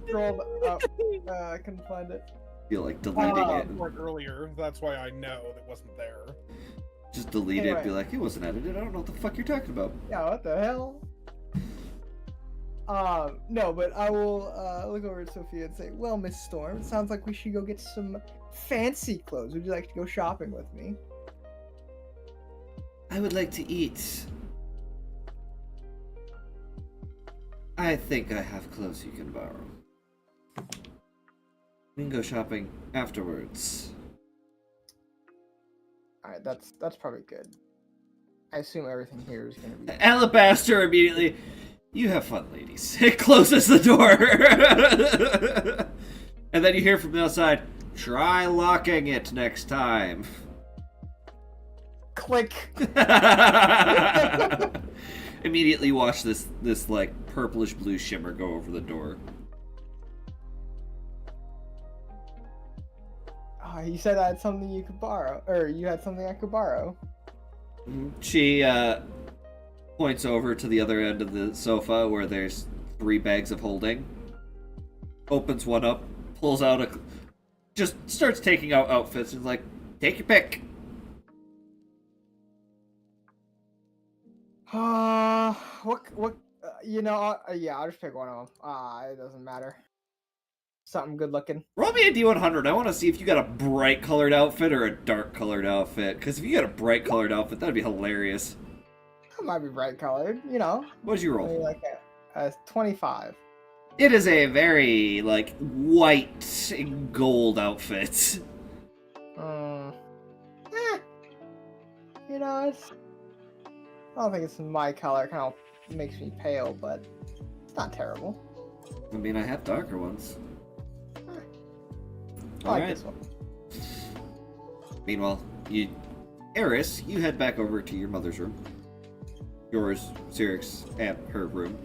scrolled up. I couldn't find it. Feel like deleting it. For it earlier, that's why I know that wasn't there. Just delete it and be Anyway. like, it wasn't edited. I don't know what the fuck you're talking about. Yeah, what the hell? No, but I will look over at Sophia and say, "Well, Miss Storm, it sounds like we should go get some fancy clothes. Would you like to go shopping with me?" I would like to eat. I think I have clothes you can borrow. We can go shopping afterwards. All right, that's probably good. I assume everything here is gonna be. Alibastor immediately. You have fun, ladies. It closes the door. And then you hear from the outside, try locking it next time. Click. Immediately watch this like purplish blue shimmer go over the door. You said I had something you could borrow, or you had something I could borrow. She points over to the other end of the sofa where there's 3 bags of holding. Opens one up, pulls out just starts taking out outfits and like, take your pick. What? Yeah, I'll just pick one of them. It doesn't matter. Something good looking. Roll me a D100. I want to see if you got a bright colored outfit or a dark colored outfit. Because if you got a bright colored outfit, that'd be hilarious. It might be bright colored, What'd you roll? Maybe like a 25. It is a very, like, white and gold outfit. It's. I don't think it's my color. It kind of makes me pale, but it's not terrible. I mean, I have darker ones. I like this one. Meanwhile, Eris, you head back over to your mother's room. Yours, Cyric's, and her room.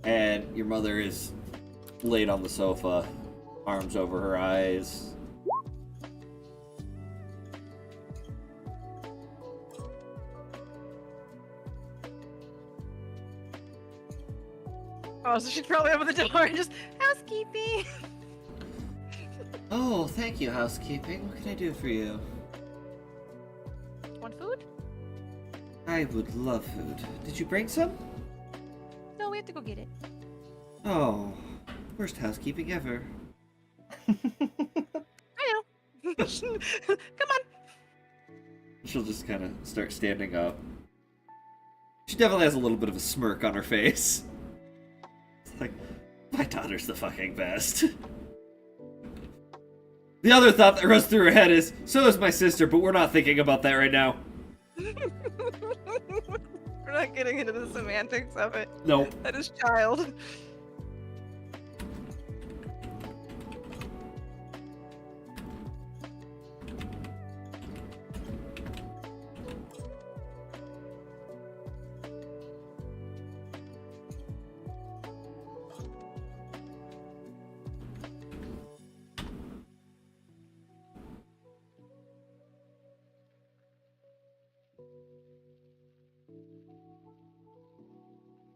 And your mother is laid on the sofa, arms over her eyes. Oh, so she'd probably open the door and just housekeeping. Oh, thank you, housekeeping. What can I do for you? Want food? I would love food. Did you bring some? No, we have to go get it. Oh, worst housekeeping ever. I know. Come on. She'll just kind of start standing up. She definitely has a little bit of a smirk on her face. It's like, my daughter's the fucking best. The other thought that runs through her head is, so is my sister, but we're not thinking about that right now. We're not getting into the semantics of it. Nope. That is child.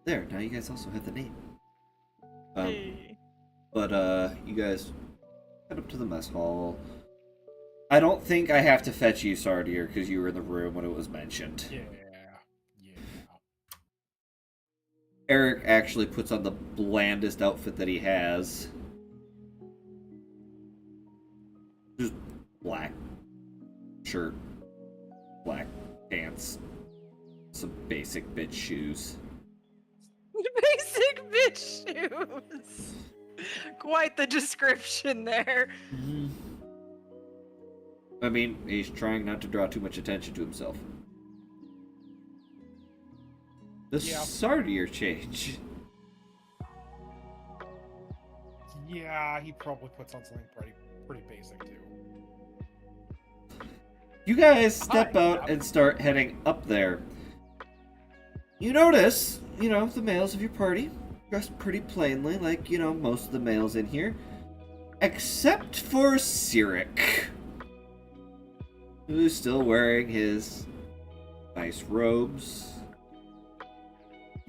There, now you guys also have the name. Hey. But, you guys head up to the mess hall. I don't think I have to fetch you, Sardier, because you were in the room when it was mentioned. Yeah. Eric actually puts on the blandest outfit that he has. Just black shirt, black pants, some basic bitch shoes. Basic bitch shoes. Quite the description there. I mean, he's trying not to draw too much attention to himself. The Yeah. Sardier change. Yeah, he probably puts on something pretty basic too. You guys step Hi. out and start heading up there. You notice, the males of your party dressed pretty plainly, like, most of the males in here. Except for Cyric, who's still wearing his nice robes,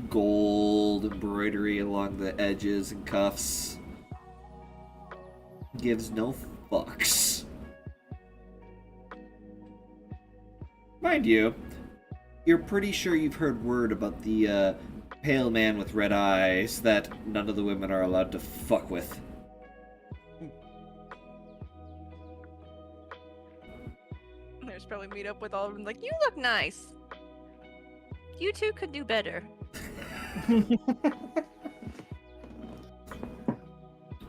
gold embroidery along the edges and cuffs. Gives no fucks. Mind you, you're pretty sure you've heard word about the pale man with red eyes that none of the women are allowed to fuck with. There's probably meet up with all of them like, you look nice. You two could do better.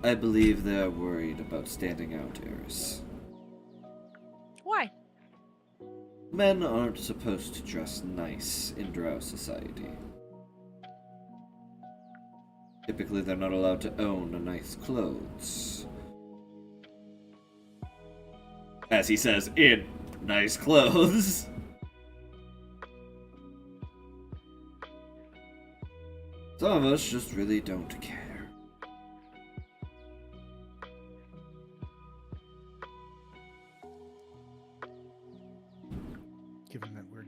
I believe they're worried about standing out, Eris. Why? Men aren't supposed to dress nice in Drow society. Typically, they're not allowed to own nice clothes. As he says, in nice clothes. Some of us just really don't care.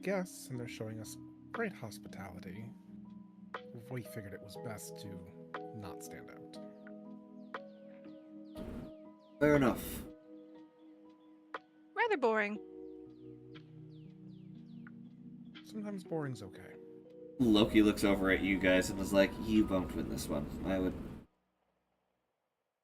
guests, and they're showing us great hospitality. We figured it was best to not stand out. Fair enough. Rather boring. Sometimes boring's okay. Loki looks over at you guys and is like, you won't win this one. I would...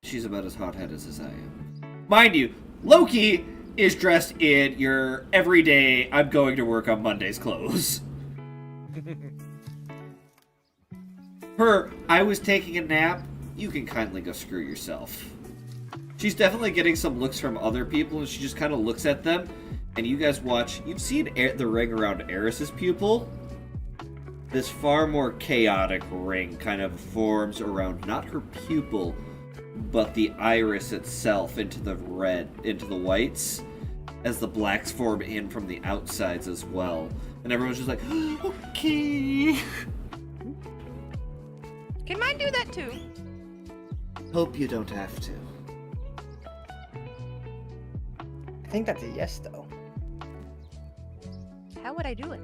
She's about as hot-headed as I am. Mind you, Loki is dressed in your everyday, I'm going to work on Mondays clothes. Her, I was taking a nap, you can kindly go screw yourself. She's definitely getting some looks from other people, and she just kind of looks at them, and you guys watch. You've seen the ring around Eris's pupil. This far more chaotic ring kind of forms around not her pupil, but the iris itself into the red, into the whites, as the blacks form in from the outsides as well. And everyone's just like, okay. Can mine do that too? Hope you don't have to. I think that's a yes, though. How would I do it?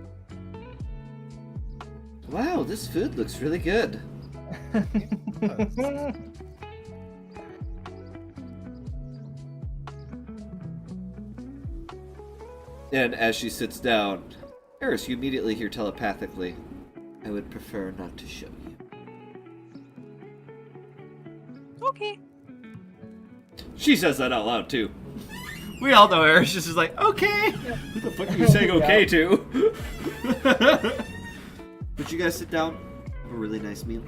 Wow, this food looks really good. And as she sits down, Eris, you immediately hear telepathically, I would prefer not to show you. Okay. She says that out loud, too. We all know Eris just is like, okay! Who the fuck are you saying okay to? But you guys sit down, have a really nice meal.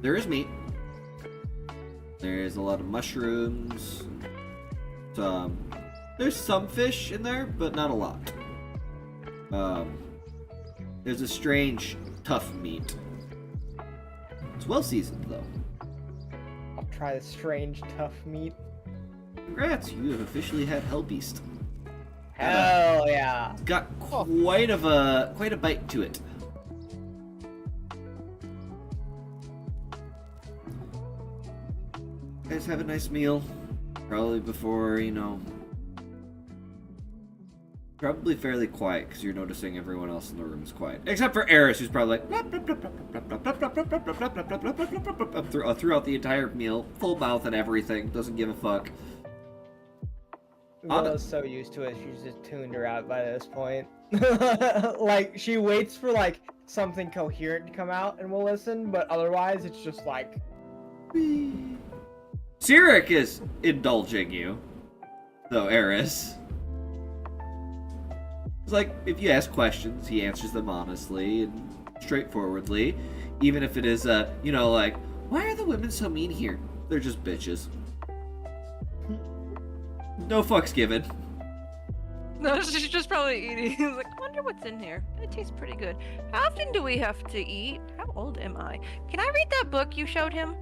There is meat. There is a lot of mushrooms. There's some fish in there, but not a lot. There's a strange, tough meat. It's well seasoned, though. I'll try the strange, tough meat. Congrats, you have officially had Hellbeast. Hell yeah! It's got quite a bite to it. You guys have a nice meal. Probably before, probably fairly quiet, because you're noticing everyone else in the room is quiet. Except for Eris, who's probably like throughout the entire meal. Full mouth and everything. Doesn't give a fuck. Villa's so used to it, she's just tuned her out by this point. Like, she waits for, something coherent to come out and we'll listen, but otherwise it's just like... Cyric is indulging you, though, Eris. It's like, if you ask questions, he answers them honestly and straightforwardly. Even if it is, why are the women so mean here? They're just bitches. No fucks given. No, she's just probably eating. He's like, I wonder what's in here. It tastes pretty good. How often do we have to eat? How old am I? Can I read that book you showed him?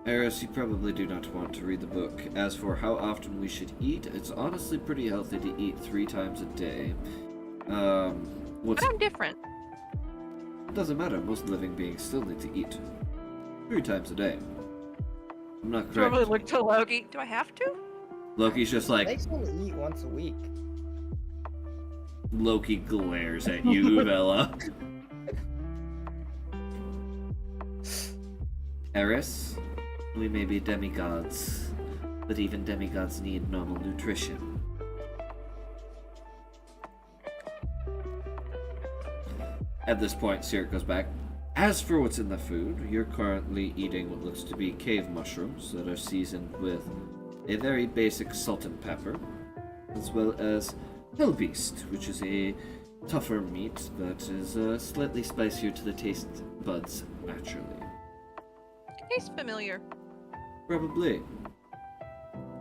Eris, you probably do not want to read the book. As for how often we should eat, it's honestly pretty healthy to eat 3 times a day. But I'm different. It doesn't matter. Most living beings still need to eat 3 times a day. I'm not correct. Probably look to Loki. Do I have to? Loki's just like... Makes me eat once a week. Loki glares at you, Bella. Eris, we may be demigods, but even demigods need normal nutrition. At this point, Cyric goes back. As for what's in the food, you're currently eating what looks to be cave mushrooms that are seasoned with a very basic salt and pepper, as well as Hellbeast, which is a tougher meat that is slightly spicier to the taste buds naturally. It tastes familiar. Probably.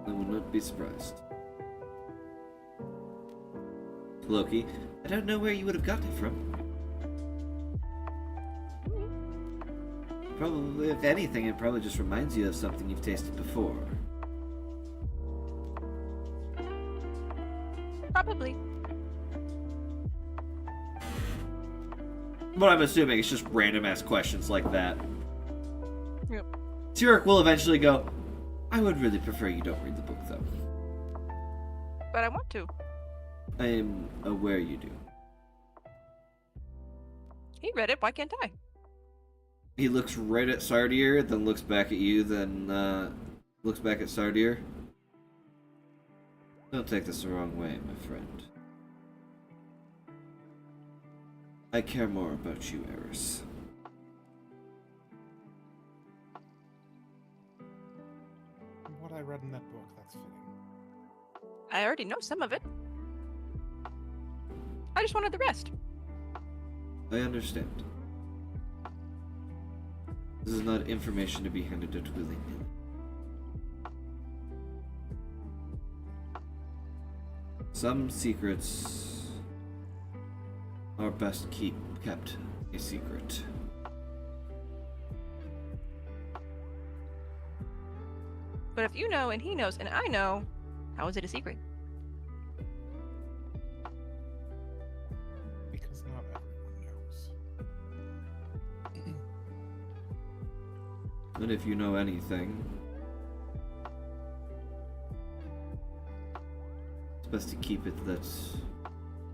I would not be surprised. Loki, I don't know where you would have gotten it from. Probably, if anything, it probably just reminds you of something you've tasted before. Probably. But I'm assuming it's just random ass questions like that. Yep. Cyric will eventually go, I would really prefer you don't read the book, though. But I want to. I am aware you do. He read it. Why can't I? He looks right at Sardier, then looks back at you, then looks back at Sardier. Don't take this the wrong way, my friend. I care more about you, Eris. What I read in that book, that's fitting. I already know some of it. I just wanted the rest. I understand. This is not information to be handed out willy-nilly. Some secrets are best kept a secret. But if you know and he knows and I know, how is it a secret? Because not everyone knows. And if you know anything, it's best to keep it that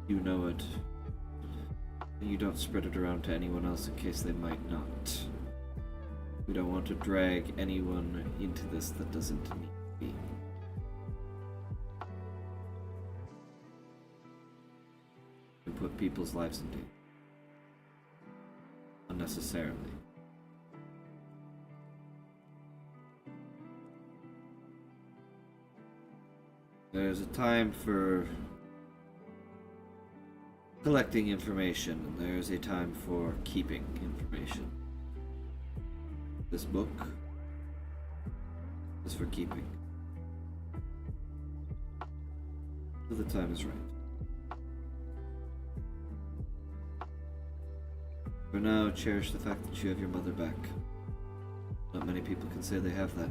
you know it, and you don't spread it around to anyone else in case they might not. We don't want to drag anyone into this that doesn't need to be. And put people's lives in danger. Unnecessarily. There's a time for collecting information, and there's a time for keeping information. This book is for keeping. Till the time is right. For now, cherish the fact that you have your mother back. Not many people can say they have that.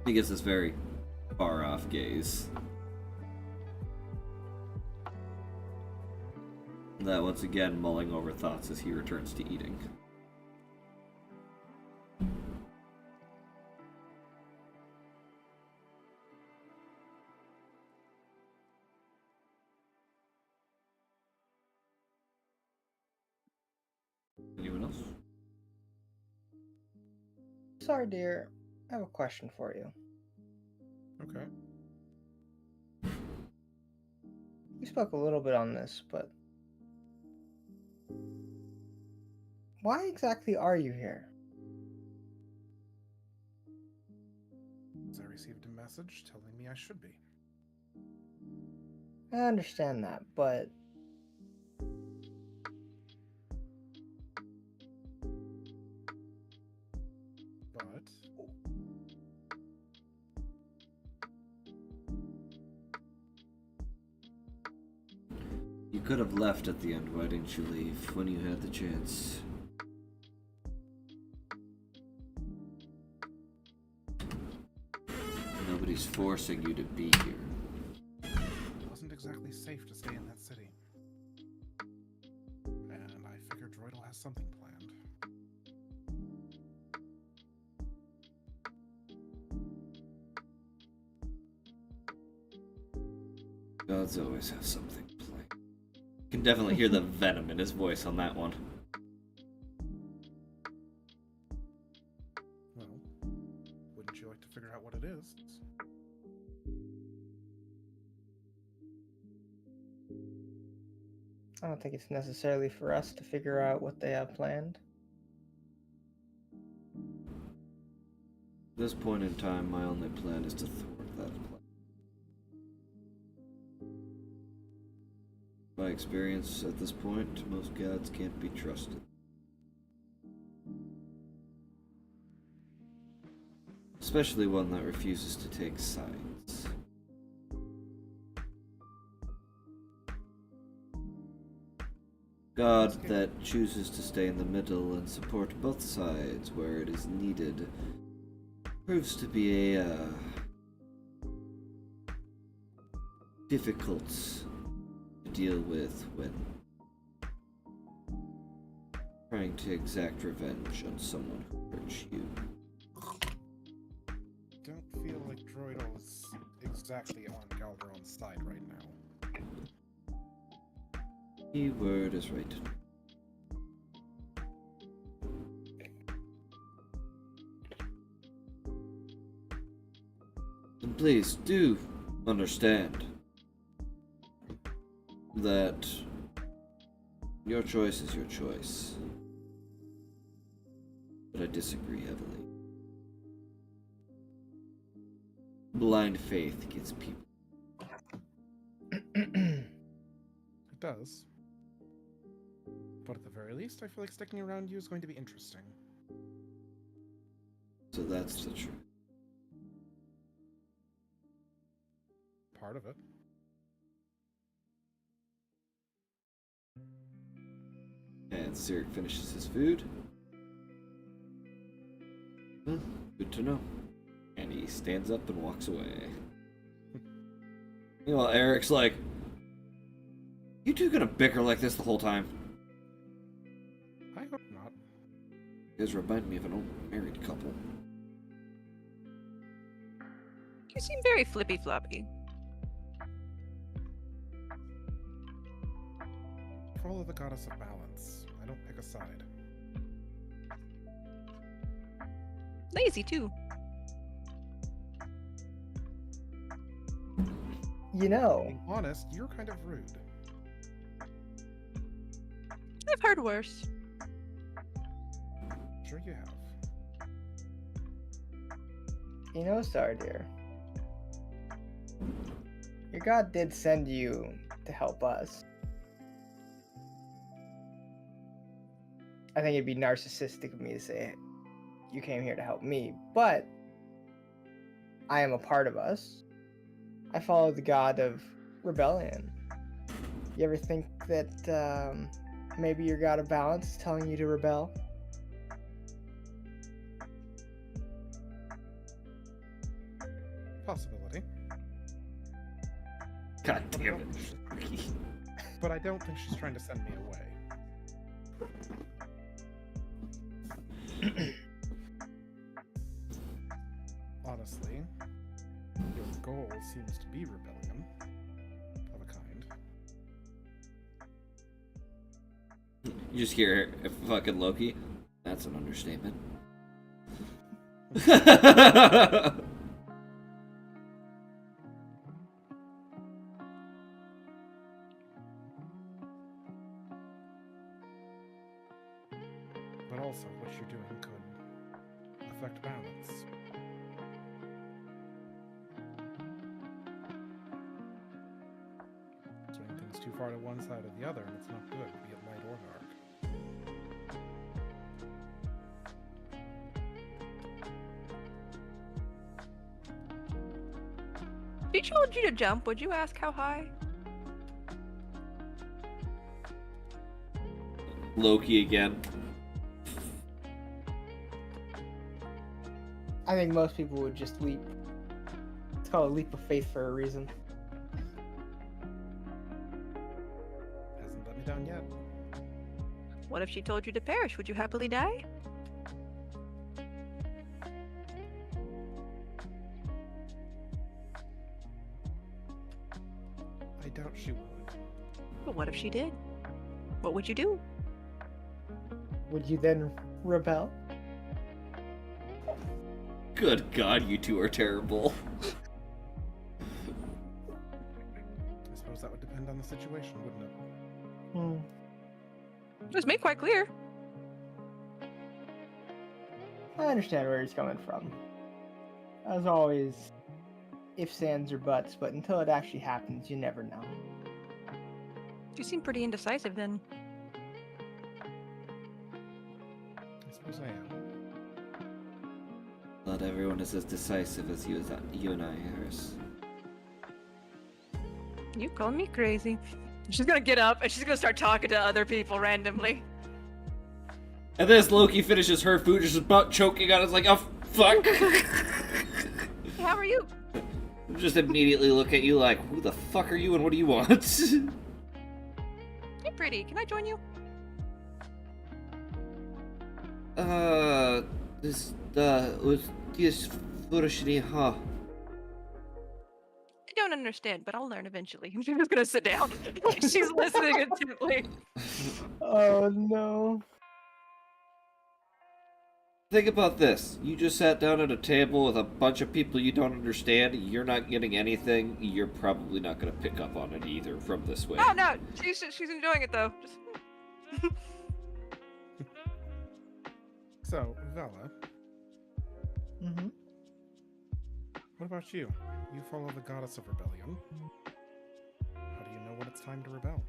He gives this very far-off gaze. That once again mulling over thoughts as he returns to eating. Anyone else? Sorry, dear. I have a question for you. Okay. We spoke a little bit on this, but why exactly are you here? So I received a message telling me I should be. I understand that, but But You could have left at the end. Why didn't you leave when you had the chance? Nobody's forcing you to be here. it wasn't exactly safe to stay in that city. And I figured Droidal has something planned. Gods always have something planned. You can definitely hear the venom in his voice on that one. Well, wouldn't you like to figure out what it is? I don't think it's necessarily for us to figure out what they have planned. At this point in time, my only plan is to thwart that plan. By experience, at this point, most gods can't be trusted. Especially one that refuses to take sides. God that chooses to stay in the middle and support both sides where it is needed proves to be a difficult to deal with when trying to exact revenge on someone who hurt you. Don't feel like Droidal is exactly on Galderon's side right now. Keyword is right. And please do understand that your choice is your choice. But I disagree heavily. Blind faith gets people. It does. But at the very least, I feel like sticking around you is going to be interesting. So that's the truth. Part of it. And Cyric finishes his food. Well, good to know. And he stands up and walks away. Meanwhile, Eric's like, you two gonna bicker like this the whole time? I hope not. You guys remind me of an old married couple. You seem very flippy floppy. Follow the goddess of balance. I don't pick a side. Lazy too. You know, Being honest, you're kind of rude. I've heard worse. Sure you have. Star dear. Your god did send you to help us. I think it'd be narcissistic of me to say you came here to help me, but I am a part of us. I follow the god of rebellion. You ever think that maybe your god of balance is telling you to rebel? Possibility. God But I damn don't- it. But I don't think she's trying to send me away. Honestly, your goal seems to be rebellion of a kind. You just hear fucking Loki. That's an understatement. But also, what you're doing could affect balance. Swing things too far to one side or the other, and it's not good, be it light or dark. If he told you to jump, would you ask how high? Loki again. I think most people would just leap. It's called a leap of faith for a reason. Hasn't let me down yet. What if she told you to perish? Would you happily die? I doubt she would. But what if she did? What would you do? Would you then rebel? Good God, you two are terrible. I suppose that would depend on the situation, wouldn't it? Hmm. It was made quite clear. I understand where he's coming from. As always, ifs, ands, or buts, but until it actually happens, you never know. You seem pretty indecisive then. I suppose I am. Not everyone is as decisive as you and I, Harris. You call me crazy. She's gonna get up and she's gonna start talking to other people randomly. And then as Loki finishes her food, just about choking on it, it's like, oh, fuck. How are you? Just immediately look at you like, who the fuck are you and what do you want? Hey, pretty. Can I join you? This Furushini, huh? I don't understand, but I'll learn eventually. I'm just gonna sit down. She's listening intently. Oh no. Think about this. You just sat down at a table with a bunch of people you don't understand. You're not getting anything. You're probably not going to pick up on it either from this way. Oh no, she's enjoying it though. Just... So, Vela, Mm-hmm. what about you? You follow the goddess of rebellion. How do you know when it's time to rebel?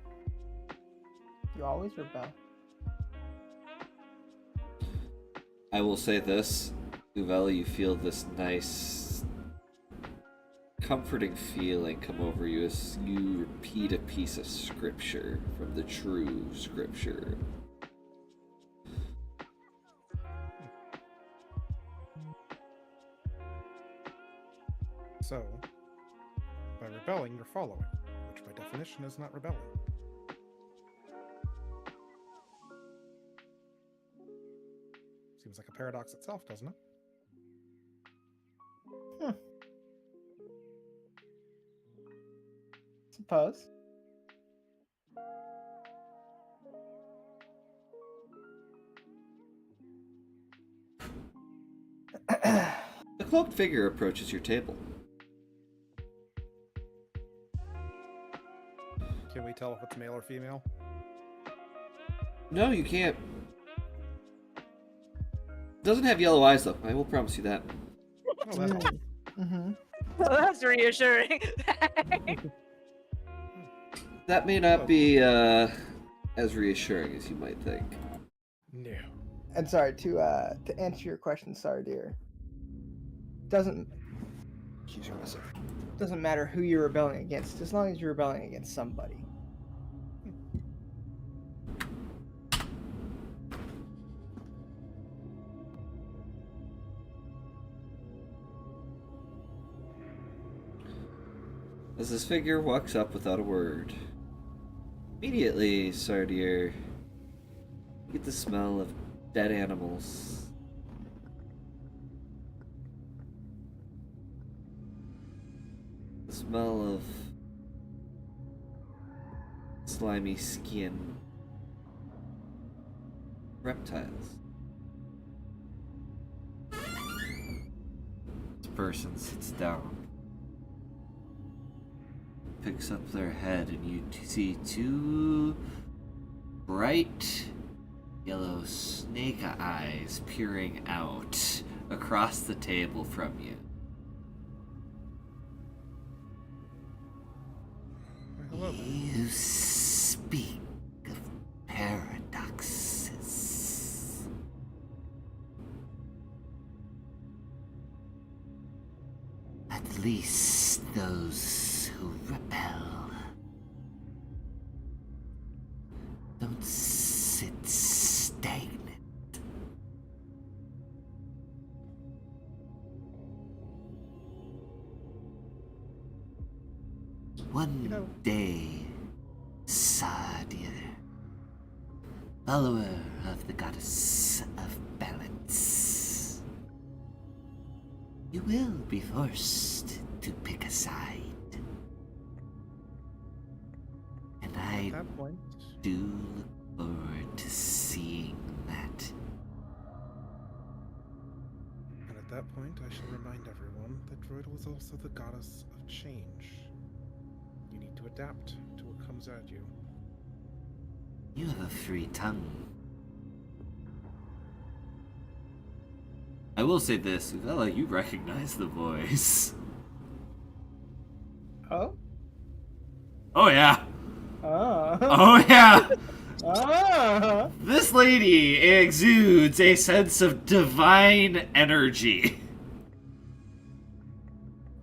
You always rebel. I will say this. Uvela, you feel this nice, comforting feeling come over you as you repeat a piece of scripture from the true scripture. So, by rebelling, you're following, which by definition is not rebelling. Seems like a paradox itself, doesn't it? Suppose. A cloaked figure approaches your table. Can we tell if it's male or female? No, you can't. Doesn't have yellow eyes, though. I will promise you that. Oh, that's Mm-hmm. Well, that's reassuring. That may not be as reassuring as you might think. no. And sorry to answer your question, sorry, dear. Doesn't matter who you're rebelling against, as long as you're rebelling against somebody. As this figure walks up without a word, immediately, Sardier, you get the smell of dead animals. The smell of slimy skin. Reptiles. This person sits down, picks up their head, and you see two bright yellow snake eyes peering out across the table from you. Hello there. You speak of paradoxes. At least those who rebel don't sit stagnant. One day, Sadir, follower of the goddess of balance, you will be forced to pick a side. And I At that point, do look forward to seeing that. and at that point, I shall remind everyone that Droidal is also the goddess of change. You need to adapt to what comes at you. You have a free tongue. I will say this, Uvela, you recognize the voice. Oh? Oh yeah. Oh. Oh yeah. Oh. This lady exudes a sense of divine energy.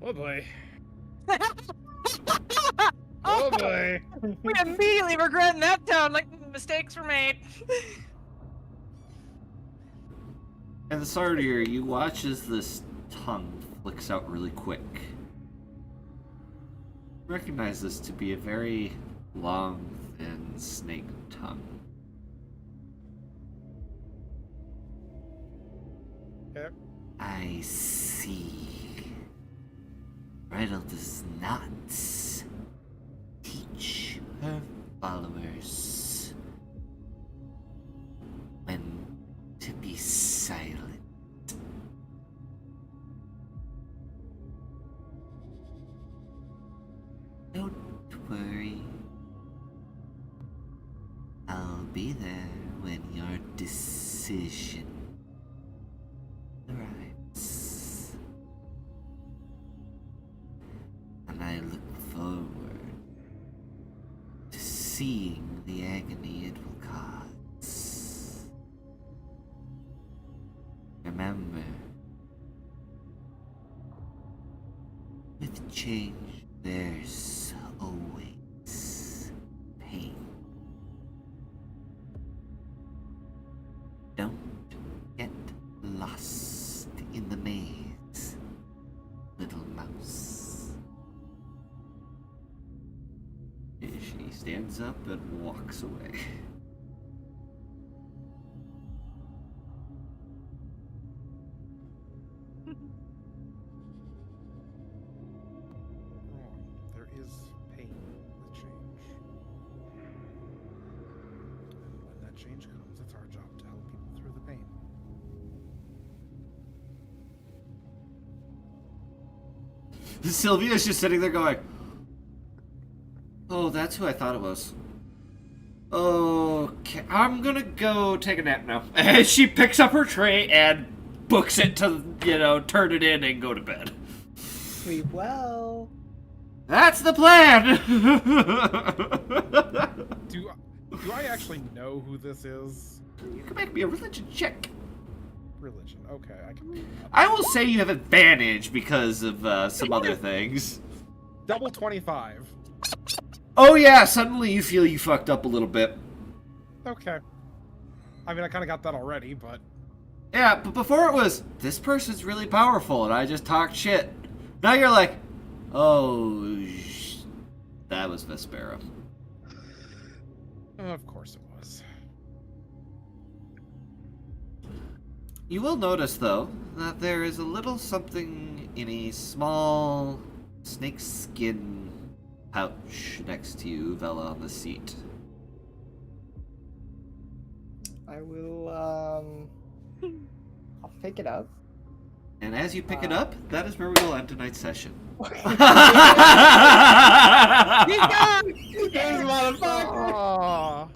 Oh boy. Oh boy. We immediately regretting that tone, like mistakes were made. And the Sardier, you watch as this tongue flicks out really quick. recognize this to be a very long, thin snake tongue. Yep. I see. Bridal does not teach her followers when to be silent. Don't worry. I'll be there when your decision arrives. And I look forward to seeing the agony it will cause. Remember, with change, there's always pain. Don't get lost in the maze, little mouse. She stands up and walks away. There is pain with change. And when that change comes, it's our job to help people through the pain. Sylvia's just sitting there going, oh, that's who I thought it was. Okay, I'm gonna go take a nap now. And she picks up her tray and books it to, turn it in and go to bed. Sleep well. That's the plan! Do I actually know who this is? You can make me a religion check. Religion. Okay, I can do that. I will say you have advantage because of some other things. Double 25. Oh yeah, suddenly you feel you fucked up a little bit. Okay. I mean, I kind of got that already, but... Yeah, but before it was, this person's really powerful and I just talked shit. Now you're like, oh, that was Vespera. Of course it was. You will notice, though, that there is a little something in a small snakeskin pouch next to you, Vela, on the seat. I will, I'll pick it up. And as you pick it up, that is where we will end tonight's session. He's gone! This motherfucker! Aw.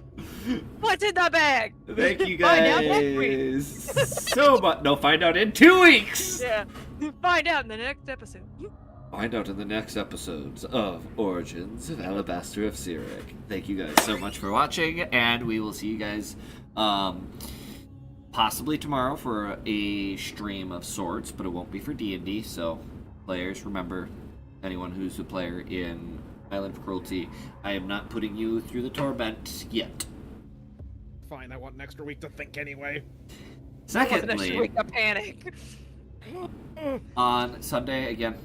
What's in the bag? Thank you Find out next guys so much. No, find out in 2 weeks! Yeah. Find out in the next episode. Find out in the next episodes of Origins of Alibastor of Cyric. Thank you guys so much for watching, and we will see you guys possibly tomorrow for a stream of sorts, but it won't be for D&D, so players, remember, anyone who's a player in Island of Cruelty, I am not putting you through the torment yet. Fine, I want an extra week to think anyway. Secondly, Wake up, panic. on Sunday, again,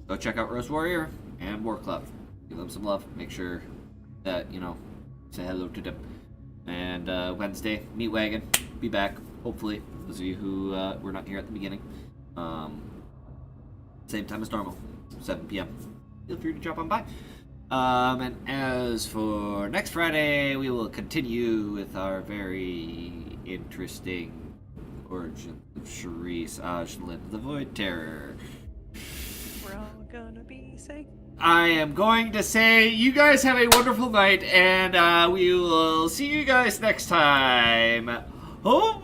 go check out Rose Warrior and War Club. Give them some love. Make sure that, say hello to them. And Wednesday, Meat Wagon. Be back, hopefully. Those of you who were not here at the beginning. Same time as normal, 7 p.m. Feel free to drop on by. And as for next Friday, we will continue with our very interesting origin of Charisse Ajlan, the Void Terror. We're all gonna be safe. I am going to say you guys have a wonderful night, and we will see you guys next time. Oh,